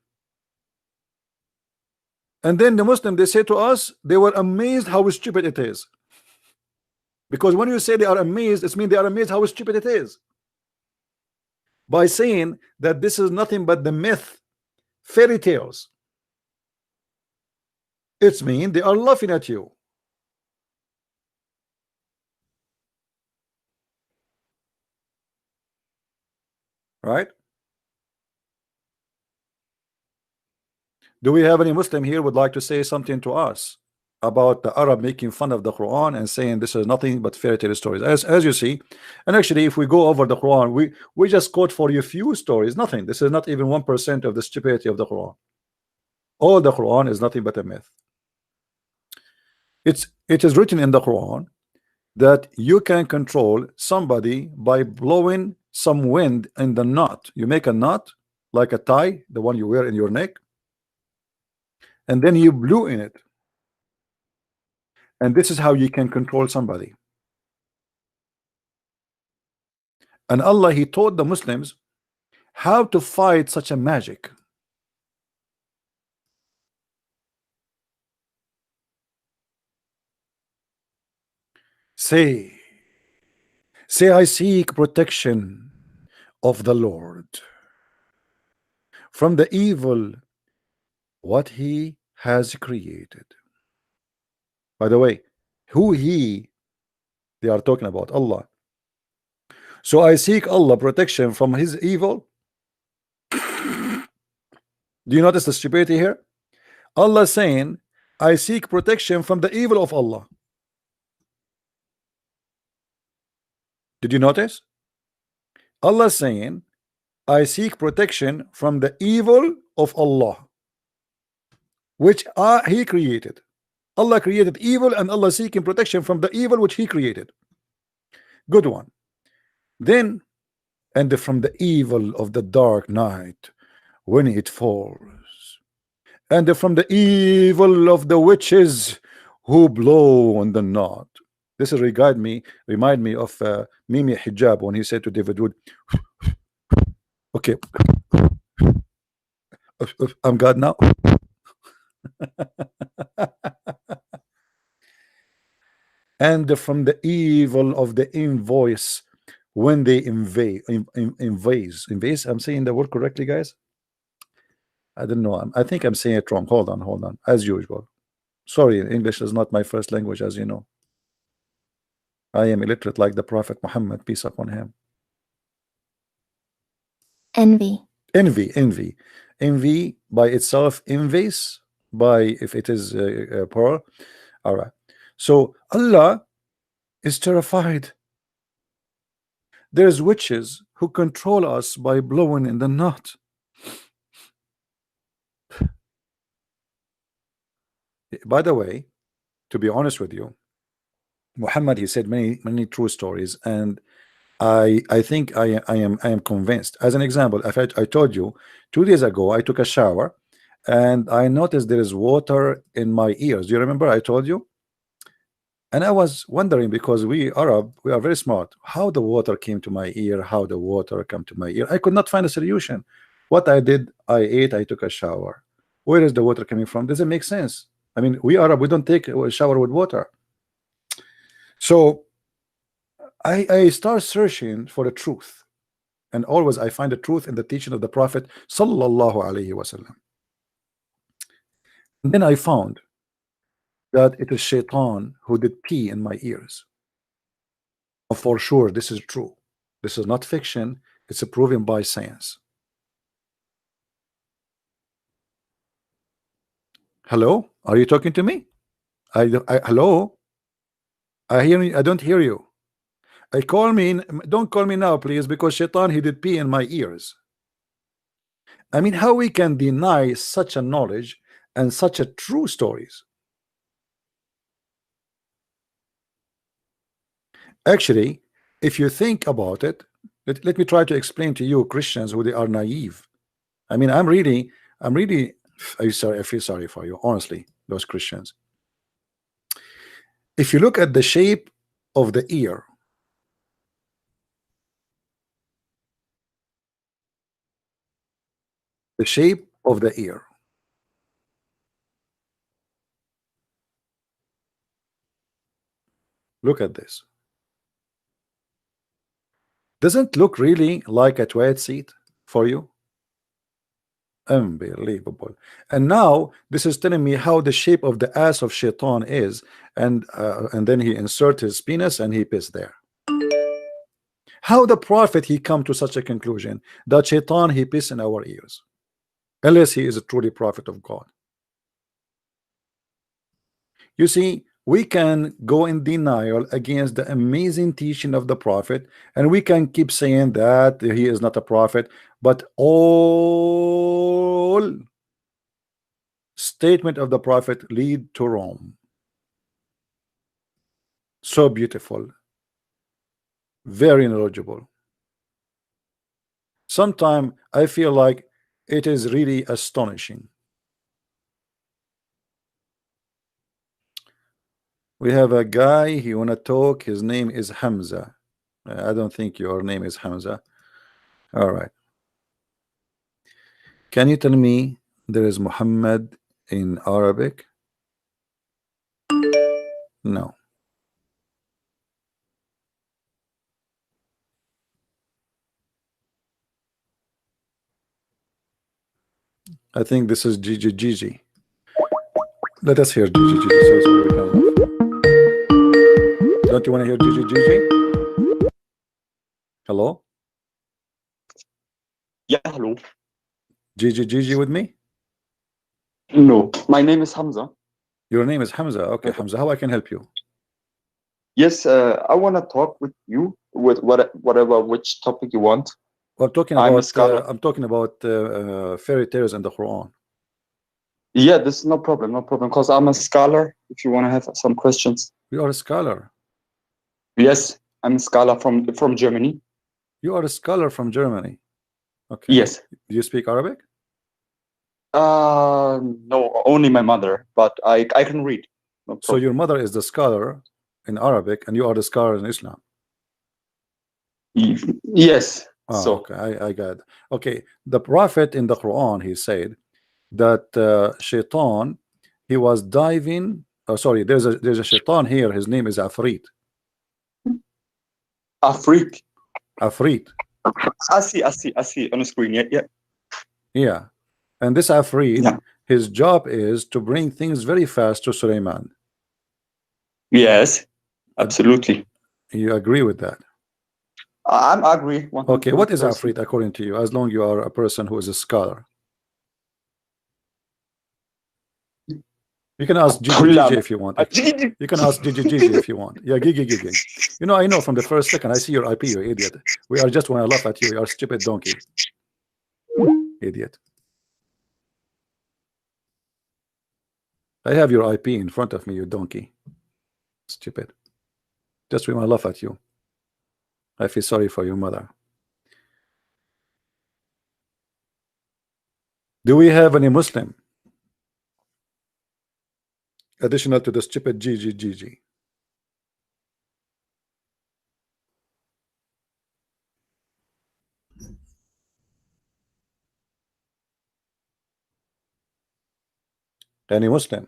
and then the Muslim, they say to us, they were amazed how stupid it is. Because when you say they are amazed, it means they are amazed how stupid it is. By saying that this is nothing but the myth, fairy tales, it's mean they are laughing at you. Right? Do we have any Muslim here would like to say something to us about the Arab making fun of the Quran and saying this is nothing but fairy tale stories? As you see, and actually if we go over the Quran, we just quote for you few stories, nothing. This is not even 1% of the stupidity of the Quran. All the Quran is nothing but a myth. It is written in the Quran that you can control somebody by blowing some wind in the knot. You make a knot like a tie, the one you wear in your neck, and then you blew in it, and this is how you can control somebody. And Allah, he taught the Muslims how to fight such a magic. Say I seek protection of the Lord from the evil what he has created. By the way, who he, they are talking about Allah. So I seek Allah protection from his evil. Do you notice the stupidity here? Allah saying, I seek protection from the evil of Allah. Did you notice? Allah saying, I seek protection from the evil of Allah, which he created. Allah created evil, and Allah seeking protection from the evil which he created. Good one. Then, and from the evil of the dark night when it falls, and from the evil of the witches who blow on the knot. This is remind me of Mimi Hijab when he said to David Wood, okay, I'm God now. And from the evil of the invoice when they invade. I'm saying the word correctly, guys? I don't know. I think I'm saying it wrong. Hold on. As usual. Sorry, English is not my first language, as you know. I am illiterate like the Prophet Muhammad, peace upon him. Envy by itself, envies by, if it is plural. All right, so Allah is terrified. There's witches who control us by blowing in the knot. By the way, to be honest with you, Muhammad, he said many true stories, and I think I am convinced. As an example, I told you 2 days ago I took a shower and I noticed there is water in my ears. Do you remember I told you? And I was wondering, because we Arab, we are very smart, how the water came to my ear, how the water came to my ear. I could not find a solution. What I did, I ate, I took a shower. Where is the water coming from? Doesn't make sense. I mean, we Arab, we don't take a shower with water. So I start searching for the truth, and always I find the truth in the teaching of the Prophet sallallahu alaihi wasallam. And then I found that it is Shaitan who did pee in my ears. For sure, this is true. This is not fiction. It's proven by science. Hello, are you talking to me? Hello, I hear you. I don't hear you. Don't call me now, please, because Shaitan, he did pee in my ears. I mean, how we can deny such a knowledge and such a true stories? Actually, if you think about it, let me try to explain to you Christians who they are naive. I mean, I'm really I feel sorry for you, honestly, those Christians. If you look at the shape of the ear, The shape of the ear. Look at this. Doesn't look really like a toilet seat for you? Unbelievable. And now this is telling me how the shape of the ass of Shaitan is, and then he insert his penis and he piss there. How the prophet he come to such a conclusion that Shaitan he piss in our ears, unless he is a truly prophet of God. You see, we can go in denial against the amazing teaching of the prophet, and we can keep saying that he is not a prophet, but all statement of the prophet lead to Rome. So beautiful, very knowledgeable. Sometimes I feel like it is really astonishing. We have a guy, he wanna talk, his name is Hamza. I don't think your name is Hamza. All right. Can you tell me there is Muhammad in Arabic? No. I think this is Gigi Gigi. Let us hear Gigi Gigi. Don't you want to hear Gigi Gigi? Hello? Yeah, hello. Gigi Gigi with me? No, my name is Hamza. Your name is Hamza. Okay, Hamza, how I can help you? Yes, I want to talk with you with whatever which topic you want. Well, I'm a scholar. I'm talking about fairy tales in the Quran. Yeah, this is no problem, because I'm a scholar. If you want to have some questions. You are a scholar. Yes, I'm a scholar from Germany. You are a scholar from Germany. Okay. Yes. Do you speak Arabic? No, only my mother, but I can read. No So problem. your mother is the scholar in Arabic, and you are the scholar in Islam. Yes. Oh, So okay, I got it. Okay, the prophet in the Quran, he said that Shaitan, he was diving. Oh, sorry, there's a Shaitan here. His name is Afrit. Afrik. Afrit. I see on the screen. Yeah. Yeah, and this Afrit, Yeah. his job is to bring things very fast to Suleiman. Yes, absolutely. You agree with that? I'm agree. Okay, what is 100%. Afrit according to you? As long you are a person who is a scholar, you can ask Gigi Gigi if you want. You can ask Gigi Gigi if you want. Yeah, Gigi Gigi. You know, I know from the first second I see your IP, you idiot. We are just want to laugh at you. You are stupid donkey. Idiot. I have your IP in front of me, you donkey. Stupid. Just we want to laugh at you. I feel sorry for your mother. Do we have any Muslim additional to the stupid Gigi Gigi? Any Muslim?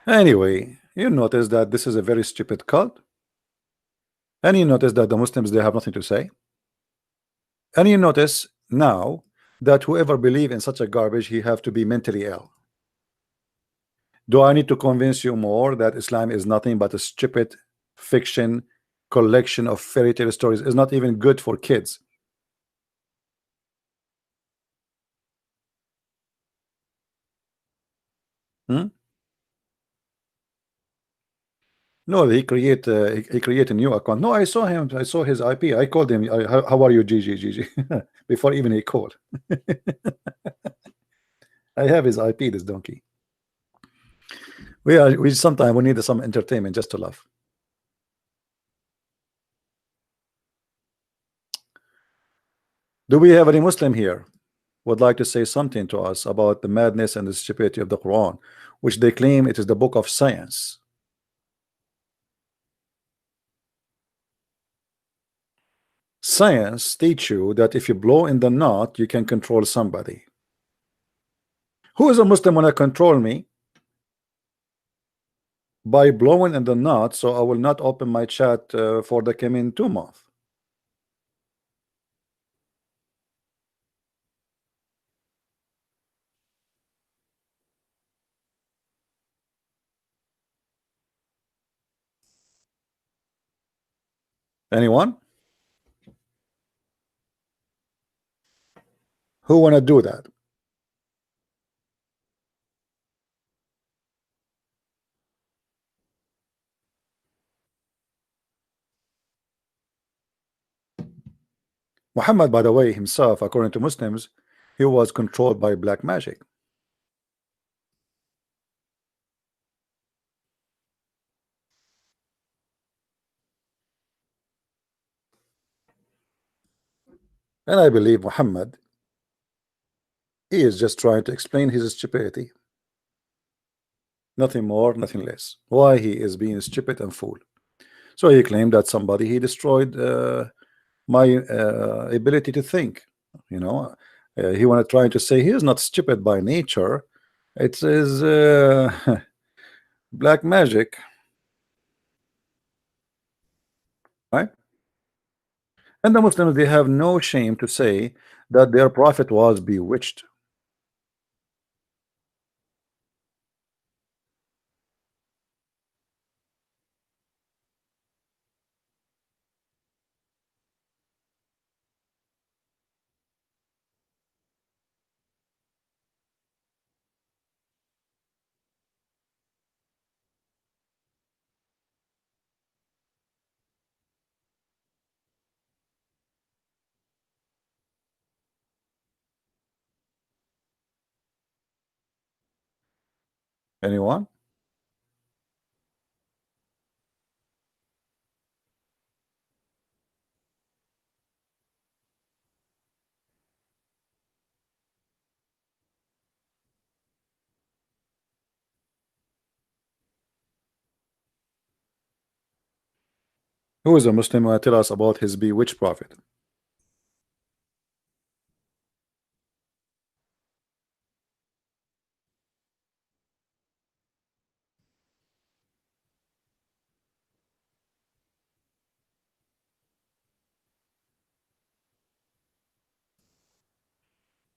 Anyway, you notice that this is a very stupid cult, and you notice that the Muslims, they have nothing to say, and you notice now that whoever believe in such a garbage, he have to be mentally ill. Do I need to convince you more that Islam is nothing but a stupid fiction collection of fairy tale stories? Is not even good for kids. No, he create a new account. No, I saw him. I saw his IP. I called him. How are you, Gigi? Before even he called. I have his IP. This donkey. We sometimes we need some entertainment just to laugh. Do we have any Muslim here would like to say something to us about the madness and the stupidity of the Quran, which they claim it is the book of science? Science teach you that if you blow in the knot, you can control somebody. Who is a Muslim when I control me? By blowing in the knot, so I will not open my chat for the coming 2 months. Anyone? Who wanna do that? Muhammad, by the way, himself, according to Muslims, he was controlled by black magic. And I believe Muhammad, he is just trying to explain his stupidity. Nothing more, nothing less. Why he is being stupid and fool. So he claimed that somebody he destroyed my ability to think. You know, he wanted trying to say he is not stupid by nature. It is black magic, right? And the Muslims, they have no shame to say that their prophet was bewitched. Anyone? Who is a Muslim who tell us about his bewitched prophet?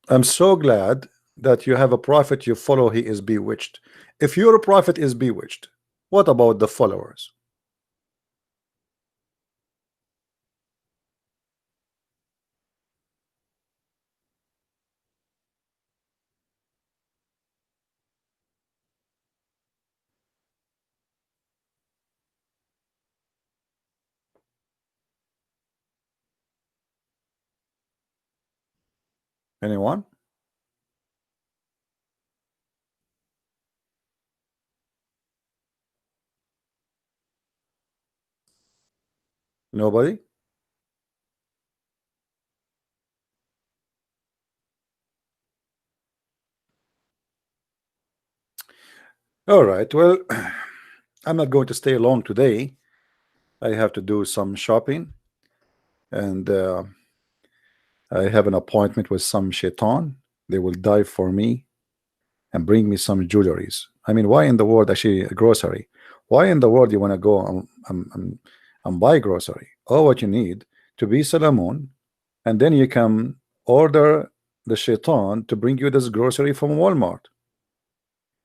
I'm so glad that you have a prophet you follow, he is bewitched. If your prophet is bewitched, what about the followers? Anyone? Nobody? All right, well, I'm not going to stay long today. I have to do some shopping, and I have an appointment with some shaitan. They will die for me and bring me some jewelries. I mean, why in the world, actually, a grocery? Why in the world you want to go and buy grocery? All what you need to be Solomon, and then you can order the shaitan to bring you this grocery from Walmart.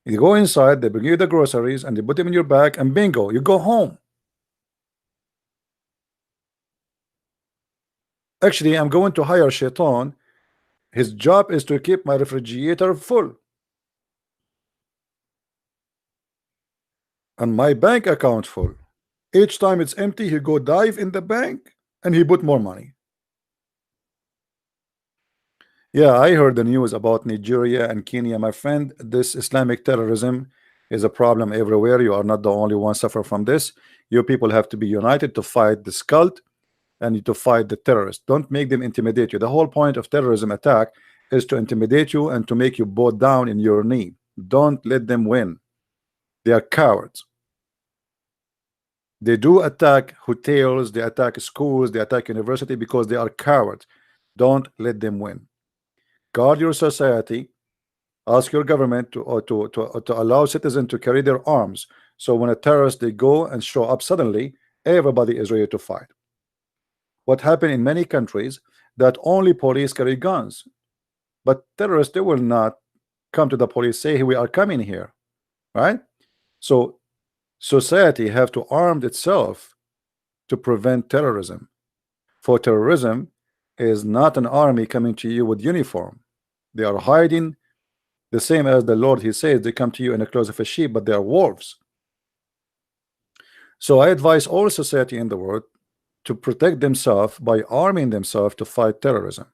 You go inside, they bring you the groceries, and they put them in your bag, and bingo, you go home. Actually, I'm going to hire shaitan. His job is to keep my refrigerator full and my bank account full. Each time it's empty, he go dive in the bank and he put more money. Yeah, I heard the news about Nigeria and Kenya, my friend. This Islamic terrorism is a problem everywhere. You are not the only one suffer from this. You people have to be united to fight this cult and to fight the terrorists. Don't make them intimidate you. The whole point of terrorism attack is to intimidate you and to make you bow down in your knee. Don't let them win. They are cowards. They do attack hotels, they attack schools, they attack university because they are cowards. Don't let them win. Guard your society. Ask your government to allow citizens to carry their arms. So when a terrorist they go and show up suddenly, everybody is ready to fight. What happened in many countries that only police carry guns, but terrorists they will not come to the police say, hey, we are coming here, right? So society have to arm itself to prevent terrorism. For terrorism is not an army coming to you with uniform. They are hiding, the same as the Lord, he says, they come to you in the clothes of a sheep, but they are wolves. So I advise all society in the world to protect themselves by arming themselves to fight terrorism.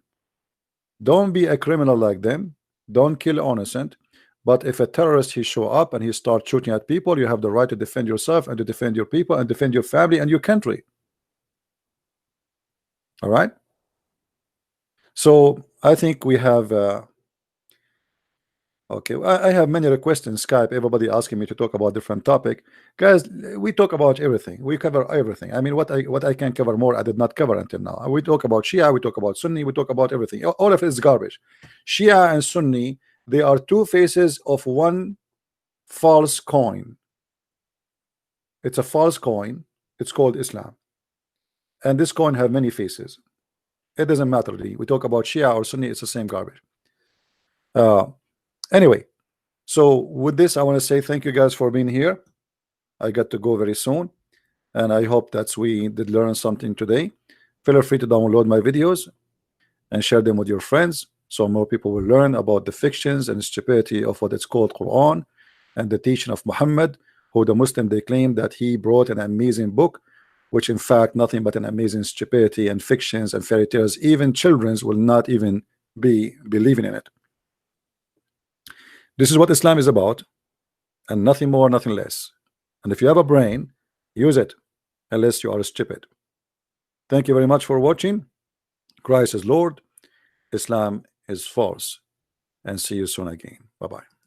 Don't be a criminal like them. Don't kill innocent. But if a terrorist he show up and he start shooting at people, you have the right to defend yourself and to defend your people and defend your family and your country. All right. So I think we have okay, I have many requests in Skype, everybody asking me to talk about different topic. Guys, we talk about everything, we cover everything. I mean, what I can cover more I did not cover until now. We talk about Shia, we talk about Sunni, we talk about everything. All of it is garbage. Shia and Sunni, they are two faces of one false coin. It's a false coin. It's called Islam, and this coin have many faces. It doesn't matter really. We talk about Shia or Sunni, it's the same garbage. Anyway, so with this I want to say thank you guys for being here. I got to go very soon, and I hope that we did learn something today. Feel free to download my videos and share them with your friends so more people will learn about the fictions and stupidity of what it's called Quran and the teaching of Muhammad, who the Muslim they claim that he brought an amazing book, which in fact nothing but an amazing stupidity and fictions and fairy tales. Even children's will not even be believing in it. This is what Islam is about, and nothing more, nothing less. And if you have a brain, use it, unless you are stupid. Thank you very much for watching. Christ is Lord, Islam is false, and see you soon again. Bye-bye.